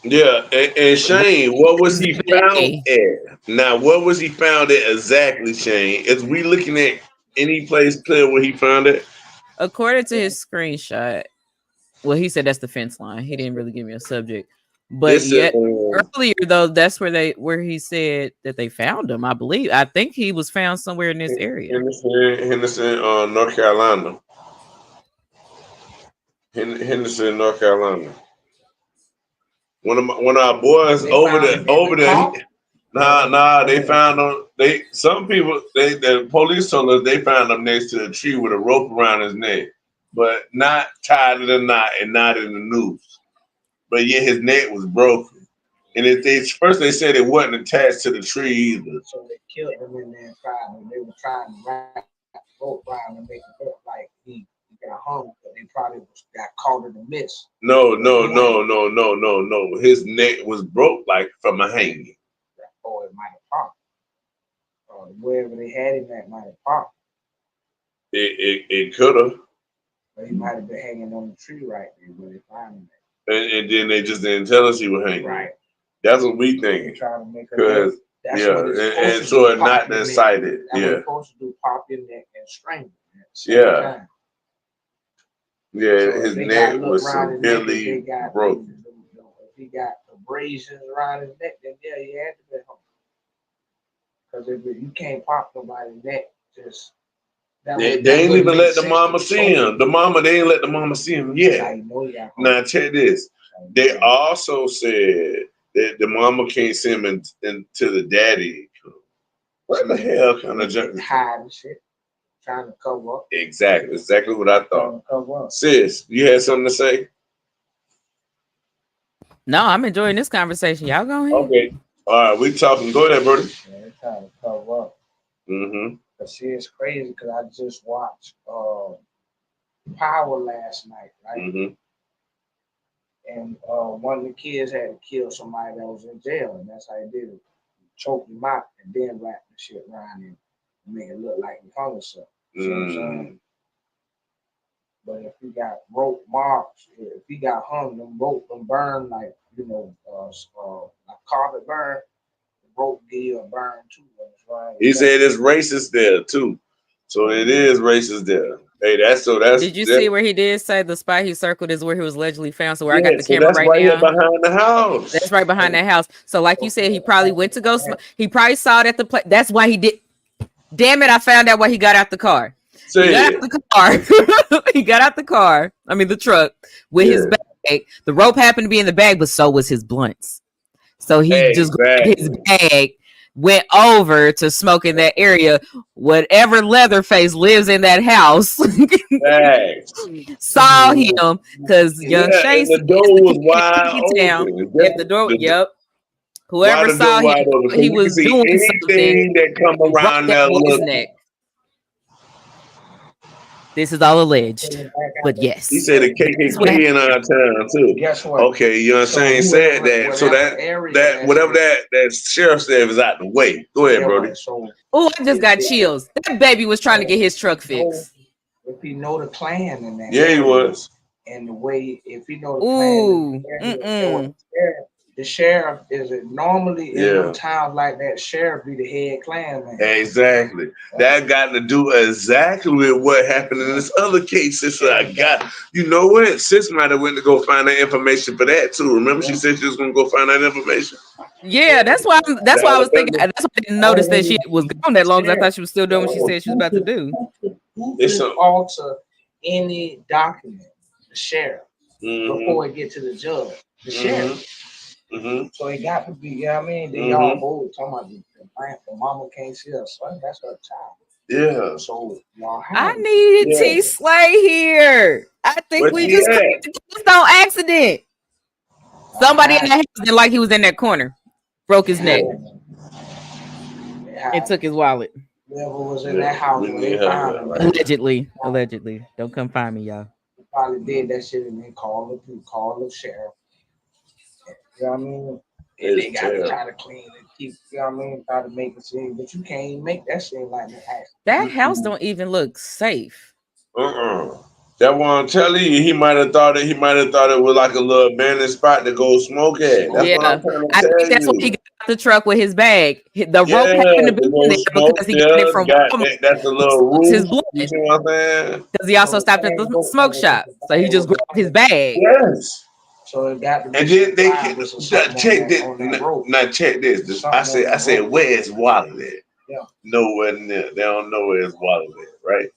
Yeah, and Shane, what was he found at? Now, what was he found at exactly, Shane? Is we looking at any place clear where he found it? According to his screenshot, well, he said that's the fence line. He didn't really give me a subject. But yet earlier though, that's where he said that they found him. I believe. I think he was found somewhere in this area. Henderson, North Carolina. Henderson, North Carolina. One of our boys over there. Nah. They found them. Some people. The police told us they found him next to a tree with a rope around his neck, but not tied to the knot and not in the noose. But yet his neck was broken, and first they said it wasn't attached to the tree either. So they killed him in there and they were trying to wrap the rope around and make it look like he got hung, but they probably got caught in the mist. No. His neck was broke like from a hanging. Or it might have popped. Or wherever they had him at might have popped. It could have. But he might have been hanging on the tree right there where they found him at. And then they just didn't tell us he was hanging. Right. That's what we thinking. Trying to make Because and so it not decided. Yeah. Supposed to do pop your neck and strangle. Yeah. Yeah, So his neck was severely broken. If he got abrasions around his neck, then yeah, he had to be home. Because if you can't pop nobody's neck, just they ain't even let the mama see him. They ain't let the mama see him yet. Now check this. They also said that the mama can't send him until the daddy comes. What the hell kind of junk? Hiding shit. Trying to cover up. Exactly what I thought. Sis, you had something to say? No, I'm enjoying this conversation. Y'all go ahead. Okay. All right, we talking. Go ahead, Bertie. Yeah, they're trying to cover up. Mm-hmm. But see, it's crazy because I just watched Power last night, right? Mm-hmm. And one of the kids had to kill somebody that was in jail, and that's how he did it. Choked him out and then wrapped the shit around him and make it look like he hung himself. See what I'm saying? But if he got rope marks, if he got hung, them rope them burn like like carpet burn, the rope give you a burn too. Right? He said it's racist there too, so it is racist there. Hey, Did you see where he did say the spot he circled is where he was allegedly found? So where I got the so camera that's right here now. behind the house. That's right behind that house. So like you said, he probably went to go. He probably saw it at the place. That's why he did. Damn it! I found out why he got out the car. He got out the car. He got out the car. I mean the truck with his bag. The rope happened to be in the bag, but so was his blunts. So he just grabbed his bag, went over to smoke in that area. Whatever Leatherface lives in that house saw him because young Shane the door was wide open. If the door, whoever saw him, he was doing something that come around that his neck. This is all alleged, but yes. He said the KKK in our town too. Guess what? Okay, you know what I'm saying? Said that. So that whatever that sheriff said was out the way. Go ahead, Brody. Oh, I just got chills. That baby was trying to get his truck fixed. If he know the Klan in that, he was. And the way, if he know the Klan, the sheriff is normally in them towns like that. Sheriff be the head Klan man. Exactly. That got to do exactly with what happened in this other case. Sister, I got. You know what? Sis might have went to go find that information for that too. Remember, she said she was going to go find that information. Yeah, that's why I was thinking. That's why I didn't notice that she was gone that long. Because I thought she was still doing what she said she was about to do. Who can alter any document? The sheriff before it get to the judge. The sheriff. So it got to be, you know what I mean? They all both talking about the mama can't see her son. That's her child. Yeah. So y'all I needed T Slay here. I think we just on accident. Somebody in the house didn't like he was in that corner. Broke his neck. And took his wallet. Whoever was in that house when they found him. Allegedly. Don't come find me, y'all. They probably did that shit and then call the sheriff. You know what I mean? And they got to try to clean and keep, you know what I mean? Try to make it seem, but you can't even make that shit like that. That house don't even look safe. That one I'm telling you, he might have thought it was like a little abandoned spot to go smoke at. That's what I'm trying to tell you. That's why he got out the truck with his bag. The rope happened to be in there because he got it from that's a little roof. His blood. You see what I'm saying? Because he also stopped at the smoke shop. So he just grabbed his bag. Yes. So it got to be, and then they can check this. Now check this. I said, where is Wallet at? Yeah. Nowhere near. They don't know where his wallet at, right?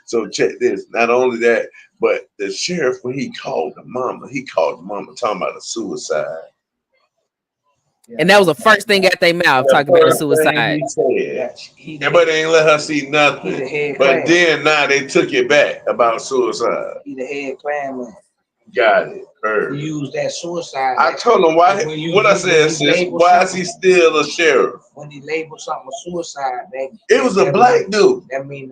So check this. Not only that, but the sheriff, when he called the mama talking about a suicide. And that was the first thing at their mouth, talking about a suicide. But they ain't let her see nothing. But then now they took it back about suicide. He the head Klan man. Got it. Heard. Use that suicide. I told him why. What I said, sis, why is he still a sheriff? When he labeled something a suicide, it was a black dude. That means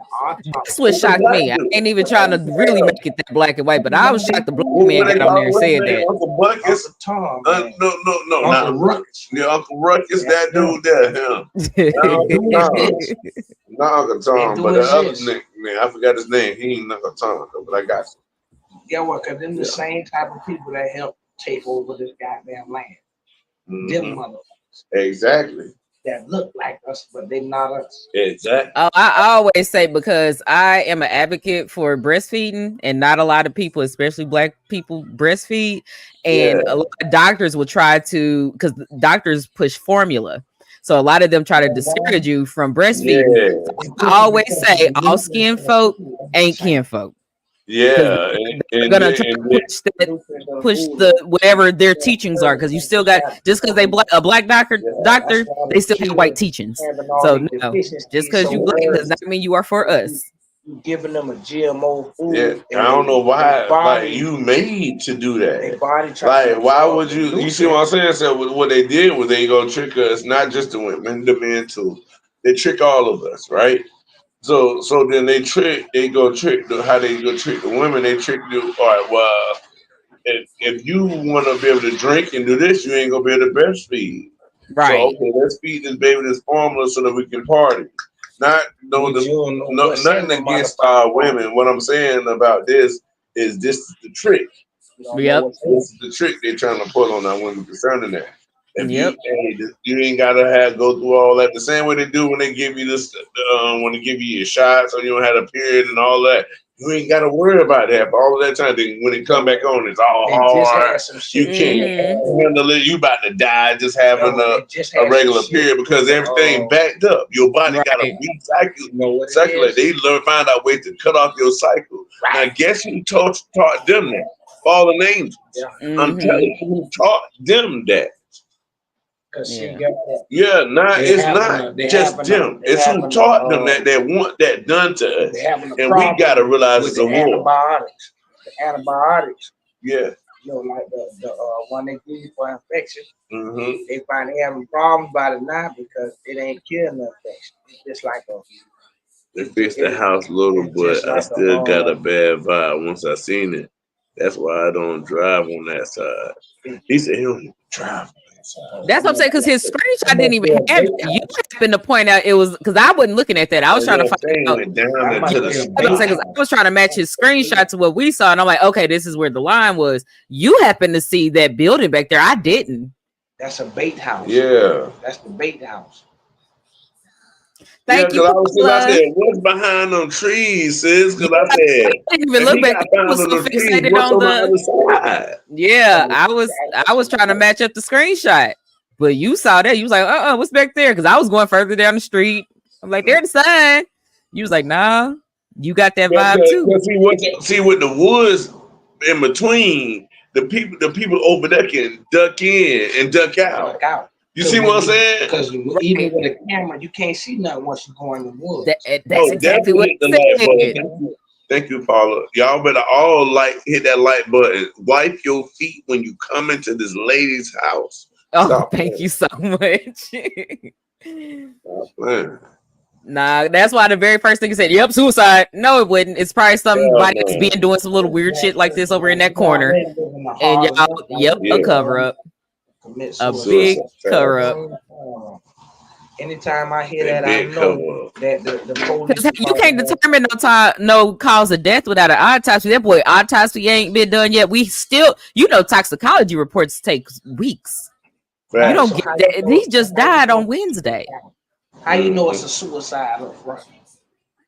that's what shocked me. I ain't even trying to really make it that black and white, but I was shocked the black man got on there and said that. Uncle Buckus. Tom, no, not Ruckus. Yeah, Uncle Ruckus, that dude there, him. Not Uncle Tom, but the other nigga, I forgot his name. He ain't Uncle Tom, but I got you. Yeah, well, because them the same type of people that help take over this goddamn land. Them motherfuckers. Exactly. That look like us, but they not us. Exactly. I always say, because I am an advocate for breastfeeding, and not a lot of people, especially black people, breastfeed. And a lot of doctors will try to, because doctors push formula. So a lot of them try to discourage you from breastfeeding. Yeah. So I always say, all skin folk ain't kin folk. Yeah, they're gonna try to push the whatever their teachings are, because you still got, just because they a black doctor, they still have white teachings. So no, just because you black does not mean you are for us. You giving them a GMO food. Yeah, I don't know why. Like, you made to do that. Like, why would you? You see what I'm saying? So what they did was they gonna trick us, not just the women, the men too. They trick all of us, right? So then they go trick how they go trick the women. They trick you. All right, well, if you want to be able to drink and do this, you ain't gonna be able to breastfeed. So Right. okay, let's feed this baby this formula so that we can party. Not nothing against our women. What I'm saying about this is the trick. Yep. This is the trick they're trying to pull on our women concerning that. If Yep. you ain't gotta go through all that the same way they do when they give you this when they give you your shots or you don't have a period and all that. You ain't gotta worry about that for all of that time. Then when it come back on, it's all hard. You can't handle it. You about to die just having a regular period because everything backed up. Your body got to recirculate. They find out ways to cut off your cycle. Now, guess who taught them that? Fallen angels. I'm telling you, who taught them that. It's not just them. It's who taught them that they want that done to us. And we got to realize it's a war. The antibiotics. Yeah. You know, like the one they give you for infection. They find they having problems by it now because it ain't killing the infection. It's just like a. They fixed the house a little, but I still got a bad vibe once I seen it. That's why I don't drive on that side. He said he don't drive. That's what I'm saying, because his screenshot didn't even have it. You happened to point out it was because I wasn't looking at that. I was trying to find out. I was trying to match his screenshot to what we saw, and I'm like, okay, this is where the line was. You happen to see that building back there. I didn't. That's a bait house. Yeah. That's the bait house. Thank you. I said, what's behind them trees, sis? Because I said, I didn't even look back. I was so fixated on the other side. Yeah, I was trying to match up the screenshot, but you saw that. You was like, what's back there? Because I was going further down the street. I'm like, there's the sign. You was like, nah, you got that vibe too. See, with the woods in between, the people over there can duck in and duck out. You see what I'm saying? Because even with a camera, you can't see nothing once you go in the woods. That's exactly what I said. Thank you, Paula. Y'all better all hit that like button. Wipe your feet when you come into this lady's house. Thank you so much. Nah, that's why the very first thing he said, yep, suicide. No, it wouldn't. It's probably somebody that's been doing some little weird shit like this over in that corner. And y'all, a cover up. A big cover up. Anytime I hear that, I know that the police. You can't determine no cause of death without an autopsy. That boy autopsy ain't been done yet. We still, toxicology reports take weeks. Right. You don't get that. He just died on Wednesday. How you know it's a suicide up front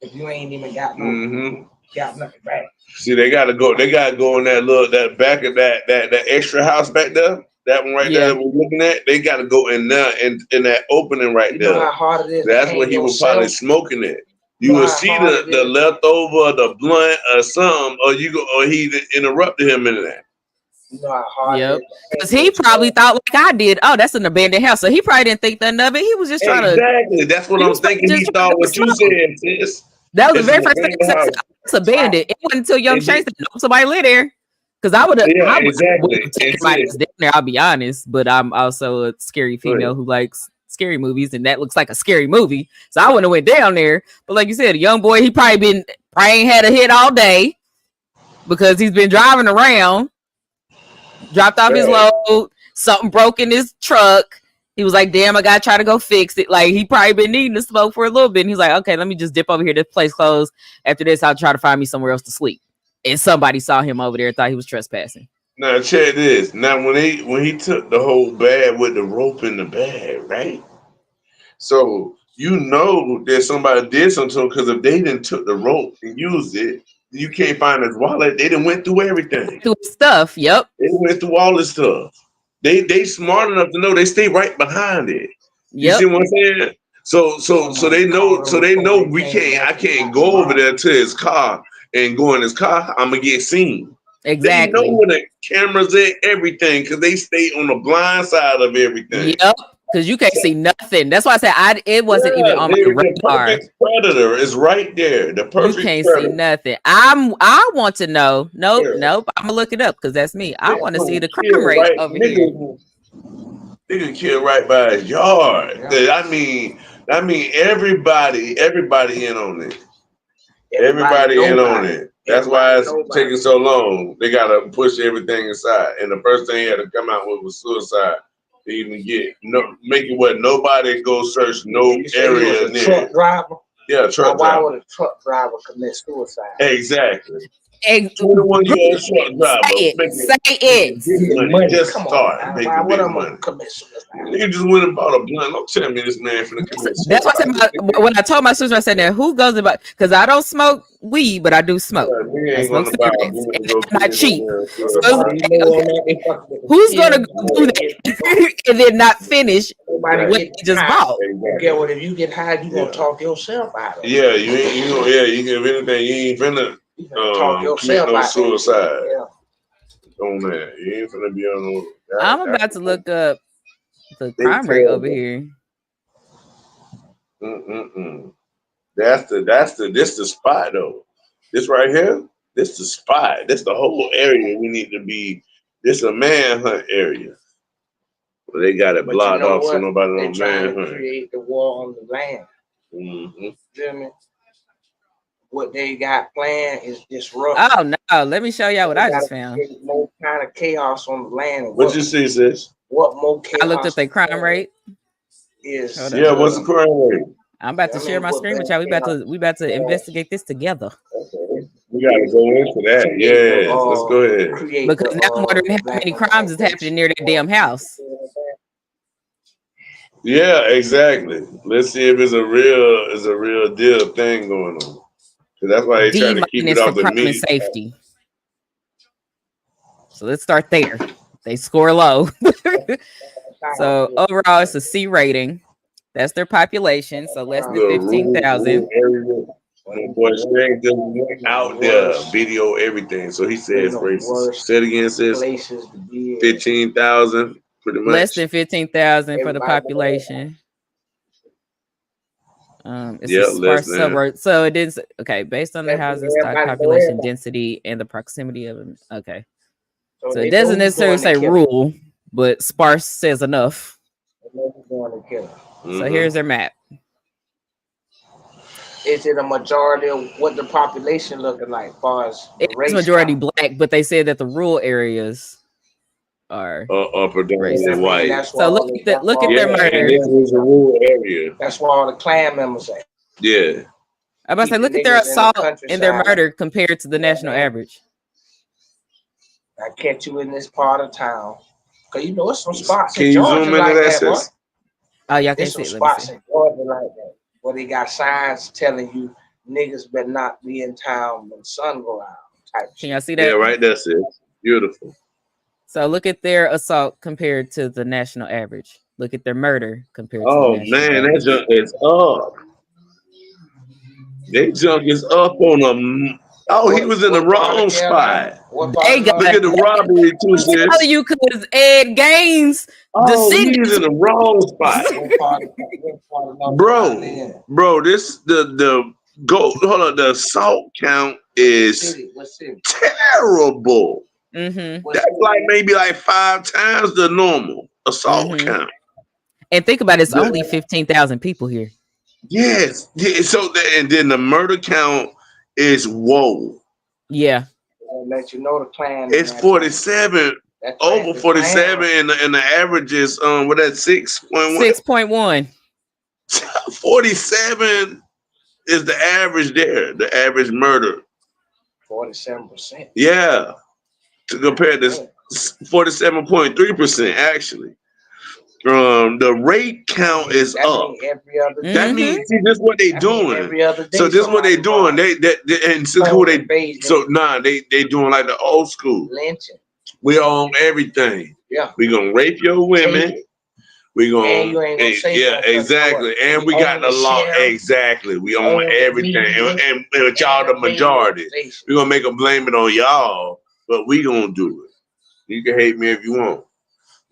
if you ain't even got nothing back? See, they gotta go in that back of that extra house back there. That one right there we're looking at, they got to go in there in that opening right there. You know how hard it is. That's where he was probably smoking it. You will see the leftover, the blunt, or something, or he interrupted him in that. You know how hard it is. Because he probably thought like I did. Oh, that's an abandoned house. So he probably didn't think nothing of it. He was just trying to. Exactly. That's what I'm thinking. He thought what you said, sis. That was the very first thing he said. It's abandoned. It wasn't until Young Shane said, no, somebody live there. Because I would have, there. I'll be honest, but I'm also a scary female who likes scary movies, and that looks like a scary movie. So I wouldn't have went down there. But like you said, a young boy, he probably ain't had a hit all day because he's been driving around, dropped off his load, something broke in his truck. He was like, damn, I gotta try to go fix it. Like he probably been needing to smoke for a little bit. And he's like, okay, let me just dip over here. This place closed. After this, I'll try to find me somewhere else to sleep. And somebody saw him over there and thought he was trespassing. Now check this. Now when he took the whole bag with the rope in the bag, right? So you know that somebody did something to him because if they didn't took the rope and used it, you can't find his wallet. They didn't went through everything. Through stuff, yep. They went through all this stuff. They smart enough to know they stay right behind it. You see what I'm saying? So they know I can't go over there to his car and go in his car, I'm gonna get seen. Exactly. They know where the cameras at, everything, because they stay on the blind side of everything. Yep, because you can't see nothing. That's why I said it wasn't even on my radar. The perfect predator is right there. The perfect You can't predator. see nothing. I want to know. Nope. I'm gonna look it up because that's me. I want to see the crime rate over here. They can kill right by his yard. I mean, I mean, everybody in on it. Everybody in on it. That's why it's taking so long. They gotta push everything aside, and the first thing he had to come out with was suicide. To even get make it what nobody go search no area near. Truck driver. Yeah, truck driver. Why would a truck driver commit suicide? Exactly. 21-year-old truck driver. Say it. Just start making why would big I money. commit suicide? You just went and bought a blunt. Don't tell me this man finna commit suicide. That's what I said. When I told my sister, I said, "Now who goes about?" Because I don't smoke weed, but I do smoke. I smoke cigarettes, and I'm not cheap. So who's gonna do that and then not finish what he just bought? Yeah, well, if you get high, you gonna talk yourself out of it. Yeah, you ain't. You know. Yeah, you can. If anything, you ain't finna talk yourself commit no out suicide. Yeah. On that, you ain't finna be on no. I'm about to look up the crime rate over here. This the spot though. This right here, this the spot. This the whole area we need to be. This a manhunt area. Well, they got it blocked off so nobody don't manhunt. Create the war on the land. Feel me? What they got planned is disrupt. Oh no! Let me show y'all what I just found. More kind of chaos on the land. What you see, sis? What more chaos? I looked at the crime rate. What's the crime rate? I'm about to share my screen with y'all. We about to investigate this together. Okay. We gotta go into that. Yeah, let's go ahead. Because now I'm wondering how many crimes is happening near that damn house. Yeah, exactly. Let's see if it's a real deal thing going on. That's why they try to keep it off the meat. Safety. So let's start there. They score low. So overall, it's a C rating. That's their population. So less than 15,000. Boy, Shaq just went out there, video everything. So he says racist. Say it again, sis. 15,000, pretty much. Less than 15,000 for the population. It's a sparse suburb. So it is okay based on the housing stock, population density, and the proximity of them. Okay, so it doesn't necessarily say rural, but sparse says enough. So here's their map. Is it a majority of what the population looking like? As far as it's majority black, but they said that the rural areas are predominantly white. So look at their murder. This is a rural area. That's where all the Klan members at. Yeah. I'm about to say, look at their assault and their murder compared to the national average. I catch you in this part of town. Cause you know it's some spots in Georgia like that, boy. Oh, y'all can see it. Spots in Georgia like that, where they got signs telling you niggas better not be in town when the sun go out. Can y'all see that? Yeah, right. That's it. Beautiful. So look at their assault compared to the national average. Look at their murder compared to the national that average. junk is up. That junk is up on them. Oh, he was in the wrong spot. Look at the robbery too, sis. Tell you because Ed Gaines. He was in the wrong spot. bro, this the go. Hold on, the assault count is terrible. That's like maybe like 5 times the normal assault count. And think about it, it's only 15,000 people here. Yes. Yeah. So and then the murder count is whoa. Yeah. I'll let you know the Klan. It's 47. Over 47 and the average is what that 6.1? 6.1. 47 is the average there, the average murder. 47%. Yeah. To compare to 47.3% actually. The rate count is up. That means see, this is what they doing. So this is what they doing. They doing like the old school. Lynching. We own everything. Yeah. We gonna rape your women. We gonna exactly. And we got the law. Exactly. We own everything. And with y'all the majority. We're gonna make them blame it on y'all, but we gonna do it. You can hate me if you want.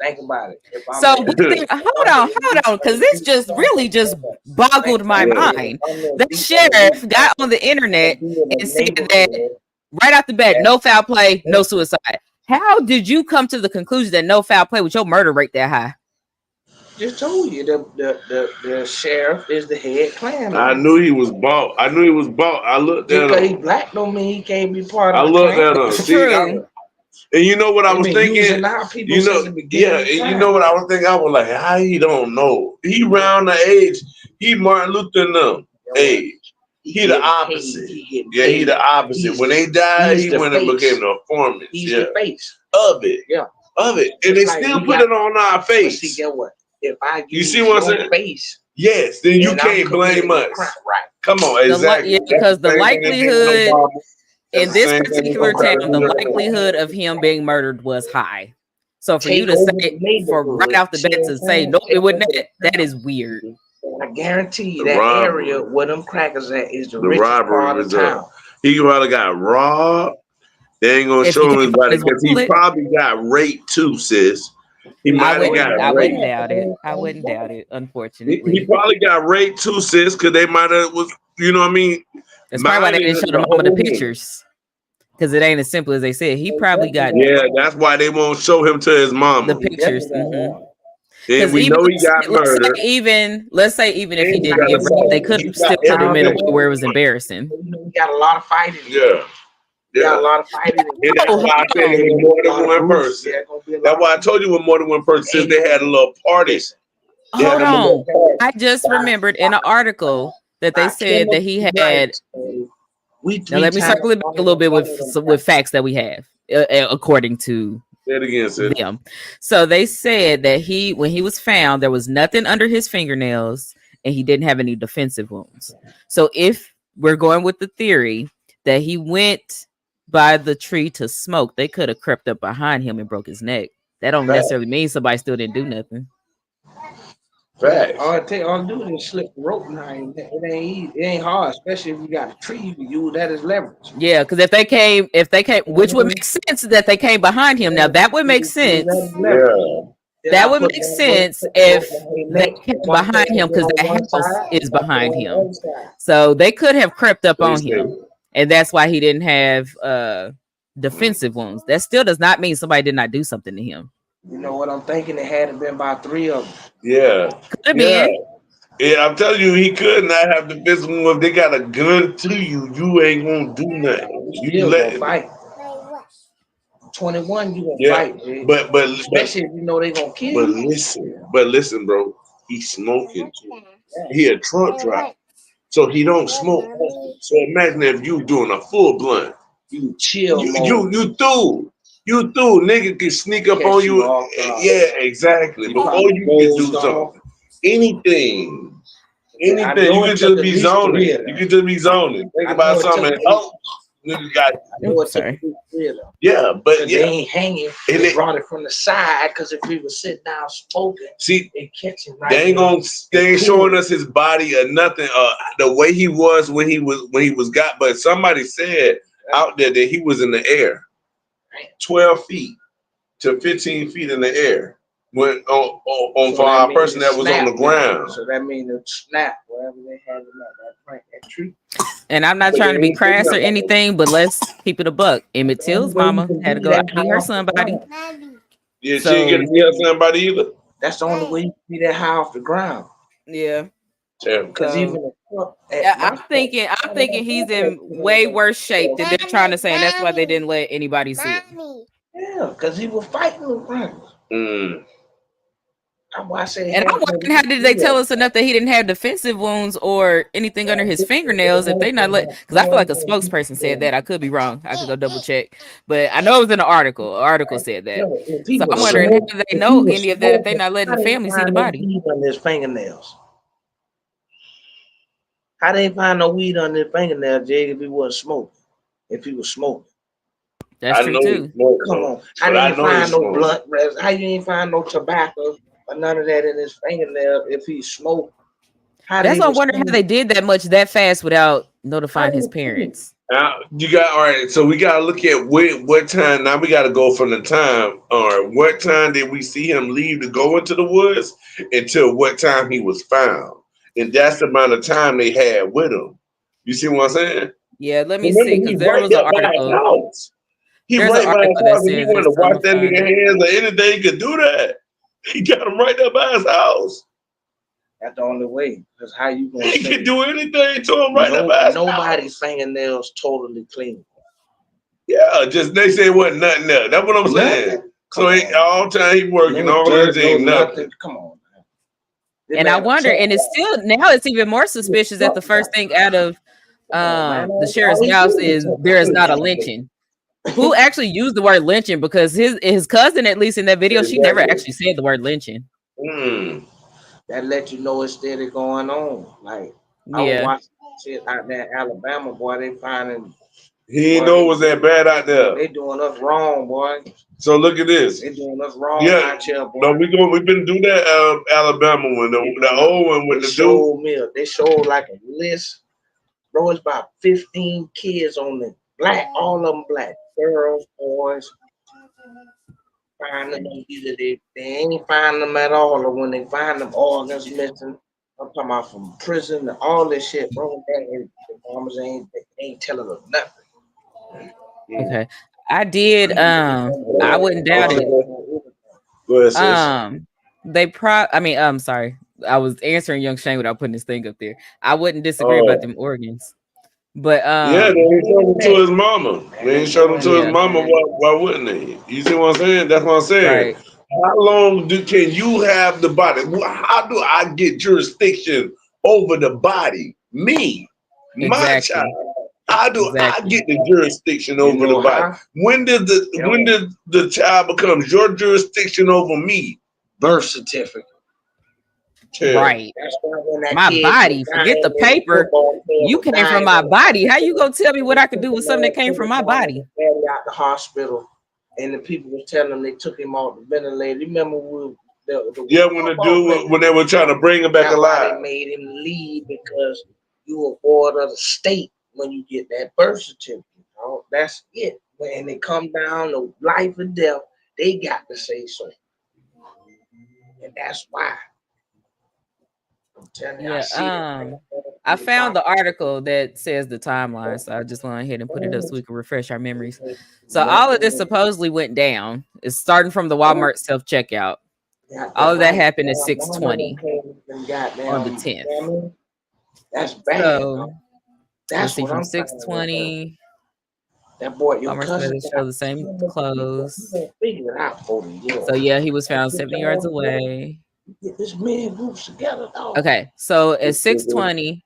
Think about it. So hold on, because this just really just boggled my mind. The sheriff got on the internet and said that right off the bat, no foul play, no suicide. How did you come to the conclusion that no foul play with your murder rate that high? Just told you the sheriff is the head clan. I knew he was bought. I looked Just at because he him. black don't mean he can't be part I of the looked clan. at him. It's See, true. and you know what I They was been thinking? using our people You know, since the beginning yeah, of and time. you know what I was thinking? I was like, how he don't know? He around the age. He Martin Luther and them age. He the opposite. Yeah, he the opposite. When they died, he went and became the foreman. He's the face of it. Yeah. Of it. And they Just like still we put got- it on our But face. see, get what? If I You use see what I'm your saying? face, Yes, then you and I'm can't blame committing a us. crime, right? Come on, exactly. Yeah, because the That's same thing they did with likelihood Obama. That's in the this same thing they particular gonna try to town, do the to us. likelihood of him being murdered was high. So for you Take to over say, the for right neighborhood. off the See bat what to I'm say, saying? nope, it Take wouldn't. over That is weird. I guarantee you The that robbery. area where them crackers at is the The richest robbery part of result. town. He probably got robbed. They ain't gonna If show you him can't his find body his because he wallet, probably got raped too, sis. He might have got I wouldn't raped. doubt it. I wouldn't doubt it. He Unfortunately, probably got raped too, sis, because they might have was, you know what I mean? that's probably why they Minding didn't show the the mama the whole thing. pictures, because it ain't as simple as they said. He probably got Yeah, that's why they won't show him to his the mama. pictures. And Because we even know he got murdered. let's say even if he And he didn't got get raped, they assaulted. could He have still got put him in a way everything. where it was embarrassing. We got a lot of fighting. Yeah. We got a Yeah. lot of fighting. And that's Oh, why I said it was more than one person. That's why I told you with more than one person, since they had a little party. They had hold a little on. party. I just remembered in an article that they said that he had. Now let me circle it back a little bit with facts that we have, according to Say it again, sis. them. So they said that when he was found, there was nothing under his fingernails and he didn't have any defensive wounds. So if we're going with the theory that he went by the tree to smoke, they could have crept up behind him and broke his neck. That don't necessarily mean somebody still didn't do nothing. Facts. All it do is slip the rope behind you. It ain't easy. It ain't hard, especially if you got a tree. You can use that as leverage. Yeah, because if they came, which would make sense that they came behind him. Now that would make sense. Yeah. That would make sense if they came behind him because the house is behind him. So they could have crept up on him, and that's why he didn't have defensive wounds. That still does not mean somebody did not do something to him. You know what I'm thinking? It had to been about 3 of them. Yeah. Could have been. Yeah, I'm telling you, he could not have the physical. If they got a gun to you, you ain't gonna do nothing. You let gonna fight. 21, you gonna fight, G. But especially if you know they gonna kill you. But listen, bro, he's smoking too. He a truck driver, so he don't smoke. So imagine if you doing a full blunt. You chill. You through. Nigga can sneak up on you. Yeah, exactly. Before you can do something, anything. You can just be zoning. You can just be zoning. Think about something. Oh, nigga got. Sorry. Yeah, but they ain't hanging. And they brought it from the side because if we was sitting down smoking, see, they catch him right. They ain't showing us his body or nothing. The way he was when he was got. But somebody said out there that he was in the air, 12 feet to 15 feet in the air. When on for our person that was on the ground. So that means it snap wherever they had him at that tree. And I'm not trying to be crass or anything, but let's keep it a buck. Emmett Till's mama had to go out and be her somebody. Yeah, she didn't get to be her somebody either. That's the only way you can be that high off the ground. Yeah. Because even I'm thinking he's in way worse shape than they're trying to say, and that's why they didn't let anybody see it. Yeah, because he was fighting with brothers. And I'm wondering, how did they tell us enough that he didn't have defensive wounds or anything under his fingernails if they not let? Because I feel like a spokesperson said that. I could be wrong. I could go double check, but I know it was in an article. An article said that. So I'm wondering, how do they know any of that if they're not letting the family see the body? On his fingernails. How they find no weed on his fingernails, Jay, if he wasn't smoking? If he was smoking. That's true too. Come on. How you ain't find no blunt resin? How you ain't find no tobacco or none of that in his fingernail if he smoked? That's what I'm wondering, how they did that much that fast without notifying his parents. You got all right. So we got to look at what time. Now we got to go from the time. All right, what time did we see him leave to go into the woods until what time he was found? And that's the amount of time they had with him. You see what I'm saying? Yeah, let me see, because there was an article. He right by his house, and he wanted to wash that nigga hands or anything, he could do that. He got him right there by his house. That's the only way. Because how you gonna He say can do anything to him right there by his nobody's house. fingernails totally clean? Yeah, just they say it wasn't nothing there. That's what I'm saying. So all time he working, No all dirt, this ain't no nothing. Come on, man. And I wonder, and it's still now it's even more suspicious that the first thing out of the sheriff's mouth is there is not a lynching. Who actually used the word lynching? Because his cousin, at least in that video, she never actually said the word lynching. That let you know it's steady going on. Like I was watching shit out there in Alabama, boy. They finding he didn't know it was that bad out there. They doing us wrong, boy. So look at this. They doing us wrong out here, boy. No, we've been do that Alabama one, the old one with the dude. They showed like a list. Bro, it's about 15 kids on the black, all of them black. Girls, boys. Find them either they ain't find them at all, or when they find them organs missing. I'm talking about from prison and all this shit, bro. The mamas ain't telling us nothing. Okay. I did I wouldn't doubt it. Go ahead, I'm sorry. I was answering Young Shane without putting this thing up there. I wouldn't disagree about them organs. But yeah, they ain't showed him to his mama. They ain't showed him to his mama. Why wouldn't they? You see what I'm saying? That's what I'm saying. Right. How long can you have the body? How do I get jurisdiction over the body? Me, my child. How do I get the jurisdiction over the body? When did the child becomes your jurisdiction over me? Birth certificate. Right. My body. Forget the paper. You came from my body. How you gonna tell me what I could do with something that came from my body? Out the hospital, and the people was telling them they took him off the ventilator. You remember when when they were trying to bring him back alive? They made him leave because you a ward of the state when you get that birth certificate. Oh, that's it. When they come down to life and death, they got to say so, and that's why. I found the article that says the timeline, so I just went ahead and put it up so we can refresh our memories. So all of this supposedly went down. It's starting from the Walmart self-checkout. All of that happened at 6:20 on the 10th. That's bad. So let's see, from 6:20. That boy, your cousin show the same clothes. So yeah, he was found 70 yards away. Get this man groups together, dog. Okay, so at 6:20,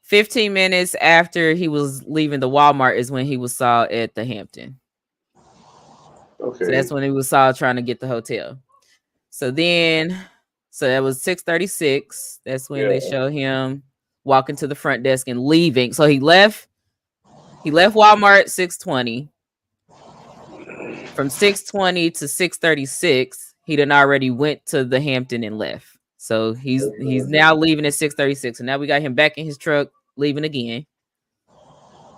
15 minutes after he was leaving the Walmart is when he was saw at the Hampton. Okay. So that's when he was saw trying to get the hotel. So that was 6:36. That's when they show him walking to the front desk and leaving. So he left Walmart at 6:20. From 6:20 to 6:36. He done already went to the Hampton and left. So he's now leaving at 6:36. And now we got him back in his truck, leaving again.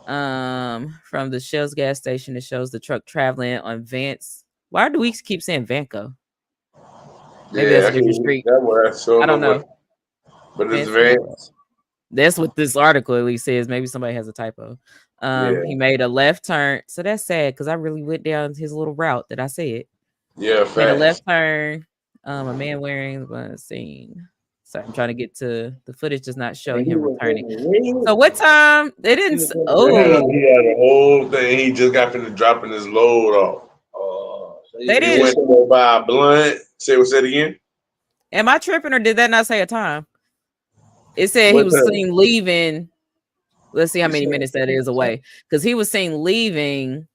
From the Shell's gas station, it shows the truck traveling on Vance. Why do we keep saying Vanco? Maybe that's a different street. I don't know. But it's Vance. That's what this article at least says. Maybe somebody has a typo. He made a left turn. So that's sad because I really went down his little route that I said. Yeah, made a left turn. A man wearing scene. Sorry, I'm trying to get to the footage. Does not show him returning. So what time? They didn't. Oh, he had the whole thing. He just got finished dropping his load off. They didn't. Went to go buy a blunt. Say it again. Am I tripping or did that not say a time? It said he was seen leaving. Let's see how many minutes that is away. Because he was seen leaving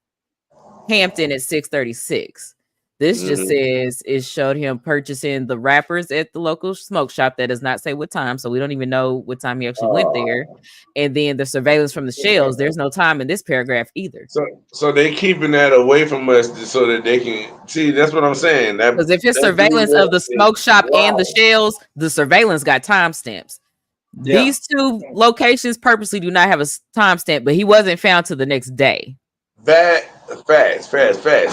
Hampton at 6:36. This just says it showed him purchasing the wrappers at the local smoke shop. That does not say what time, so we don't even know what time he actually went there. And then the surveillance from the shells, there's no time in this paragraph either. So they keeping that away from us so that they can see. That's what I'm saying. Because if it's surveillance of the smoke shop and the shells, the surveillance got timestamps. Yeah. These two locations purposely do not have a timestamp, but he wasn't found till the next day. Fast.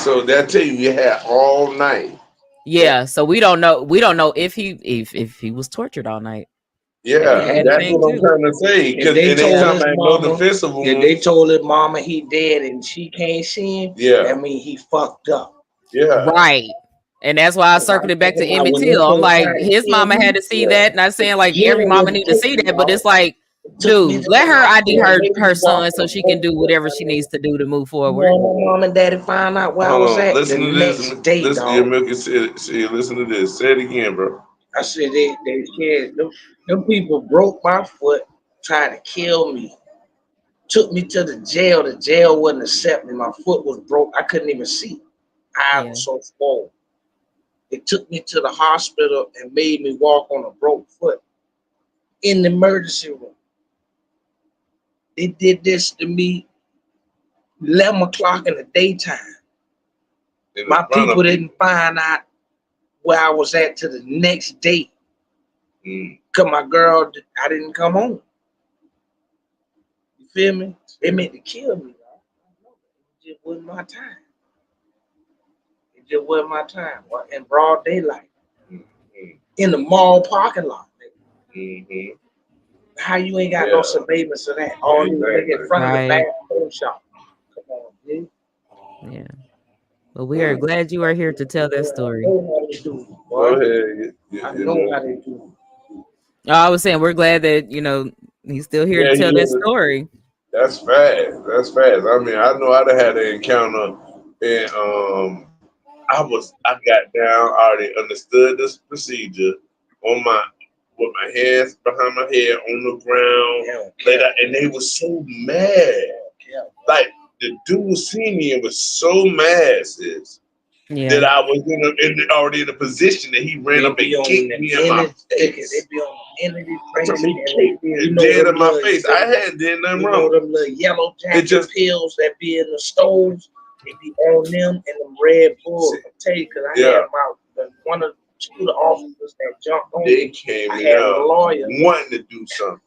So that tell you had all night. Yeah. So we don't know if he was tortured all night. Yeah, that's what I'm trying to say. Because they told his mama he dead and she can't see him. Yeah, I mean he fucked up. Yeah, right. And that's why I circled it back to Emmett Till. I'm like, his mama had to see that. Not saying like every mama need to see that, but it's like, dude, let her ID her son so she can do whatever she needs to do to move forward. Mom and daddy found out where I was at Listen the to this. next day, Listen to your Milky say, listen to this. Say it again, bro. I said they said them people broke my foot, tried to kill me, took me to the jail. The jail wouldn't accept me. My foot was broke. I couldn't even see. I was so swollen. They took me to the hospital and made me walk on a broke foot in the emergency room. They did this to me 11 o'clock in the daytime. My people didn't find out where I was at till the next day. Because my girl, I didn't come home. You feel me? They meant to kill me. It just wasn't my time. It just wasn't my time. In broad daylight. In the mall parking lot. How you ain't got no surveillance of that? All these niggas in front of the back phone shop. Come on, dude. Yeah. But we are glad you are here to tell that story. I know how they do, boy. Go ahead. I know how they do. I was saying we're glad that he's still here to tell that story. That's fast. That's fast. I mean, I know I'd have had an encounter, and I got down. I already understood this procedure with my hands behind my head on the ground, and they were so mad. Like the dude seen me and was so mad, sis. That I was already in a position that he ran up and kicked me in my face. They be on the end of this So he kicked me dead in my face. I hadn't did nothing wrong. Them little yellow jacket pills that be in the stoves, they be on them and them Red Bulls. I tell you, because I had one of the officers that jumped on they me. came I had a lawyer wanting to do something.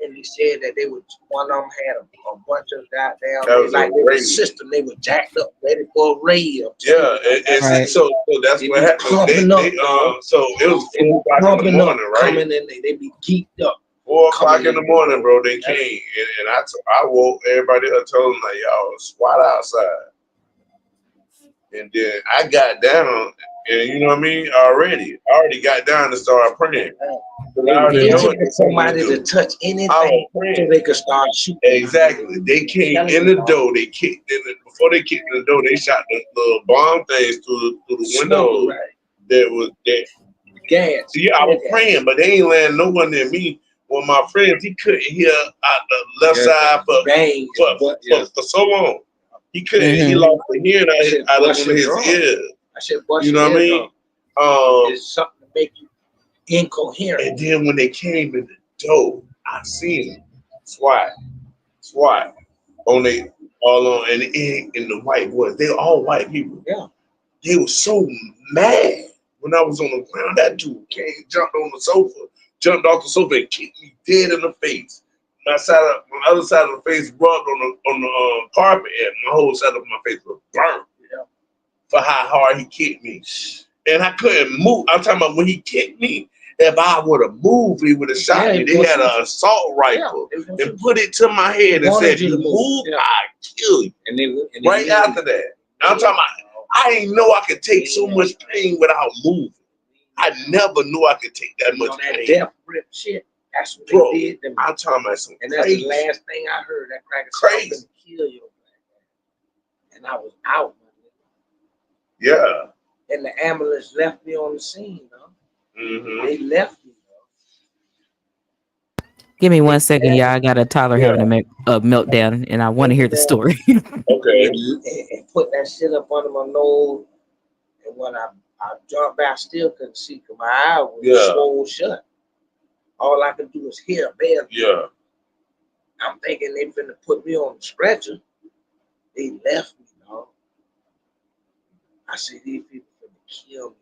And he said that one of them had a bunch of goddamn, like the system, they were jacked up, ready for a raid. So that's what happened. So it was 4 o'clock in the morning, right? Coming in, they be geeked up. 4 o'clock in the morning, bro. They came, and I woke everybody up, told them like, y'all squat outside. And then I got down, and you know what I mean. I already got down and started praying. They wanted somebody to touch anything so they could start shooting. Exactly. They came in the door. They kicked in before they kicked in the door. They shot the little bomb things through the window. That was that. Gas. See, I was praying, but they ain't landing no one near me. Well, my friends, he couldn't hear out the left side for so long. He couldn't. He lost the hearing out of his ears. I said, "You know what I mean?" It's something to make you incoherent. And then when they came in the door, I seen them. SWAT. On they all on and the white boys. They were all white people. Yeah. They were so mad when I was on the ground. That dude jumped off the sofa and kicked me dead in the face. My other side of the face rubbed on the carpet, and my whole side of my face was burnt. For how hard he kicked me. And I couldn't move. I'm talking about when he kicked me, if I would have moved, he would have shot me. They had an assault rifle and put it to my head and said, "You move, I kill you." And right after that, I'm talking about, I didn't know I could take so much pain without moving. I never knew I could take that much pain. That death grip shit. That's what they did to me. I'm talking about some and that's crazy. The last thing I heard. That cracker crazy kill your black man. And I was out. Yeah. And the ambulance left me on the scene, though. Mm-hmm. They left me, though. Give me 1 second, y'all. I got a toddler having a meltdown, and I want to hear the story. Okay. And put that shit up under my nose. And when I jumped back, I still couldn't see because my eye was swollen shut. All I could do was hear barely. Yeah. I'm thinking they finna put me on the stretcher. They left me, dog. I said, these people finna kill me.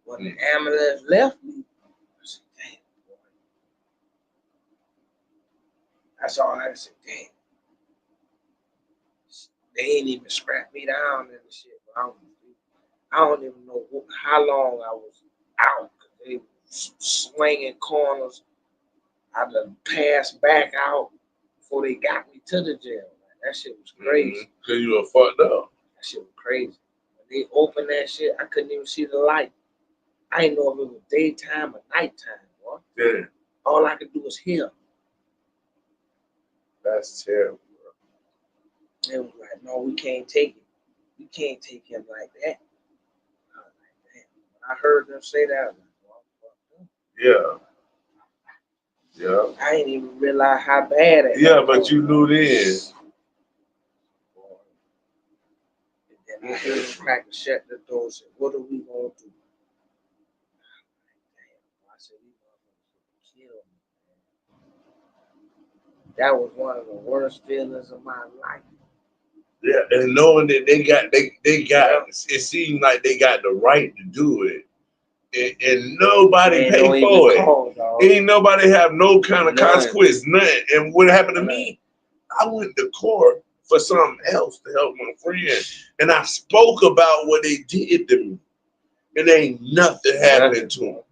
When the ambulance left me, I said, damn, boy. That's all I said, damn. They ain't even strapped me down and the shit. I don't even know how long I was out. They were swinging corners. I done passed back out before they got me to the jail. That shit was crazy. Because you were fucked up. That shit was crazy. They opened that shit. I couldn't even see the light. I didn't know if it was daytime or nighttime, boy. Yeah, All I could do was hear. that's terrible. It was like, no, we can't take it. We can't take him like that. I was like, damn. When I heard them say that, I was like, well, Yeah, yeah, I didn't even realize how bad it yeah. was. But you knew then. And then I heard him crack and shut the door and said, what are we going to do? I said, these motherfuckers kill me. That was one of the worst feelings of my life. Yeah, and knowing that they got, it seemed like they got the right to do it, and nobody paid for it. Ain't nobody have no kind of consequence, nothing. And what happened to me? I went to court for something else to help my friend, and I spoke about what they did to me, and ain't nothing happened to them.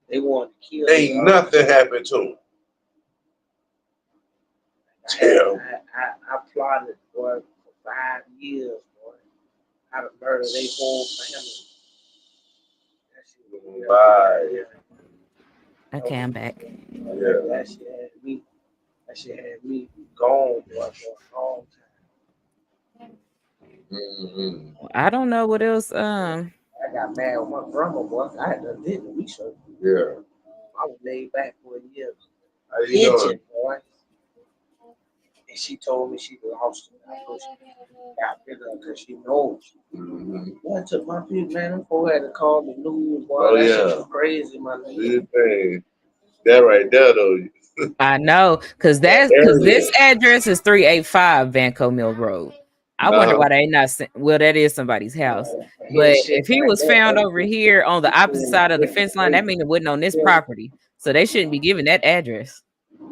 They wanted to kill me. Ain't nothing happened to them. Terrible. I plotted for 5 years, boy, how to murder their whole family. That shit was Bye. Okay, I'm back. Yeah. That shit had me gone, boy, for a long time. Mm-hmm. I don't know what else. I got mad with my grandma, boy. I had done did the research. Yeah. I was laid back for a year. How you doing? Itching, boy. And she told me she lost it. I know she got rid of it because she knows. Mm-hmm. Boy, I took my people, man. Them folks had to call the news, boy. Oh, that yeah. shit was crazy, my nigga. Good thing. That right there, though. I know, because this address is 385 Vanco Mill Road. I wonder why they not. Well, that is somebody's house. But if he was found over here on the opposite side of the fence line, that means it wasn't on this property. So they shouldn't be giving that address.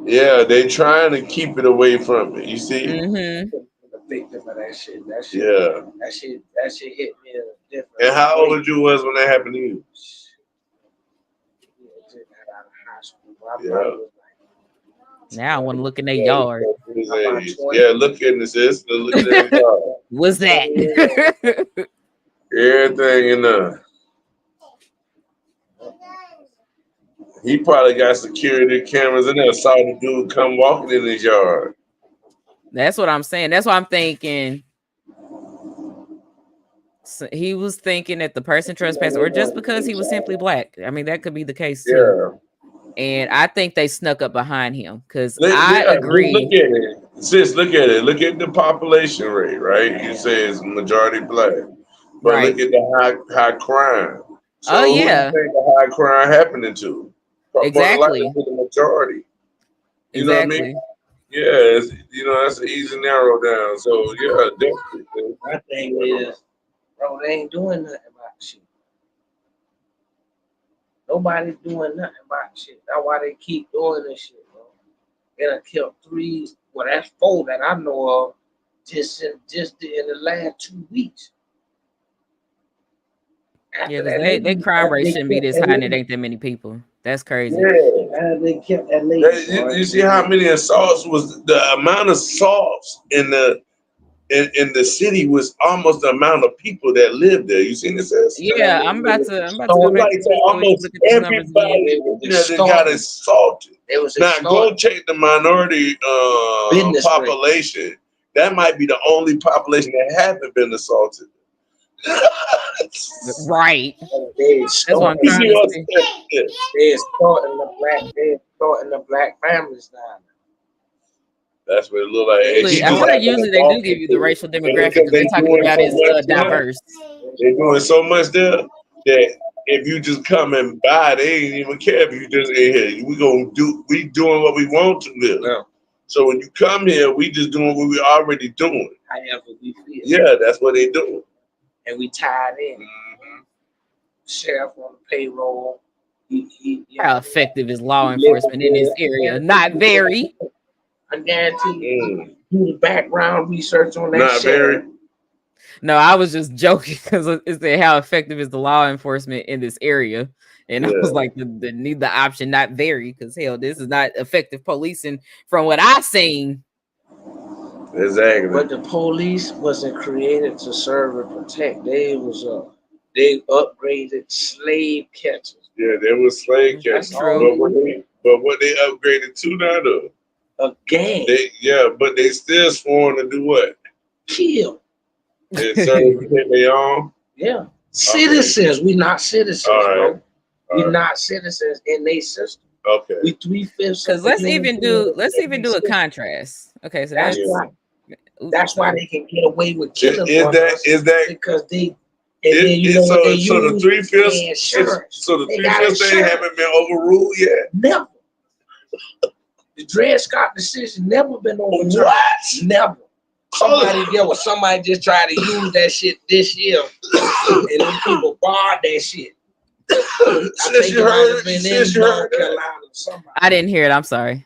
Yeah, they trying to keep it away from it. You see? Mm-hmm. The victim of that shit. Yeah. That shit hit me in a different And how way. old you was when that happened to you? Yeah, just got out of high school. My Yeah. brother was like, Now I want to look in their yard. Yeah, look in this. Look at their yard. What's that? Everything in there. He probably got security cameras in there. Saw the dude come walking in his yard. That's what I'm saying. That's why I'm thinking. So he was thinking that the person trespassed, or just because he was simply black. I mean, that could be the case too. Yeah. And I think they snuck up behind him because I agree. Look at it. Sis, look at it. Look at the population rate, right? You say it's majority black. But Right. look at the high crime. So Oh, who do you yeah. think the high crime happening to? Exactly. To the majority. You know what I Exactly. mean? Yeah, that's an easy narrow down. So yeah, definitely. my thing is, bro, they ain't doing nothing about shit. Nobody's doing nothing about shit. That's why they keep doing this shit, bro. They done killed 3, well, that's 4 that I know of just in the last 2 weeks. Yeah, because they crime rate shouldn't be this high and it ain't that many people. That's crazy. Yeah. They kept that lady. You see how many assaults was the amount of assaults in the city was almost the amount of people that lived there. You seen this? Yeah, I'm about to go back to almost look at the numbers again. everybody that got assaulted. Now go check the minority population. That might be the only population that haven't been assaulted. Right. That's what I'm trying to say. They're starting the black families now. That's what it look like. Usually, I feel like usually they do give you the racial demographic because they're talking about it's diverse. They're doing so much there that if you just come and buy, they ain't even care if you just in here. We doing what we want to do. Yeah. So when you come here, we just doing what we already doing. However we feel. Yeah, that's what they doing. And we tied in. Mm-hmm. Sheriff on the payroll. How effective is law enforcement in this area? Not very. I guarantee you, do the background research on that. Not very. No, I was just joking because it said how effective is the law enforcement in this area, and I was like, the option not very because hell, this is not effective policing from what I've seen. Exactly. But the police wasn't created to serve and protect. They upgraded slave catchers. Yeah, they were slave That's catchers. true. But what they upgraded to now though? A gang. But they still sworn to do what? Kill. They serve and protect their own. Yeah. Citizens. We not citizens, All right. bro. We not citizens in their system. Okay. We 3/5. Because let's even do a contrast. Okay, so that's why they can get away with killing is that because they and then you know what they use? So the 3/5 insurance. So the They got 3/5 thing insurance. haven't been overruled yet. Never. The Dred Scott decision never been overturned. What? Never. Somebody just tried to use that shit this year, and them people barred that shit. Since you heard Carolina, I didn't hear it. I'm sorry.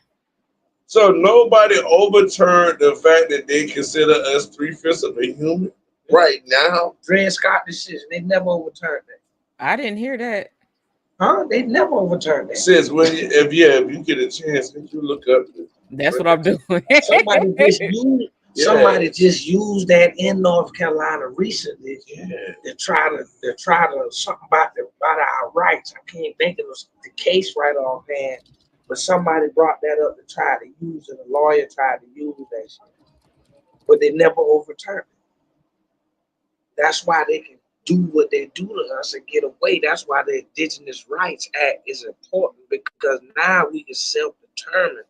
So nobody overturned the fact that they consider us 3/5 of a human right now. Dred Scott decision, they never overturned that. I didn't hear that. Huh? They never overturned that. Since when? If you get a chance, can you look up? That's what I'm doing. Somebody just used that in North Carolina recently to try to something about our rights. I can't think of the case right offhand, but somebody brought that up to try to use it. A lawyer tried to use that shit, but they never overturned it. That's why they can do what they do to us and get away. That's why the Indigenous Rights Act is important, because now we can self-determine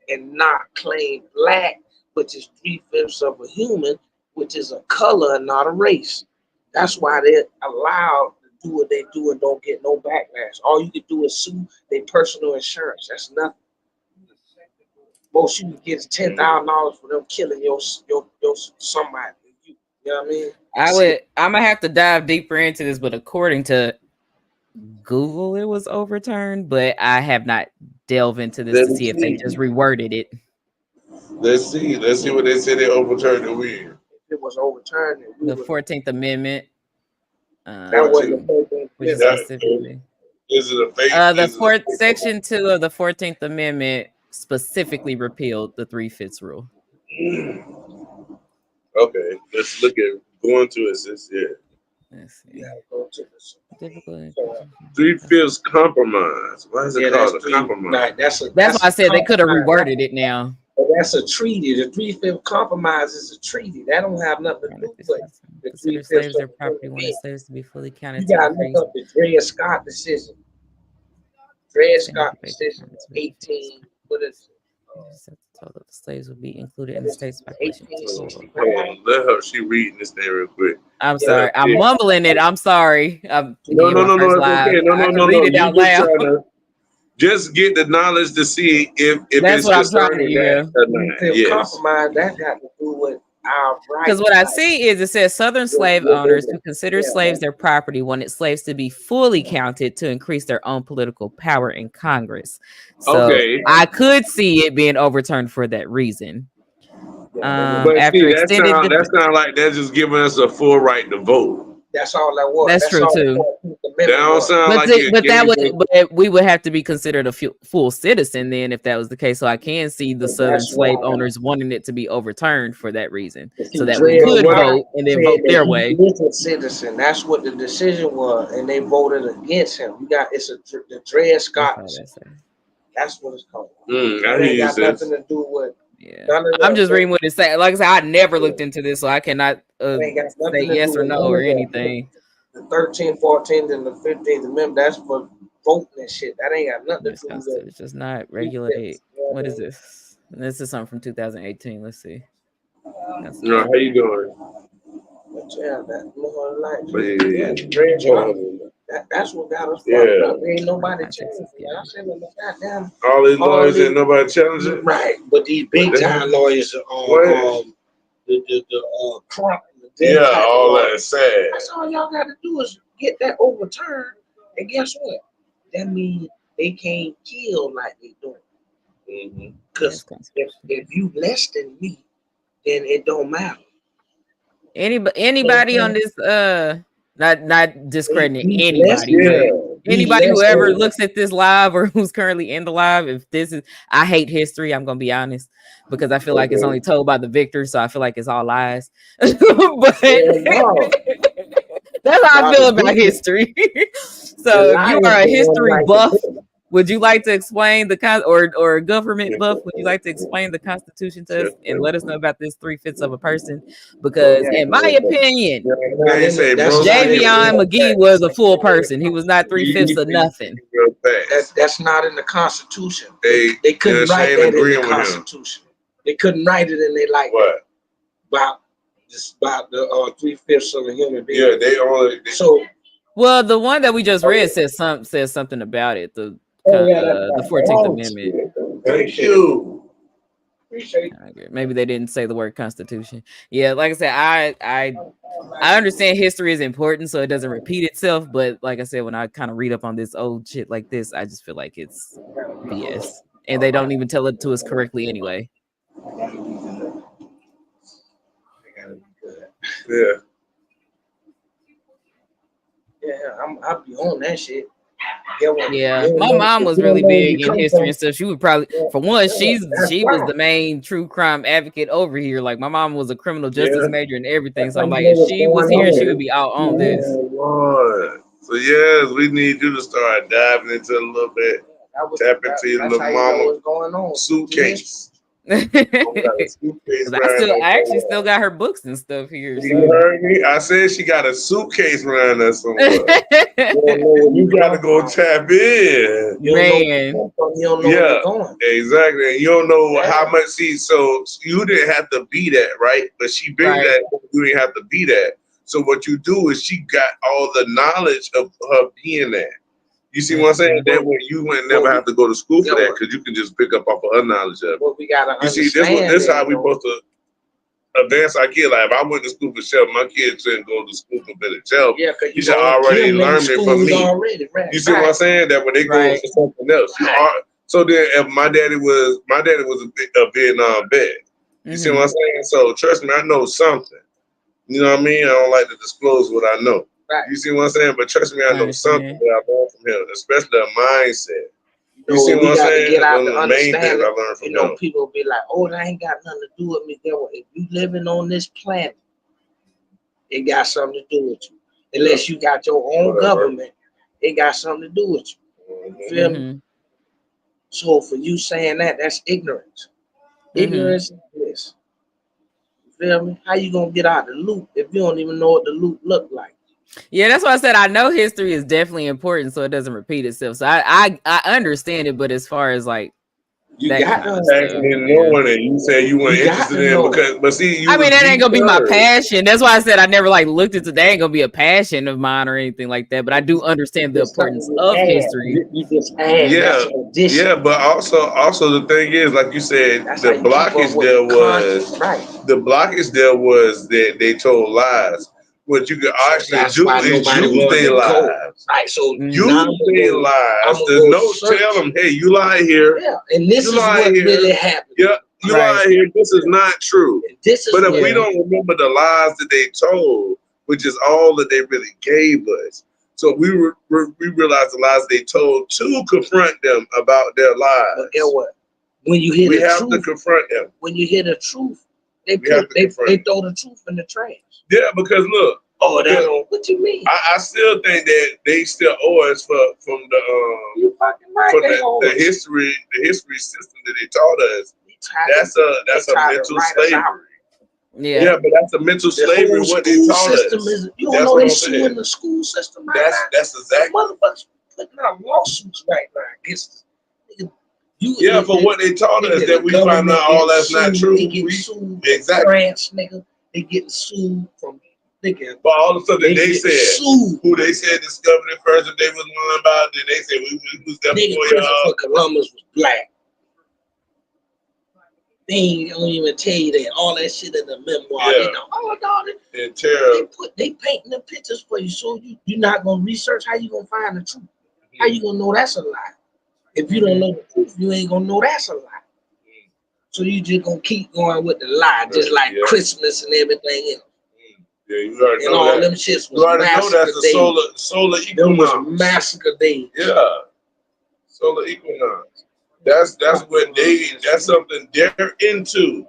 and not claim black, which is 3/5 of a human, which is a color and not a race. That's why they're allowed to do what they do and don't get no backlash. All you can do is sue their personal insurance. That's nothing. Most you can get is $10,000 for them killing your somebody. You know what I mean? I'm gonna have to dive deeper into this, but according to Google, it was overturned, but I have not delved into this to see if they just reworded it. Let's see what they say they overturned it with. If it was overturned, the 14th Amendment. That wasn't the 14th specifically. Is it a fake? Section 2 of the 14th Amendment specifically repealed the 3/5 rule. Okay, let's look at going to it. Let's see. Yeah, go to this. 3/5 compromise. Why is it called a compromise? Right, that's why I said they could have reworded it now. But that's a treaty. The 3/5 compromise is a treaty. That don't have nothing to do with the consider slaves their property. Wanted slaves to be fully counted. You gotta look up the Dred Scott decision. Dred Scott decision 18. What is it? Told that the slaves would be included in the state's population. Let her. She reading this thing real quick. I'm sorry. I'm mumbling it. I'm sorry. No. It's okay. No. Read it out loud. Just get the knowledge to see if that's it's what I'm trying to hear. Yes. Compromise that got to do with our rights. Because what I see is it says Southern slave owners who consider slaves their property wanted slaves to be fully counted to increase their own political power in Congress. So I could see it being overturned for that reason. But that sounds like they're just giving us a full right to vote. That's all that was. That's true too. That don't sound but we would have to be considered a full citizen then if that was the case. So I can see the Southern slave owners wanting it to be overturned for that reason, so that we could vote and then vote their way. A citizen. That's what the decision was, and they voted against him. You got the Dred Scott. That's what it's called. It ain't got nothing to do with. Yeah, I'm just reading what it says. Like I said, I never looked into this, so I cannot say yes or no or anything. The 13th, 14th, and the 15th Amendment, that's for voting and shit. That ain't got nothing to do with it. It's just not regulate. What is this? This is something from 2018. Let's see. No, how you doing? That's what got us fucked up. Ain't nobody challenging. I said, goddamn. All these lawyers ain't nobody challenging. Right, but these big time lawyers are the Trump. All that sad. That's all y'all got to do is get that overturned, and guess what? That means they can't kill like they doing. Because if you less than me, then it don't matter. Anybody on this not discrediting anybody. Anybody who less ever than. looks at this live or who's currently in the live, if this is, I hate history. I'm gonna be honest because I feel like it's only told by the victor, so I feel like it's all lies. But No, that's how I now feel the about victim, history. the So if you liar are is a the one history like the buff, victim. would you like to explain the or a government buff? Would you like to explain the Constitution to us and let us know about this 3/5 of a person? Because in my opinion, They say That's bro not in Javion the Magee was a full person. He was not 3/5 of nothing. real fast. that's not in the Constitution. They They couldn't write Shane that in the agreeing with him. Constitution. They couldn't write it in there like What? about the 3/5 of a human being. Yeah, they only. So Well, the one that we just read says something about it. The that's 14th wrong. Amendment. Thank you. Appreciate Okay, maybe they didn't say the word Constitution. Yeah, like I said, I understand history is important, so it doesn't repeat itself. But like I said, when I kind of read up on this old shit like this, I just feel like it's BS, and they don't even tell it to us correctly anyway. Yeah. Yeah, I'll be on that shit. Yeah, my mom was really big in history and stuff. She would probably, for one, she was the main true crime advocate over here. Like my mom was a criminal justice major and everything. So I'm like, if she was here, she would be out on this. So yes, we need you to start diving into a little bit. Tap into your little mama suitcase. Because I actually still got her books and stuff here. So. You heard me? I said she got a suitcase around her somewhere. You gotta go tap in. Man. Yeah, exactly. You don't know how much. See, so you didn't have to be that, right? But she been that. You didn't have to be that. So what you do is she got all the knowledge of her being that. You see what I'm saying? That way you wouldn't never have to go to school for that because you can just pick up off of her knowledge of it. Well, we gotta you see, this how we supposed to advance our kid. Like if I went to school for shelf, my kids shouldn't go to school for better shelf. Yeah, because you should already learn it from me. Already, right, you see what I'm saying? That when they go for something else. So then if my daddy was a Vietnam vet. You see what I'm saying? So trust me, I know something. You know what I mean? I don't like to disclose what I know. Right. You see what I'm saying? But trust me, I know something that I learned from him, especially a mindset. You see what I'm saying? Get out the main things I learned from him. People be like, "Oh, that ain't got nothing to do with me." If you living on this planet, it got something to do with you. Unless you got your own government, it got something to do with you. You feel me? So for you saying that, that's ignorance. Ignorance is bliss. You feel me? How you gonna get out of the loop if you don't even know what the loop look like? Yeah, that's why I said I know history is definitely important, so it doesn't repeat itself. So I understand it, but as far as like you got to knowing it. You said you weren't interested in because, but see, I mean that ain't gonna be my passion. That's why I said I never like looked into that. Ain't gonna be a passion of mine or anything like that. But I do understand the importance of history. Yeah, but also the thing is, like you said, the blockage there was that they told lies. What you could actually do is use their lies. Right, so use their lies. The notes tell them, hey, you lie here. Yeah, and this is what really happened. Yeah, you lie here. This is not true. But if we don't remember the lies that they told, which is all that they really gave us, so we realized the lies they told to confront them about their lies. But guess what? When you hear we the have truth, to confront them. When you hear the truth, they throw the truth in the trash. Yeah, because look. Oh, what you mean? I still think that they still owe us from the history system that they taught us. That's a mental slavery. Yeah, but that's a mental slavery. What they taught us. You don't know they suing the school system right now. That's exactly. Motherfuckers putting out lawsuits right now against. For what they taught us that we find out all that's not true. They get sued exactly. France, nigga. They getting sued from. But all the stuff that they said, who they said discovered it first, if they was lying about it, then they said we was there before y'all. Columbus was black. They don't even tell you that. All that shit in the memoir. Yeah. They know, oh, no, they painting the pictures for you. So you're not gonna research how you gonna find the truth. How you gonna know that's a lie? If you don't know the truth, you ain't gonna know that's a lie. So you just gonna keep going with the lie, just like Christmas and everything else. Yeah, you already and know all that. them shits You was already know massacre that's the days. solar Them was equinox. massacre days. Yeah, solar equinox. That's what that's something they're into.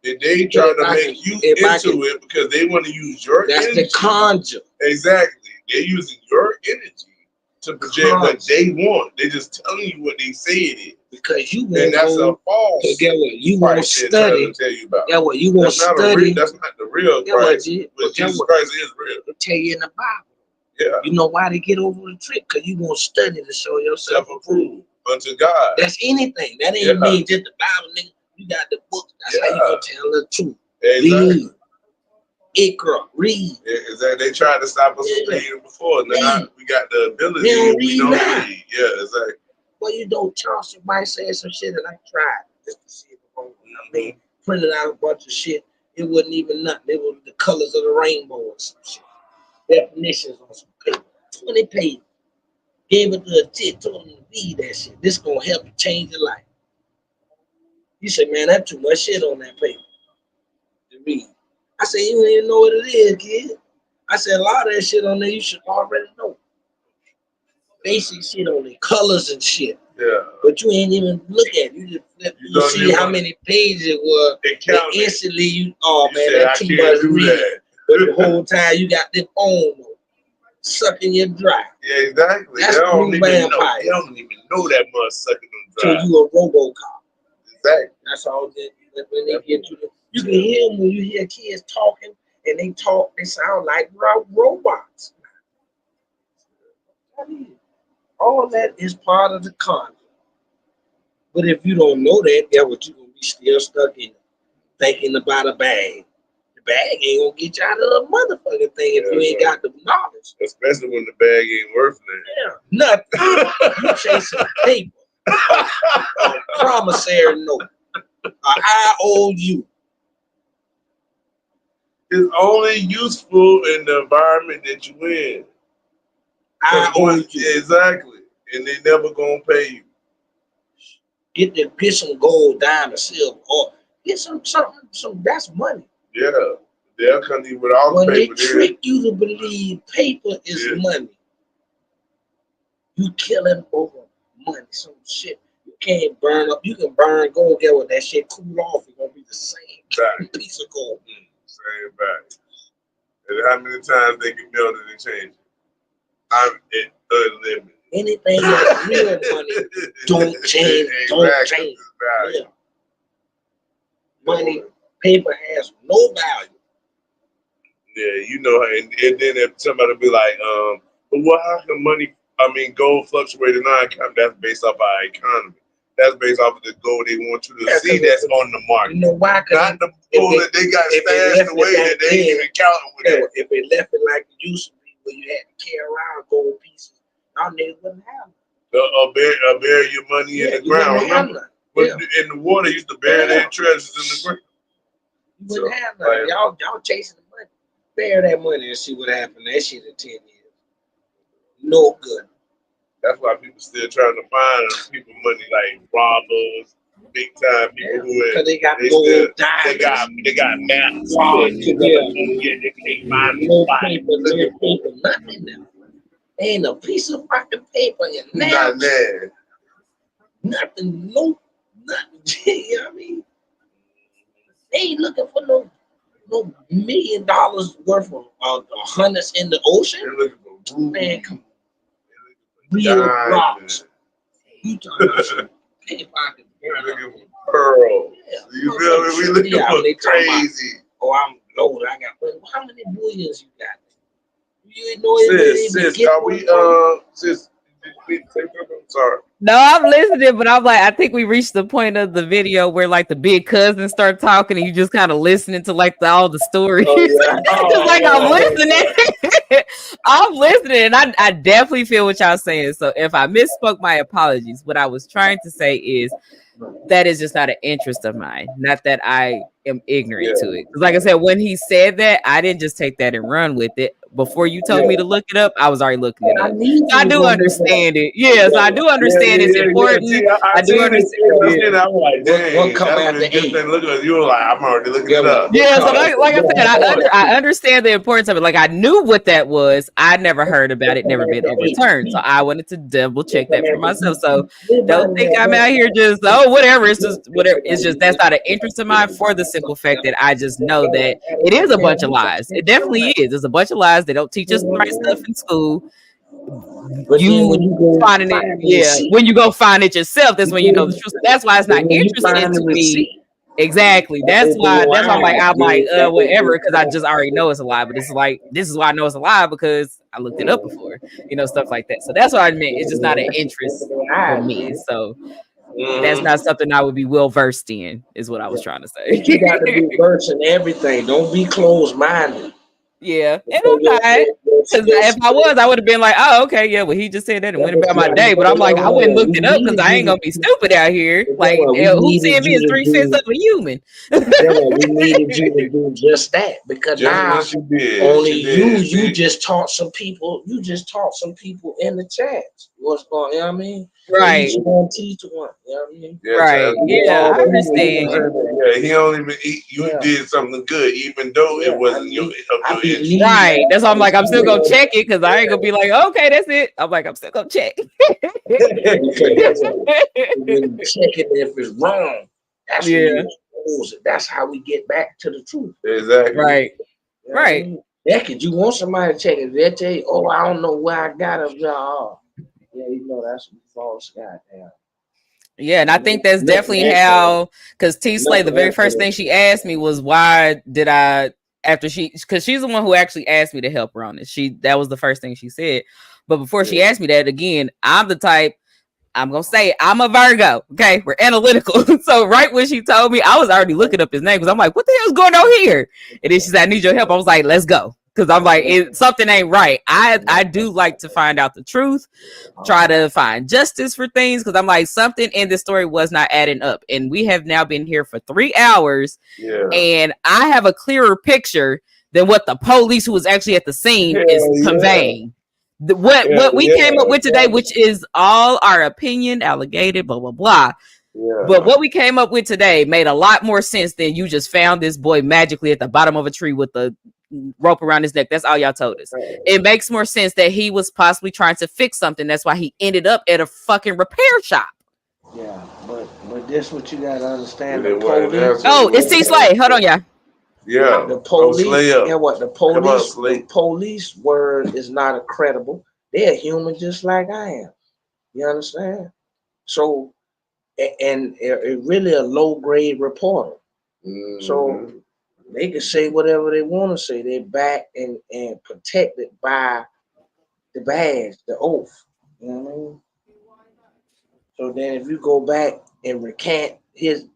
And they trying to make you into it because they want to use your energy. That's the conjure. Exactly. They're using your energy to project what they want. They're just telling you what they say it is. Because you and that's a false. So get what you want to study. Tell you about. Get what you want to study. That's not the real Christ. But Jesus Christ is real. They tell you in the Bible. Yeah. You know why they get over the trick? Because you want to study to show yourself approved unto God. That's anything. That ain't mean just the Bible, nigga. You got the book. That's how you gonna tell the truth. Exactly. Read. Ikra. Read. Yeah, exactly. They tried to stop us from reading before. Now we got the ability. We don't read. Yeah, exactly. Well, you know, Charleston might say some shit that I tried just to see if it wrong. I mean, printed out a bunch of shit. It wasn't even nothing. It was the colors of the rainbow or some shit. Definitions on some paper. 20 pages. Gave it to a tit, told him to read that shit. This gonna help you change your life. He said, man, that's too much shit on that paper to read. I said, you don't even know what it is, kid. I said, a lot of that shit on there you should already know. Basic shit on there, colors and shit. Yeah. But you ain't even look at it. You just you see how many pages it was. And instantly you, oh man, that's too much reading. But the whole time you got this phone sucking you dry. Yeah, exactly. That's they don't even vampire. know. They don't even know that much sucking them dry. So you a RoboCop. Exactly. That's all that when they get you. You can hear them when you hear kids talking and they talk. They sound like robots. I mean, all that is part of the con. But if you don't know that, that's what you're gonna be still stuck in, thinking about a bag. The bag ain't gonna get you out of the motherfucking thing if you ain't got the knowledge. Especially when the bag ain't worth it. Yeah, nothing. You chasing paper, a promissory note, IOU. It's only useful in the environment that you in. Exactly, and they never gonna pay you. Get some gold, diamond, silver, or get some that's money. Yeah, they'll come to you with all the paper. When they trick you to believe paper is money, you killing over money. Some shit you can't burn up. You can burn gold, get what that shit cool off. It's gonna be the same piece of gold. Same value. And how many times they can build it and change it? It's unlimited. Anything that's real money don't change. Don't change. Yeah. Money, paper has no value. Yeah, you know, and then if somebody be like, but what? How can gold fluctuate in our economy? That's based off our economy. That's based off of the gold they want you to see that's on the market. You know why? Not the gold that they got stashed away that they ain't even counting with that. If they left it like it used to be, where you had to carry around gold pieces, y'all niggas wouldn't have it. Bury your money in the ground. Remember? But in the water, used to bury their treasures in the ground. You wouldn't have nothing. Y'all chasing the money. Bury that money and see what happened. That shit in 10 years. No good. That's why people still trying to find people money like robbers, big time people who they got gold diamonds. They got maps. They can't find no paper, nothing now. Ain't a piece of fucking paper in there. Not there. Nothing, nothing. You know what I mean? They ain't looking for no $1 million worth of hundreds in the ocean. They're looking for man, come on. Real rocks. You talking about some paper I can burn. Looking for pearls. Yeah. You feel me? We looking for crazy. I'm loaded. I got how many billions you got? You know it. Sis, sorry. No, I'm listening, but I'm like, I think we reached the point of the video where like the big cousins start talking and you just kind of listening to like all the stories. I'm listening. I'm listening, and I definitely feel what y'all saying. So if I misspoke, my apologies. What I was trying to say is that is just not an interest of mine. Not that I am ignorant to it. Like I said, when he said that, I didn't just take that and run with it. before you told me to look it up, I was already looking it I up. need So I you to do go look it up. understand it. Yes, I do understand it's important. See, I I do seen it. understand. I seen it. I'm like, dang. What come That's when after you just 8? didn't look at it. You were like, I'm already looking Yeah, it up. Yeah, so like I said, I understand the importance of it. Like I knew what that was. I never heard about it, never been overturned. So I wanted to double check that for myself. So don't think I'm out here just whatever. It's just whatever. It's just that's not an interest of mine for the simple fact that I just know that it is a bunch of lies. It definitely is. There's a bunch of lies. They don't teach us the right stuff in school. But then when you go finding it, yeah, when you go find it yourself, that's when you know the truth. That's why it's not interesting to me. Exactly. That's why I'm like whatever, because I just already know it's a lie. But it's like this is why I know it's a lie, because I looked it up before, stuff like that. So that's what I meant. It's just not an interest for me. So that's not something I would be well versed in, is what I was trying to say. But you got to be versed in everything. Don't be closed minded. Yeah, and I'm not. Because if I was, I would have been like, oh, okay, yeah, well, he just said that and went about my day. But I'm like, I wouldn't look it up because I ain't gonna be stupid out here. Like, who's seeing me as 3/5 of a human? We needed you to do just that, because now only you just taught some people. You just taught some people in the chat what's going. You know what I mean? Right. You gonna teach one. You know what I mean? Yes, right. Yeah, I understand. Yeah, he only you did something good, even though it wasn't your interest. Right. That's why I'm like, I'm still gonna check it, because I ain't gonna be like, okay, that's it. I'm like, I'm still gonna check. When you check it, if it's wrong, that's when you expose it. That's how we get back to the truth. Exactly. Right. You know right. Beckett, you want somebody to check it? They tell you, oh, I don't know where I got it. Yeah, that's false. Goddamn. Yeah, and I think that's definitely how, because T Slay, the very first thing she asked me was, why did I, because she's the one who actually asked me to help her on this. That was the first thing she said. But before she asked me that, again, I'm the type, I'm going to say it, I'm a Virgo. Okay, we're analytical. So right when she told me, I was already looking up his name, because I'm like, what the hell's going on here? And then she said, I need your help. I was like, let's go. Because I'm like, something ain't right. I do like to find out the truth, try to find justice for things, because I'm like, something in this story was not adding up. And we have now been here for 3 hours, and I have a clearer picture than what the police who was actually at the scene is conveying. What we came up with today, which is all our opinion, alleged, blah, blah, blah. Yeah. But what we came up with today made a lot more sense than you just found this boy magically at the bottom of a tree with the rope around his neck. That's all y'all told us. Right. It makes more sense that he was possibly trying to fix something. That's why he ended up at a fucking repair shop. Yeah, but this what you gotta understand. It's T Slay. Hold on, y'all. Yeah, the police. And what the police word is not a credible. They're human just like I am. You understand? So, and really a low grade reporter. Mm-hmm. So they can say whatever they want to say. They're backed and protected by the badge, the oath. You know what I mean? So then if you go back and recant his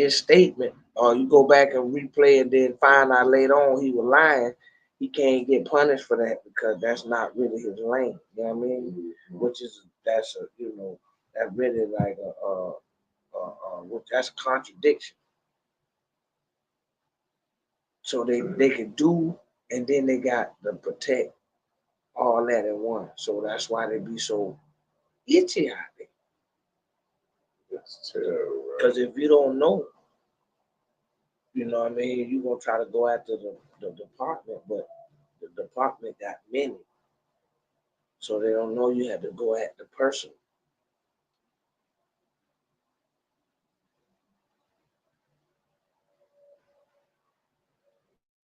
statement, or you go back and replay and then find out later on he was lying, he can't get punished for that, because that's not really his lane. You know what I mean? Which is that's really like that's a contradiction. So they can do, and then they got to protect all that in one. So that's why they be so itchy out there. That's terrible. Because if you don't know, you know what I mean, you're going to try to go after the department, but the department got many. So they don't know you have to go at the person.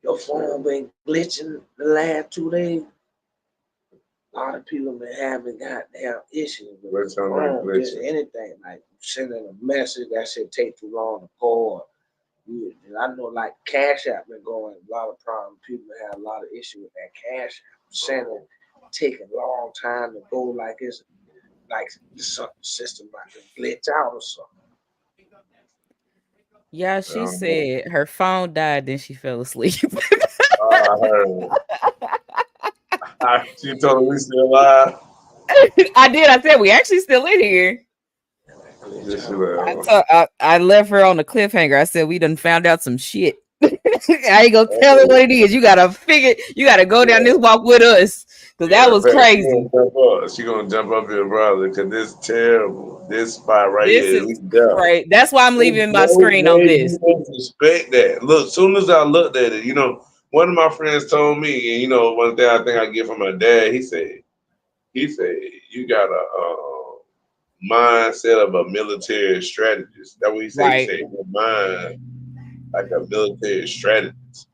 Your phone been glitching the last 2 days. A lot of people been having goddamn issues with the phone, just anything, like sending a message that shit take too long to go. I know, like Cash App been going a lot of problems. People have a lot of issue with that Cash App sending, taking a long time to go, like it's like the system about to glitch out or something. Yeah, she said her phone died, then she fell asleep. I heard. She told me we still alive. I did. I said we actually still in here. I left her on the cliffhanger. I said we done found out some shit. I ain't gonna tell her what it is. You gotta go down this walk with us. Cause that was crazy. She gonna jump up your brother because this terrible. This spot right This here. is great. That's why I'm leaving my screen on this. You don't suspect that. Look, soon as I looked at it, one of my friends told me, and one thing I think I get from my dad, he said, you got a mindset of a military strategist. That's what he said. Right. He said, your mind like a military strategist.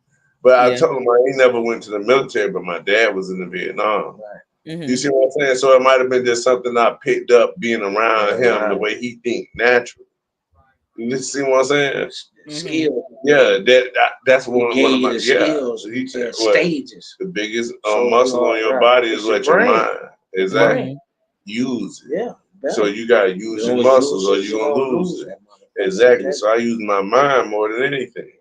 But I Yeah. told him I ain't never went to the military, but my dad was in the Vietnam. Mhm. You see what I'm saying? So it might have been just something I picked up being around him, the way he think naturally. You see what I'm saying? Skills. Yeah, that's one of my skills. Stages. The biggest muscle on your body is what your mind. Exactly. Use it. Yeah. So you gotta use your muscles, or you're gonna lose it. Exactly. So I use my mind more than anything.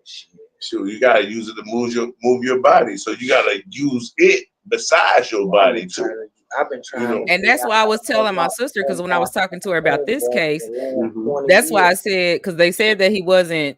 Sure, you gotta use it to move your body. So you gotta use it besides your body too. I've been trying. And that's why I was telling my sister, because when I was talking to her about this case, that's why I said, because they said that he wasn't.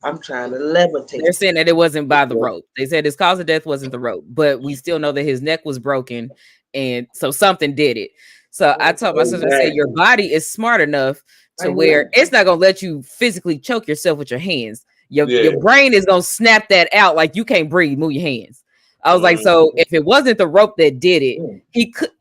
I'm trying to levitate. They're saying that it wasn't by the rope. They said his cause of death wasn't the rope, but we still know that his neck was broken, and so something did it. So I told my sister, I said, your body is smart enough to where it's not gonna let you physically choke yourself with your hands. Your brain is gonna snap that out, like you can't breathe, move your hands. I was like, so if it wasn't the rope that did it, he could.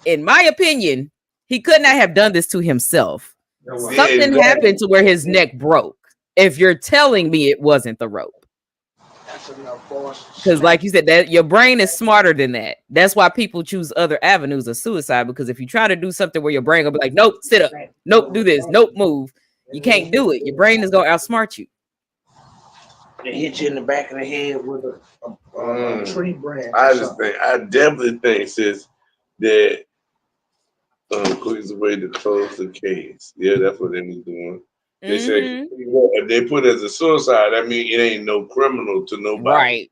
In my opinion, he could not have done this to himself. Something happened to where his neck broke. If you're telling me it wasn't the rope, because like you said, that your brain is smarter than that. That's why people choose other avenues of suicide, because if you try to do something where your brain will be like, nope, sit up, nope, do this, nope, move, you can't do it. Your brain is gonna outsmart you. They hit you in the back of the head with a tree branch. I definitely think, sis, that quickest way to close the case. Yeah, that's what they need doing. They say if they put it as a suicide, that means it ain't no criminal to nobody. Right.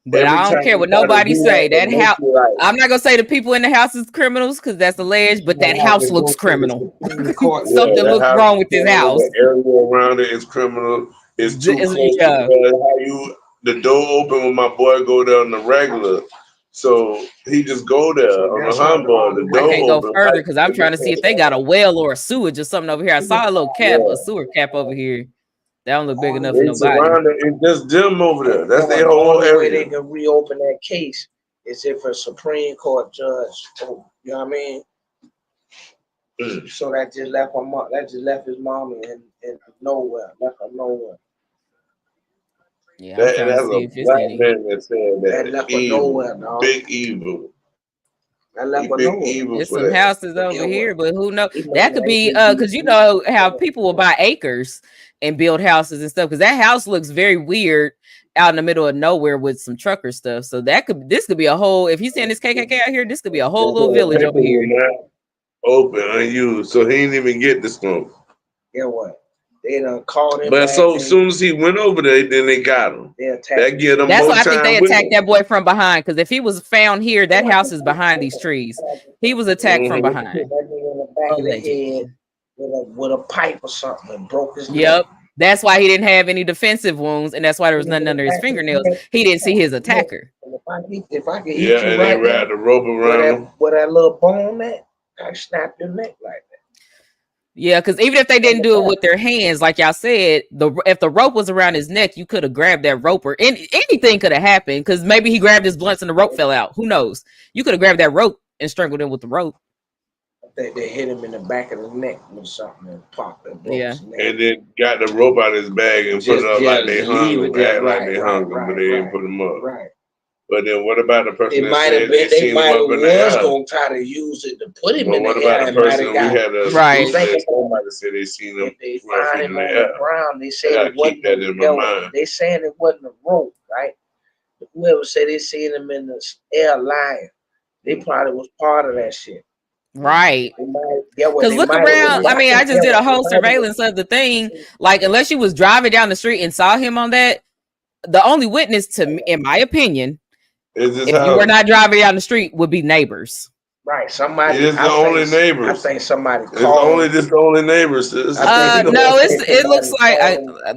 But I don't care what nobody say. That house, I'm not gonna say the people in the house is criminals because that's alleged, but that house looks criminal. Something looks wrong with this house. The area around it is criminal. It's too close to the door open when my boy go down the regular. So he just go there on the humbug. The door I can't go further because I'm trying to see if they got a well or a sewage or something over here. I saw a little cap, a sewer cap over here. That don't look big enough for nobody. It's just them over there. That's their whole area. The way they can reopen that case is if a Supreme Court judge, you know what I mean? So that just left his mom in nowhere, left her nowhere. Yeah, I'm trying to see if it's any. That said that left her nowhere, dog. Big evil. That left her nowhere. There's some houses over here, but who knows? That could be because you know how people will buy acres and build houses and stuff. Because that house looks very weird out in the middle of nowhere with some trucker stuff. So this could be a whole. If he's saying this KKK out here, this could be a whole little village over here. Open, unused, so he didn't even get the smoke. Yeah, what? They done called him. But so as soon as he went over there, then they got him. That's why I think they attacked that boy from behind. Because if he was found here, that house is behind these trees. He was attacked from behind. In the back of the head with a pipe or something and broke his neck. Yep. That's why he didn't have any defensive wounds, and that's why there was nothing under his fingernails. He didn't see his attacker. If I could hit you and right they wrapped the rope around him. With that little bone at, I snapped your neck like that. Yeah, because even if they didn't do it with their hands, like y'all said, if the rope was around his neck, you could have grabbed that rope, or anything could have happened. Because maybe he grabbed his blunts and the rope fell out. Who knows? You could have grabbed that rope and strangled him with the rope. They hit him in the back of the neck with something and popped it. Yeah, and then got the rope out of his bag and put it up like they hung him, like they hung him, but they didn't put him up. Right. But then what about the person that might have been, they might have was going to try to use it to put him in the air. What about the person we had a right? Somebody said they seen him. They find him on the ground. They said it wasn't. That in my mind. They saying it wasn't a rope, right? Whoever said they seen him in the air lying, they probably was part of that shit. Right. Because look around. I mean, I just did a whole surveillance of the thing. Like, unless you was driving down the street and saw him on that, the only witness to me, in my opinion, if you were not driving down the street, would be neighbors. Right. Somebody. It's the only neighbors. I think somebody called. It's the only neighbors. No, it looks like.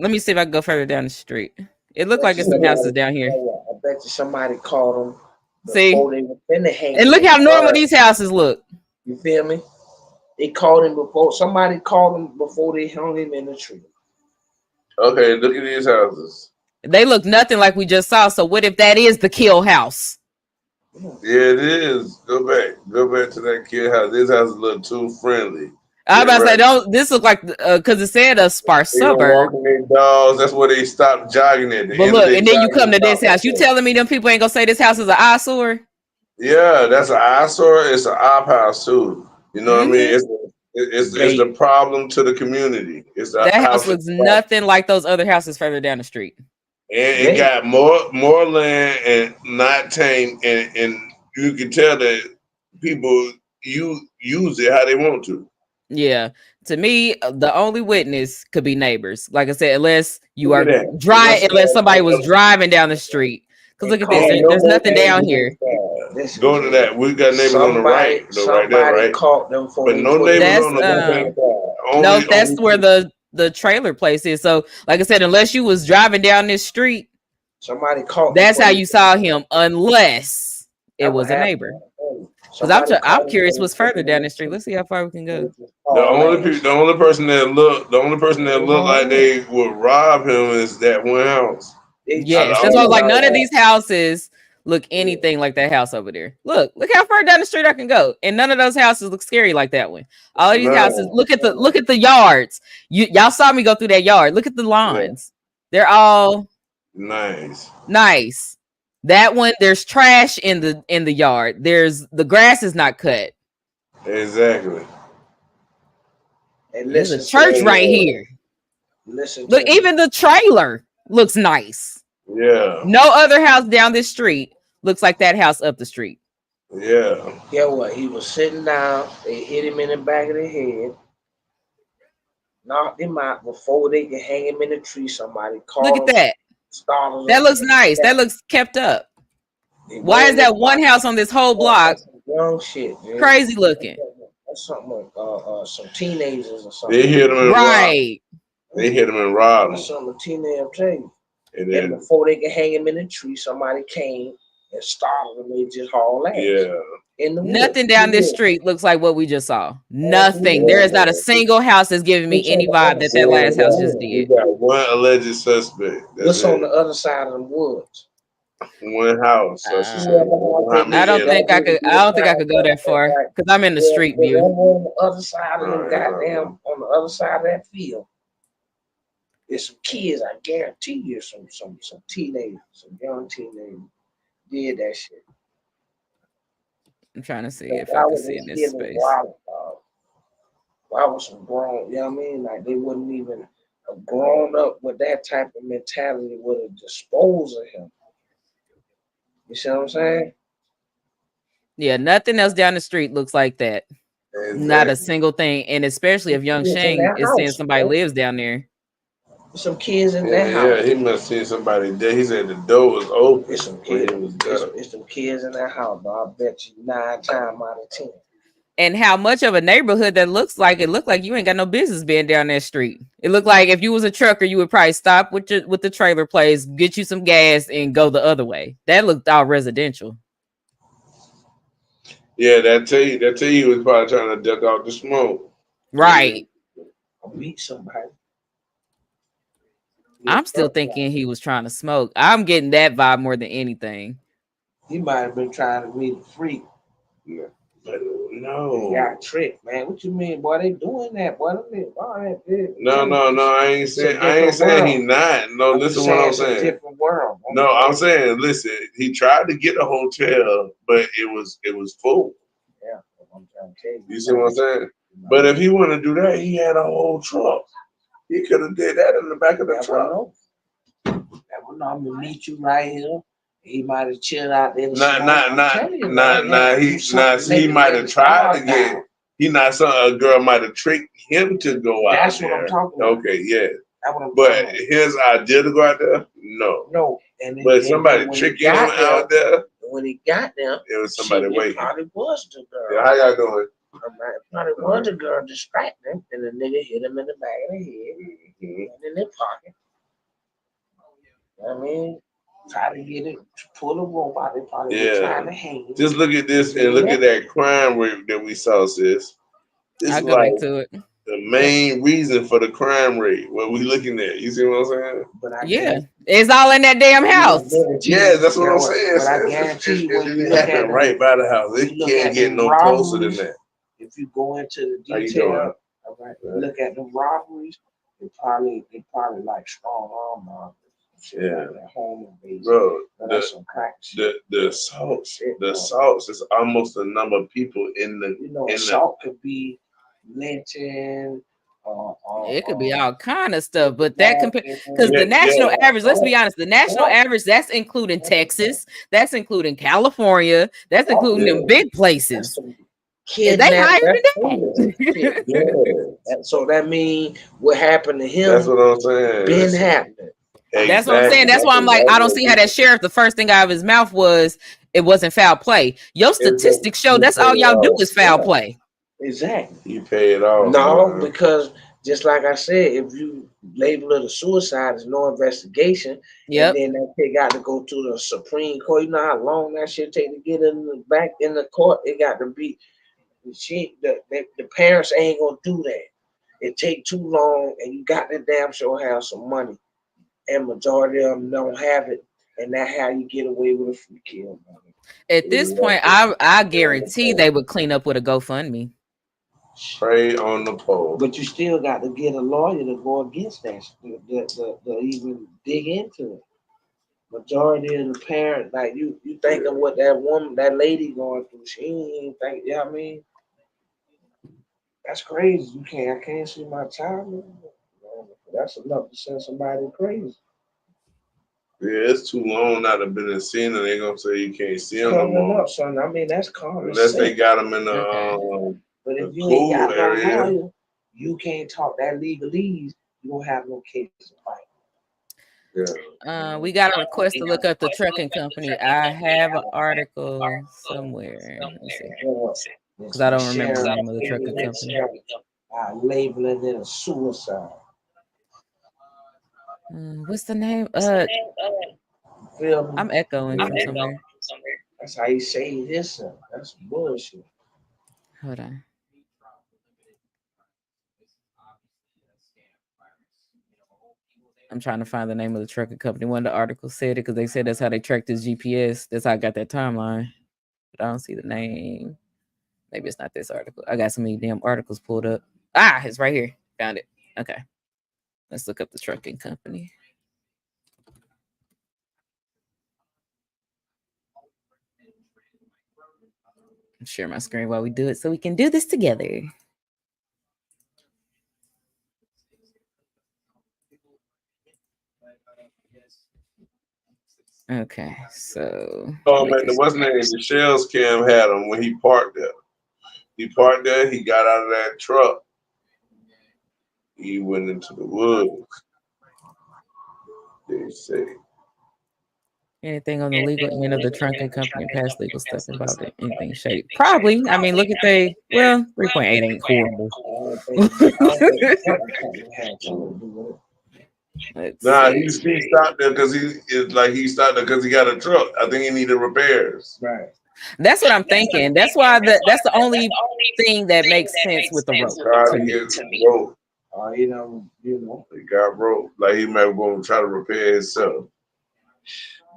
Let me see if I can go further down the street. It looked like it's some houses down here. I bet you somebody called them See? before they were finna hang. And look how normal these houses look. You feel me? They called him before. Somebody called him before they hung him in the tree. Okay, look at these houses. They look nothing like we just saw. So what if that is the kill house? Yeah, it is. Go back to that kid house. This house look too friendly. I was about to say, don't this look like because it said a sparse suburb. Walking their dogs. That's where they stopped jogging at. But look, and then you come to this house. You telling me them people ain't gonna say this house is an eyesore? Yeah, that's an eyesore. It's an op house too. You know what I mean? It's the problem to the community. It's the that house looks nothing like those other houses further down the street. And it got more land and not tame, and you can tell that people use it how they want to. Yeah, to me, the only witness could be neighbors. Like I said, unless you are unless somebody was driving down the street. Because look at this, there's nothing down here. Go to that. We got neighbors on the right, right there, right? Caught them but no neighbors on the left side. No, that's where the trailer place is. So, like I said, unless you was driving down this street, somebody caught. That's how you saw him, unless it was a neighbor. Because I'm curious what's further down the street. Let's see how far we can go. The only person that looked like they would rob him is that one house. Yes, that's why I was like, none of these houses look anything like that house over there. Look how far down the street I can go, and none of those houses look scary like that one. All of these houses, look at the yards. Y'all saw me go through that yard. Look at the lawns. They're all nice. That one, there's trash in the yard. The grass is not cut. Exactly. And there's a church right here. Look, even the trailer looks nice. Yeah. No other house down this street looks like that house up the street. Yeah. Yeah, what? He was sitting down. They hit him in the back of the head. Knocked him out before they could hang him in the tree. Somebody called. Look at that. That looks nice. That looks kept up. Why is that one house on this whole block young shit, man. Crazy looking? That's something like some teenagers or something. They hit him and right. They hit him and robbed him. That's something a teenager tell you. And then before they could hang him in the tree, somebody came and startled him. They just hauled ass. Yeah. Nothing down this street looks like what we just saw. Nothing. There is not a single house that's giving me any vibe that last house just did. We got one alleged suspect. What's on the other side of the woods? One house. I don't think I could go that far because I'm in the street view. On the other side of them goddamn, on the other side of that field, there's some kids. I guarantee you, some teenagers, some young teenagers did that shit. I'm trying to see if I can see in this space. Why was some grown? You know what I mean? Like they wouldn't even have grown up with that type of mentality would have disposed of him. You see what I'm saying? Yeah, nothing else down the street looks like that. Exactly. Not a single thing. And especially if Young Shane is saying somebody lives down there. Some kids in that house. Yeah, he must see somebody there. He said the door was open. It's some kids. It's some kids in that house, but I bet you 9 times out of 10. And how much of a neighborhood that looks like? It looked like you ain't got no business being down that street. It looked like if you was a trucker, you would probably stop with the trailer place, get you some gas, and go the other way. That looked all residential. Yeah, that tell you he was probably trying to duck out the smoke. Right. I'll meet somebody. I'm still thinking he was trying to smoke. I'm getting that vibe more than anything. He might have been trying to meet a freak. Yeah. No. They got tricked, man. What you mean, boy? They doing that, boy. No. I ain't saying he not. No, listen what I'm saying. Different world. No, I'm saying, listen. He tried to get a hotel, but it was full. Yeah, I'm trying to tell you. You see what I'm saying? But if he wanted to do that, he had a whole truck. He could have did that in the back of the truck. I'm gonna meet you right here. He might have chilled out there. He might have tried to get. A girl might have tricked him to go out. That's what I'm talking about. Okay, yeah. But his idea to go out there, no. But somebody tricking him out there. When he got there, it was somebody waiting. Probably was the girl. Yeah, how y'all doing? Probably was the girl distracting him, and the nigga hit him in the back of the head and in their pocket. I mean, try to get it, pull the rope out. They probably were trying to hang it. Just look at this and look at that crime rate that we saw, sis. This I'll is go like back to it. the main reason for the crime rate. What we looking at? You see what I'm saying? But I Yeah, it's all in that damn house. Yeah, that's what I'm saying. But I guarantee you, when you it look at happened right by the house. It can't get no closer than that. If you go into the How you doing? detail, all right, look at the robberies. They probably like strong arm robberies. Yeah. Like home invasion. Bro, that's some crack shit. the assaults is almost the number of people in the assault could be lynching. It could be all kind of stuff, but that because the national average, let's be honest, the national average, that's including Texas, that's including California, that's including them big places. They higher than that. So that means what happened to him. That's what I'm saying. Been happening. That's what I'm saying. That's why I'm like, I don't see how that sheriff, the first thing out of his mouth was it wasn't foul play. Your statistics show that's all y'all do is foul play. Exactly. You pay it off. No, because just like I said, if you label it a suicide, there's no investigation. Yep. And then that kid got to go to the Supreme Court. You know how long that shit take to get in the back in the court? It got to be. The parents ain't gonna do that. It take too long, and you got to damn sure have some money. And majority of them don't have it, and that's how you get away with a free kill. At this point, I guarantee they would clean up with a GoFundMe. Pray on the pole. But you still got to get a lawyer to go against that, to even dig into it. Majority of the parents, like you think of what that lady going through. She ain't even think, you know what I mean? That's crazy. I can't see my child. That's enough to send somebody crazy. Yeah, it's too long not to been in sin, and they're gonna say you can't see them no more. Up, son. I mean, that's common. Unless they got them in the but if you cool ain't got area, no lawyer, you can't talk that legalese. You don't have no case to fight. Yeah. We got a request to look up the trucking company. I have an article somewhere. Let's see. Because I don't remember the name of the trucking company. Labeling it a suicide. What's the name? I'm echoing from somewhere. That's how you say this. That's bullshit. Hold on. I'm trying to find the name of the trucking company. One of the articles said it because they said that's how they tracked his GPS. That's how I got that timeline. But I don't see the name. Maybe it's not this article. I got so many damn articles pulled up. It's right here. Found it. Okay. Let's look up the trucking company. I'll share my screen while we do it so we can do this together. Okay, so. Oh man, what's the name? The Shell's cam had him when he parked there. He parked there. He got out of that truck. He went into the woods. They say. Anything on the legal end of the trucking company, past legal stuff involved in anything shady? Probably. I mean, look at 3.8 ain't horrible. Nah, he stopped there because he stopped there because he got a truck. I think he needed repairs. Right. That's what I'm thinking. That's why that's the only thing that makes sense with the rope. To me. Rope. You know, he got rope. Like he might go try to repair himself.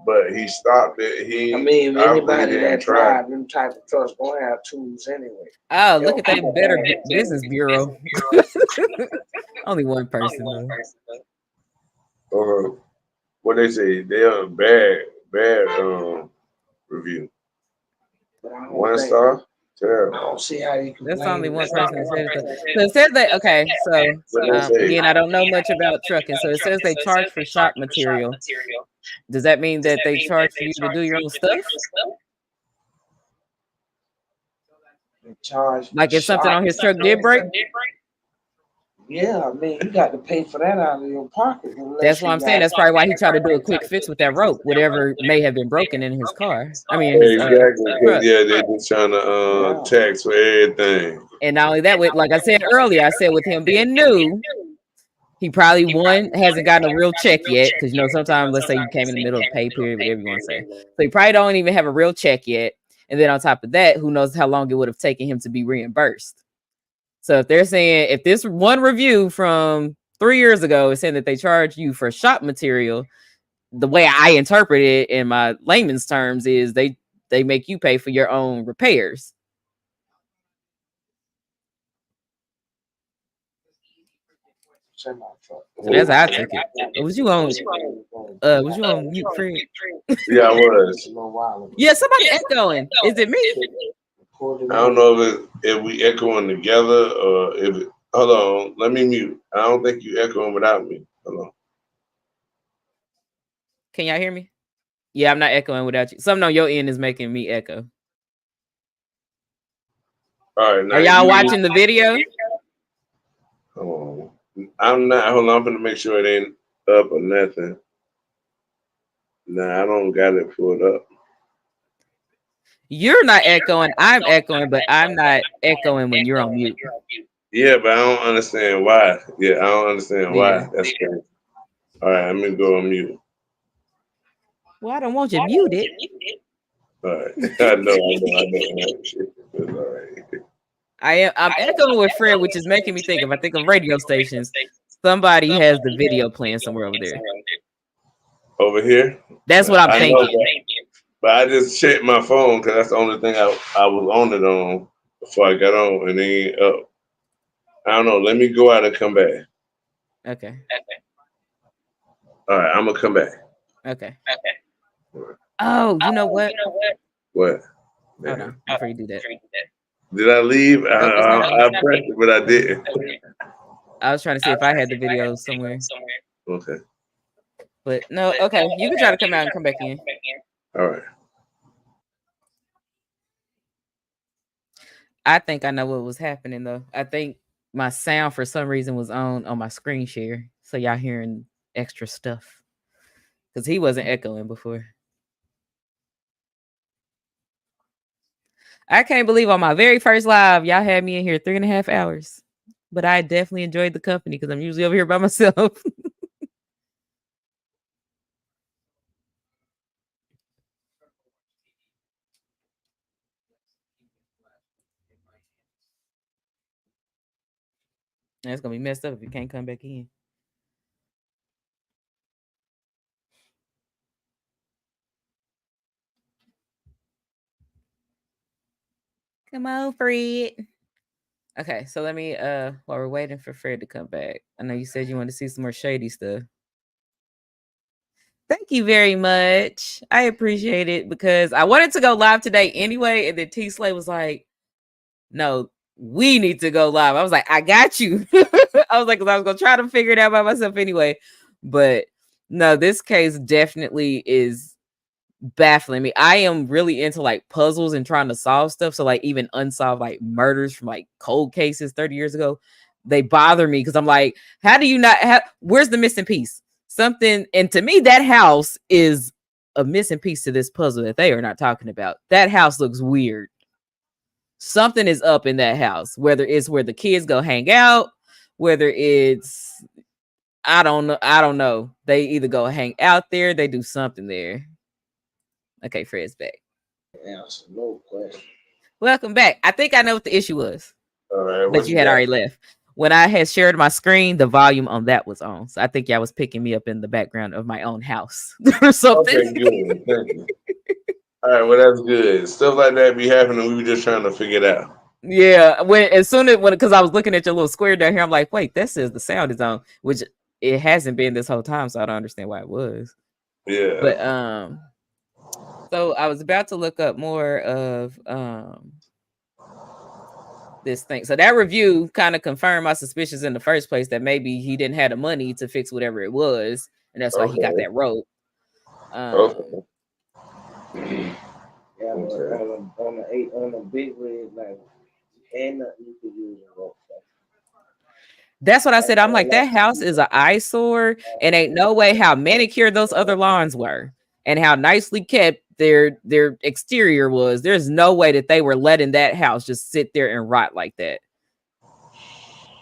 But he stopped it. Anybody that drive them type of trucks gonna have tools anyway. Oh, look at that Better Business Bureau. Only one person though. What they say? They are bad review. 1 star. Terrible. I don't see how you can. That's only one person that said it. So it says that. Okay, so again, I don't know much about trucking. So it says they charge for shop material. Does that mean that they charge for you to do your own stuff? They charge. Like if something on his truck did break? Yeah, I mean, you got to pay for that out of your pocket. That's what I'm saying. That's probably why he tried to do a quick fix with that rope, whatever may have been broken in his car. I mean, exactly. They're just trying to tax for everything. And not only that, like I said earlier, I said with him being new, He probably hasn't gotten a real check yet, because sometimes, let's say you came in the middle of pay period, whatever you want to say. So he probably don't even have a real check yet. And then on top of that, who knows how long it would have taken him to be reimbursed. So if they're saying, if this one review from 3 years ago is saying that they charge you for shop material, the way I interpret it in my layman's terms is they make you pay for your own repairs. So that's how I took it. Was you on mute, Fred? Yeah, I was. Yeah, somebody echoing. Is it me? I don't know if we echoing together or if it, hold on, let me mute. I don't think you echoing without me. Hold on. Can y'all hear me? Yeah, I'm not echoing without you. Something on your end is making me echo. All right, now are y'all watching the video? Hold on. I'm not. Hold on, I'm gonna make sure it ain't up or nothing. Nah, I don't got it pulled up. You're not echoing. I'm echoing, but I'm not echoing when you're on mute. Yeah, but I don't understand why. Yeah, I don't understand why. That's crazy. All right, let me go on mute. Well, I don't want you muted. All right, I know. All right. I'm echoing with Fred, which is making me think. If I think of radio stations, somebody has the video playing somewhere over there. Over here? That's what I'm thinking. But I just checked my phone because that's the only thing I was on it on before I got on, and then I don't know. Let me go out and come back. Okay. All right, I'm gonna come back. Okay. Oh, you know what? What? Hold on, before you do that. Did I leave? I pressed it, but I didn't. I was trying to see if I had the video somewhere. Okay. But no, okay. You can try to come out and come back in. All right. I think I know what was happening though. I think my sound for some reason was on my screen share, so y'all hearing extra stuff because he wasn't echoing before. I can't believe on my very first live, y'all had me in here 3.5 hours, but I definitely enjoyed the company because I'm usually over here by myself. That's gonna be messed up if you can't come back in. Come on, Fred. Okay, so let me while we're waiting for Fred to come back. I know you said you want to see some more shady stuff. Thank you very much. I appreciate it because I wanted to go live today anyway, and then T Slay was like, "No, we need to go live." I was like, "I got you." I was like, "Cause I was gonna try to figure it out by myself anyway." But no, this case definitely is baffling me. I am really into like puzzles and trying to solve stuff. So like even unsolved like murders from like cold cases 30 years ago, they bother me because I'm like, how do you not have? Where's the missing piece? Something, and to me, that house is a missing piece to this puzzle that they are not talking about. That house looks weird. Something is up in that house, whether it's where the kids go hang out, whether it's I don't know. They either go hang out there, they do something there. Okay, Fred's back. Answer no question. Welcome back. I think I know what the issue was. All right, but you had already left. When I had shared my screen, the volume on that was on. So I think y'all was picking me up in the background of my own house or something. Okay, good. Thank you. All right, well that's good. Stuff like that be happening. We were just trying to figure it out. Yeah, because I was looking at your little square down here, I'm like, wait, that says the sound is on, which it hasn't been this whole time, so I don't understand why it was. Yeah. But so I was about to look up more of this thing. So that review kind of confirmed my suspicions in the first place that maybe he didn't have the money to fix whatever it was, and that's why he got that rope. Yeah, on the big rig, like ain't nothing you could use a rope. That's what I said. I'm like, that house is an eyesore, and ain't no way how manicured those other lawns were, and how nicely kept their exterior was. There's no way that they were letting that house just sit there and rot like that.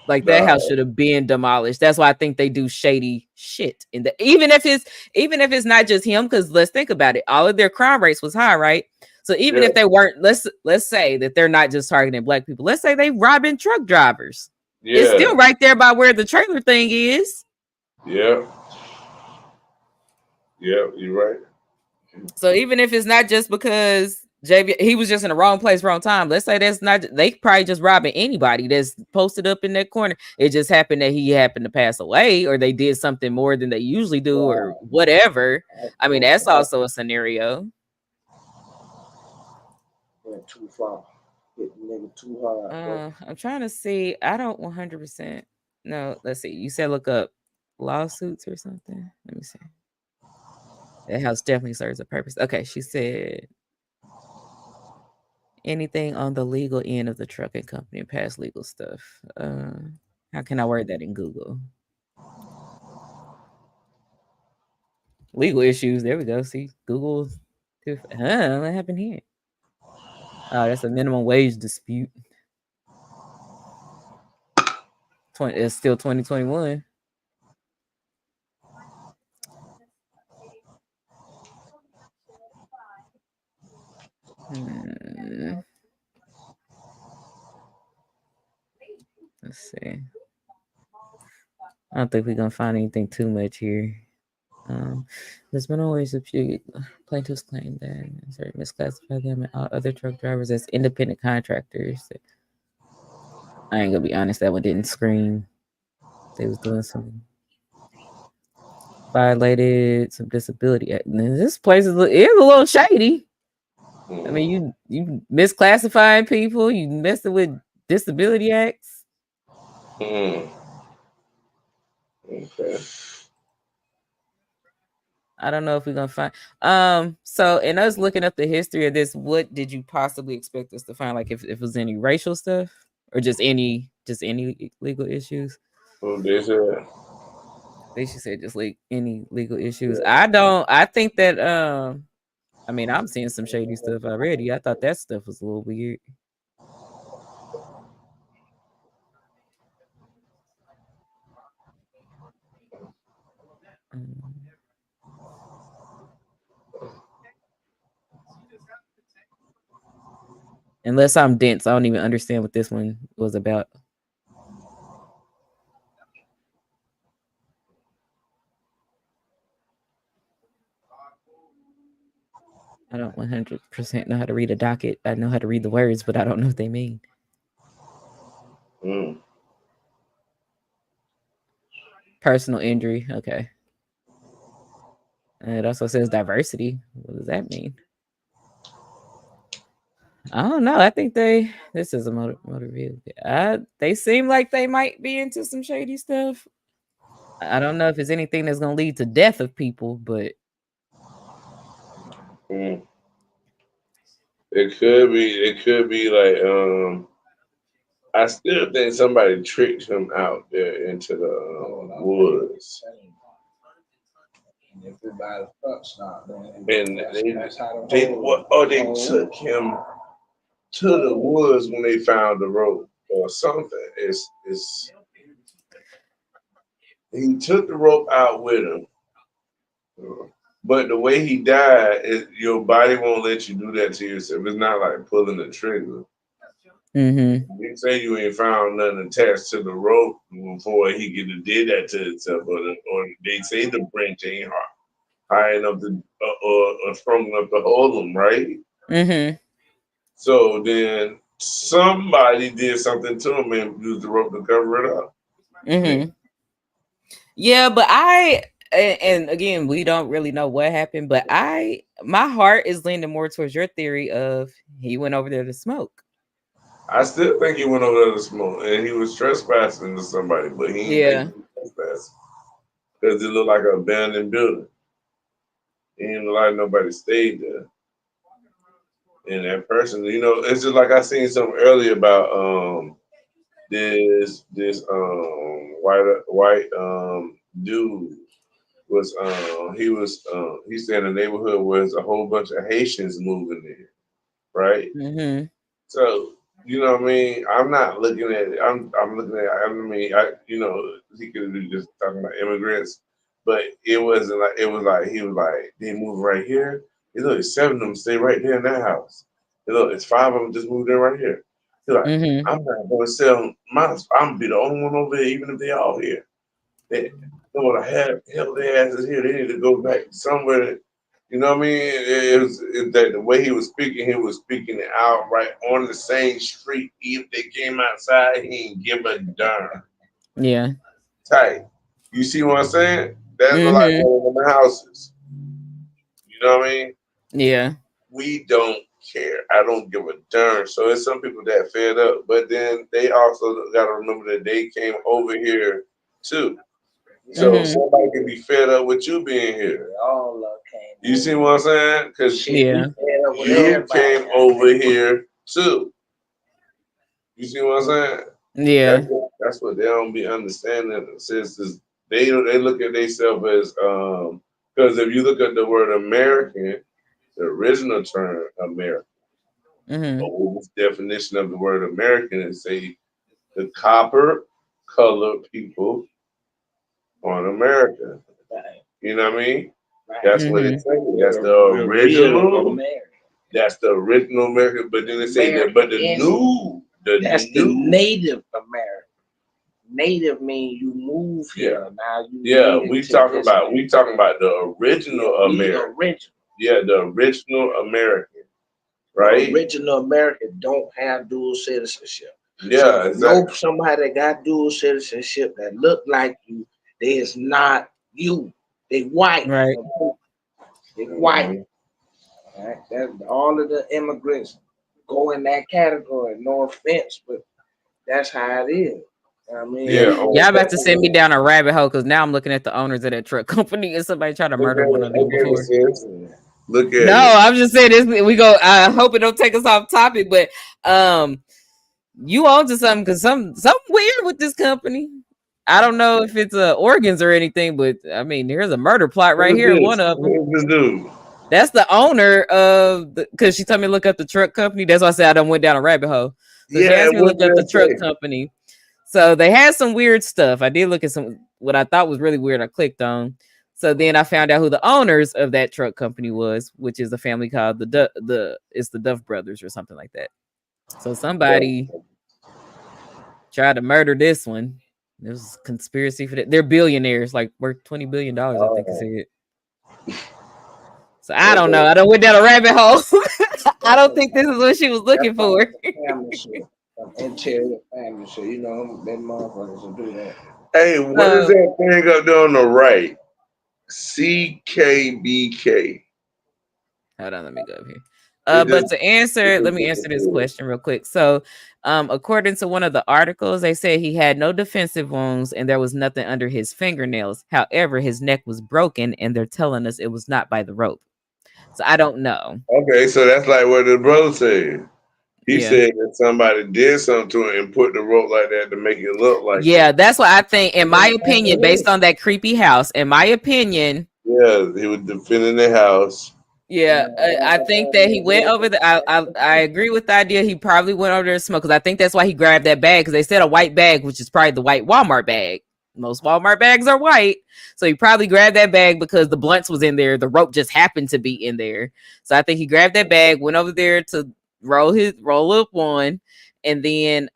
Like that house No. should have been demolished. That's why I think they do shady shit in the even if it's not just him, because let's think about it. All of their crime rates was high, right? So even Yeah. if they weren't, let's say that they're not just targeting black people. Let's say they robbing truck drivers. It's Yeah. still right there by where the trailer thing is. Yeah. Yeah. You're right. So even if it's not just because JV he was just in the wrong place, wrong time. Let's say that's not they probably just robbing anybody that's posted up in that corner. It just happened that he happened to pass away, or they did something more than they usually do, or Wow. whatever. I mean, that's That also a scenario. went too far. Hit the nigga too hard, bro. I'm trying to see. I don't 100%. No, let's see. You said look up lawsuits or something. Let me see. That house definitely serves a purpose. Okay, she said anything on the legal end of the trucking company and past legal stuff. How can I word that in Google? Legal issues. There we go. See, Google. What happened here? Oh, that's a minimum wage dispute. It's still 2021. Hmm. Let's see. I don't think we're gonna find anything too much here. There's been always a few plaintiffs claim that misclassify them and all other truck drivers as independent contractors. I ain't gonna be honest, that one didn't scream. They was doing some violated some disability act. And this place is a little shady. I mean, you misclassifying people, you messing with disability acts. Okay. I don't know if we're gonna find so in us looking up the history of this, what did you possibly expect us to find? Like if it was any racial stuff or just any legal issues? Who they said? They should say just like any legal issues. Yeah. I think that I mean I'm seeing some shady stuff already. I thought that stuff was a little weird. Um, unless I'm dense, I don't even understand what this one was about. I don't 100% know how to read a docket. I know how to read the words, but I don't know what they mean. Mm. Personal injury. Okay. It also says diversity. What does that mean? I don't know. I think this is a motor vehicle. They seem like they might be into some shady stuff. I don't know if it's anything that's gonna lead to death of people, but Mm. It could be. It could be like. I still think somebody tricked him out there into the woods. And if we buy the truck stop, then And that's how the they whole, what? Oh, they took him to the woods when they found the rope or something. It's he took the rope out with him, but the way he died, your body won't let you do that to yourself. It's not like pulling the trigger. You say you ain't found nothing attached to the rope before he could have did that to himself, or they say the branch ain't high enough to or strong enough to hold him, right? So then somebody did something to him and used the rope to cover it up. Yeah, but and again, we don't really know what happened, but my heart is leaning more towards your theory of he went over there to smoke. I still think he went over there to smoke and he was trespassing to somebody, but he ain't think Yeah. he was trespassing because it looked like an abandoned building. He didn't look like nobody stayed there. And that person, it's just like I seen something earlier about this white dude was he said in a neighborhood where there's a whole bunch of Haitians moving there, right? So you know what I mean? I'm not looking at it. I'm looking at. I mean, he could be just talking about immigrants, but it wasn't like it was like he was like they moved right here. You know, it's 7 of them stay right there in that house. You know, it's 5 of them just moved in right here. He's like, Mm-hmm. I'm not going to sell my. I'm gonna be the only one over here, even if they all here. They want to have hell their asses here. They need to go back somewhere. You know what I mean? That the way he was speaking it out right on the same street. If they came outside, he ain't give a darn. Yeah. Tight. You see what I'm saying? That's like Mm-hmm. one of them houses. You know what I mean? Yeah. We don't care. I don't give a darn. So it's some people that fed up, but then they also got to remember that they came over here too. So Mm-hmm. somebody can be fed up with you being here. They all came. You see what I'm saying? Because Yeah. you came over here too. You see what I'm saying? Yeah. That's what they don't be understanding. Since they look at themselves as because if you look at the word American, the original term American, Mm-hmm. oldest definition of the word American is say the copper colored people on America. You know what I mean? That's what Mm-hmm. it's saying. That's the original. That's the original American. But then they say that. But the new. That's the Native American. Native means you move here. Yeah. Now you Yeah, native we to talking this about land. we talking about the original We the American. original. Yeah, the original American. The Right? original American don't have dual citizenship. Yeah, So if you exactly. know somebody that got dual citizenship that look like you, they is not you. They white. Right. They white. All right? That all of the immigrants go in that category. No offense, but that's how it is. I mean, Yeah. Yeah. Y'all about to send me down a rabbit hole because now I'm looking at the owners of that truck company and somebody tried to Look murder at one it. of them Look at it, before. sis. Look at No, it. I'm just saying this. We go. I hope it don't take us off topic, but you on to something because something weird with this company. I don't know if it's organs or anything, but I mean, there's a murder plot right Who's here. this? One of them. Who's this dude? That's the owner of because she told me to look up the truck company. That's why I said I done went down a rabbit hole. So she Yeah, asked me to what look up the did truck that say? company. So they had some weird stuff. I did look at some what I thought was really weird. I clicked on. So then I found out who the owners of that truck company was, which is a family called it's the Duff Brothers or something like that. So somebody tried to murder this one. There was a conspiracy for that. They're billionaires, like worth $20 billion, I think it said. So I don't know. I don't went down a rabbit hole. I don't think this is what she was looking for. family shit. Interior family shit. You know, them motherfuckers will do that. Hey, what is that thing up there on the right? CKBK. Hold on, let me go up here. It But just to answer, let me answer this question real quick. So, according to one of the articles, they said he had no defensive wounds and there was nothing under his fingernails. However, his neck was broken, and they're telling us it was not by the rope. So I don't know. Okay, so that's like what the brother said. He Yeah. said that somebody did something to him and put the rope like that to make it look like Yeah, it. that's what I think. In my opinion, based on that creepy house, in my opinion, Yeah, he was defending the house. yeah, I think that he went over the. I agree with the idea. He probably went over there to smoke because I think that's why he grabbed that bag because they said a white bag, which is probably the white Walmart bag. Most Walmart bags are white, so he probably grabbed that bag because the blunts was in there. The rope just happened to be in there, so I think he grabbed that bag, went over there to roll up one, and then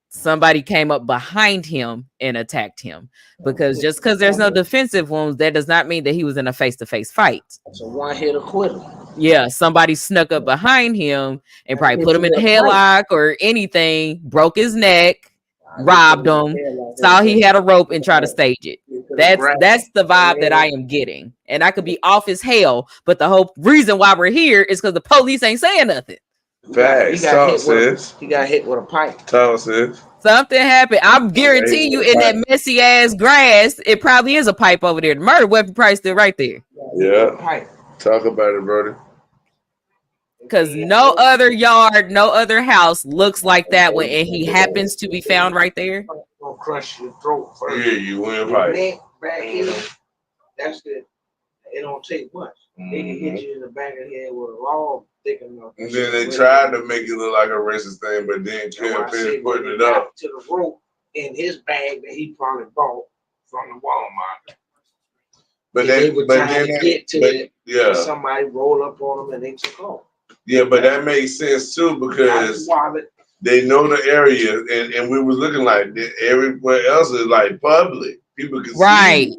somebody came up behind him and attacked him because just because there's no defensive wounds, that does not mean that he was in a face-to-face fight. So one hit a quitter. Yeah, somebody snuck up behind him and probably put him in a headlock or anything, broke his neck, robbed him, saw he had a rope and tried to stage it. That's the vibe that I am getting. And I could be off as hell, but the whole reason why we're here is because the police ain't saying nothing. Facts. He got hit with a pipe. Talk, sis. Something happened. I'm guaranteeing you in that messy ass grass, it probably is a pipe over there. The murder weapon probably still right there. Yeah. Talk about it, brother. Because no other yard, no other house looks like that one, and he happens to be found right there. Gonna crush your throat first. Yeah, you win pipe. Neck back here. That's the It don't take much. They can hit you in the back of the head with a log thick enough. And then they tried to make it look like a racist thing, but then Kev finished putting it up to the rope in his bag that he probably bought from the Walmart. But they were trying to get to it. Yeah. Somebody rolled up on them and they took off. Yeah, but that makes sense too because they know the area, and we was looking like everywhere else is like public. People can see.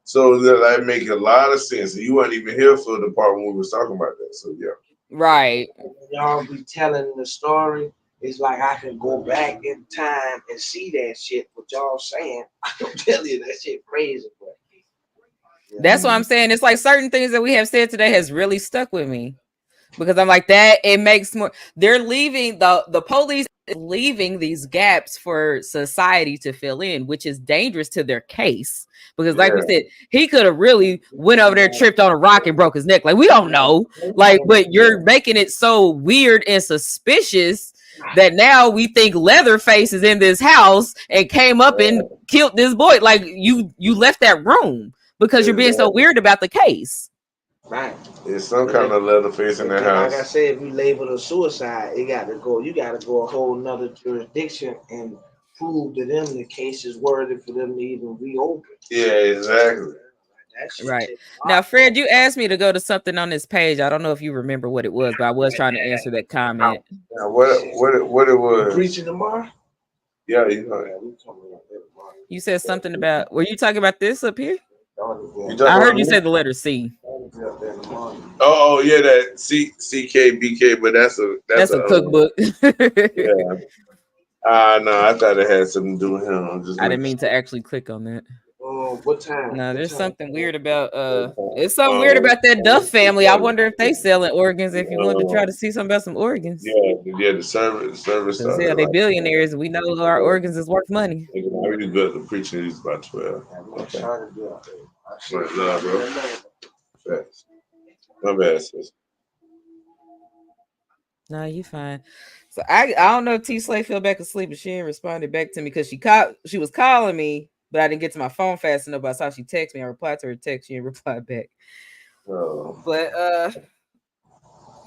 So that make a lot of sense. And you weren't even here for the part when we was talking about that. So yeah. Right. Y'all be telling the story. It's like I can go back in time and see that shit. What y'all saying? I can tell you that shit crazy. But that's what I'm saying. It's like certain things that we have said today has really stuck with me. Because I'm like that, it makes more. They're leaving the police is leaving these gaps for society to fill in, which is dangerous to their case. Because, like we said, he could have really went over there, tripped on a rock, and broke his neck. Like we don't know. Like, but you're making it so weird and suspicious that now we think Leatherface is in this house and came up and killed this boy. Like you left that room because you're being so weird about the case. Right. There's some kind of Leatherface in that house. Like I said, if you label it a suicide, you got to go a whole nother jurisdiction and prove to them the case is worthy for them to even reopen. Yeah, exactly. Right. Now, Fred, you asked me to go to something on this page. I don't know if you remember what it was, but I was trying to answer that comment. Now, what it was? Preaching tomorrow? Yeah, you know. You said something about, were you talking about this up here? I heard you say the letter C. Oh yeah, that CKBK, but that's a cookbook. Yeah. No, I thought it had something to do with him. I didn't mean to actually click on that. What time? No, there's something weird about it's something weird about that Duff family. I wonder if they selling organs. If you wanted to try to see something about some organs. Yeah, the service. Yeah, they billionaires. We know our organs is worth money. I really good at preaching. He's about 12. Okay. Love, bro. My bad, sis. No, you fine. So I don't know if T Slay fell back asleep, but she ain't responded back to me because she was calling me, but I didn't get to my phone fast enough. I saw she texted me. I replied to her text. She didn't reply back. Oh. But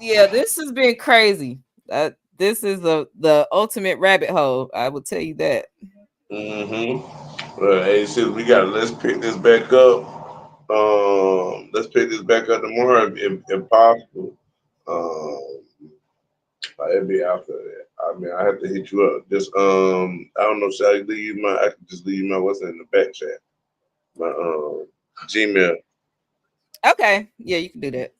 yeah, this has been crazy. This is the ultimate rabbit hole. I will tell you that. Well, hey, sis, let's pick this back up. Let's pick this back up tomorrow if possible. It'd be after that. I mean, I have to hit you up. Just I don't know. Should I leave you I can just leave you my what's in the back chat. My Gmail. Okay. Yeah, you can do that.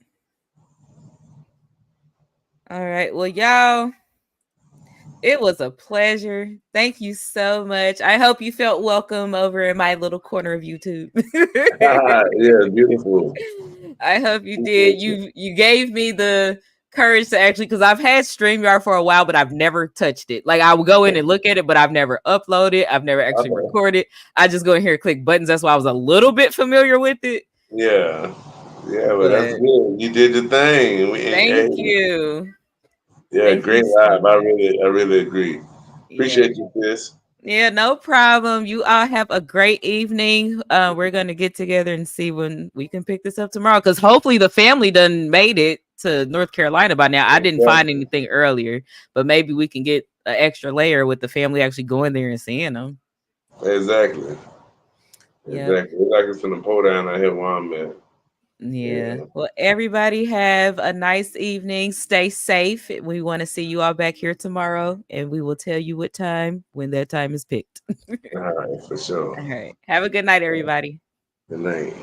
All right. Well, y'all, it was a pleasure. Thank you so much. I hope you felt welcome over in my little corner of YouTube. Yeah, beautiful. I hope you did. You gave me the courage to actually, because I've had StreamYard for a while, but I've never touched it. Like I would go in and look at it, but I've never uploaded. I've never actually recorded. I just go in here and click buttons. That's why I was a little bit familiar with it. Yeah, but that's good. You did the thing. Thank you. Yeah, thank great live. So I really agree. Appreciate you, sis. Yeah, no problem. You all have a great evening. We're gonna get together and see when we can pick this up tomorrow. Because hopefully the family done made it to North Carolina by now. I didn't find anything earlier, but maybe we can get an extra layer with the family actually going there and seeing them. Exactly. Yeah. Exactly. It's like it's gonna pull down out here where I'm at. Yeah. Well, everybody have a nice evening. Stay safe. We want to see you all back here tomorrow, and we will tell you what time when that time is picked. All right, for sure. All right. Have a good night, everybody. Good night.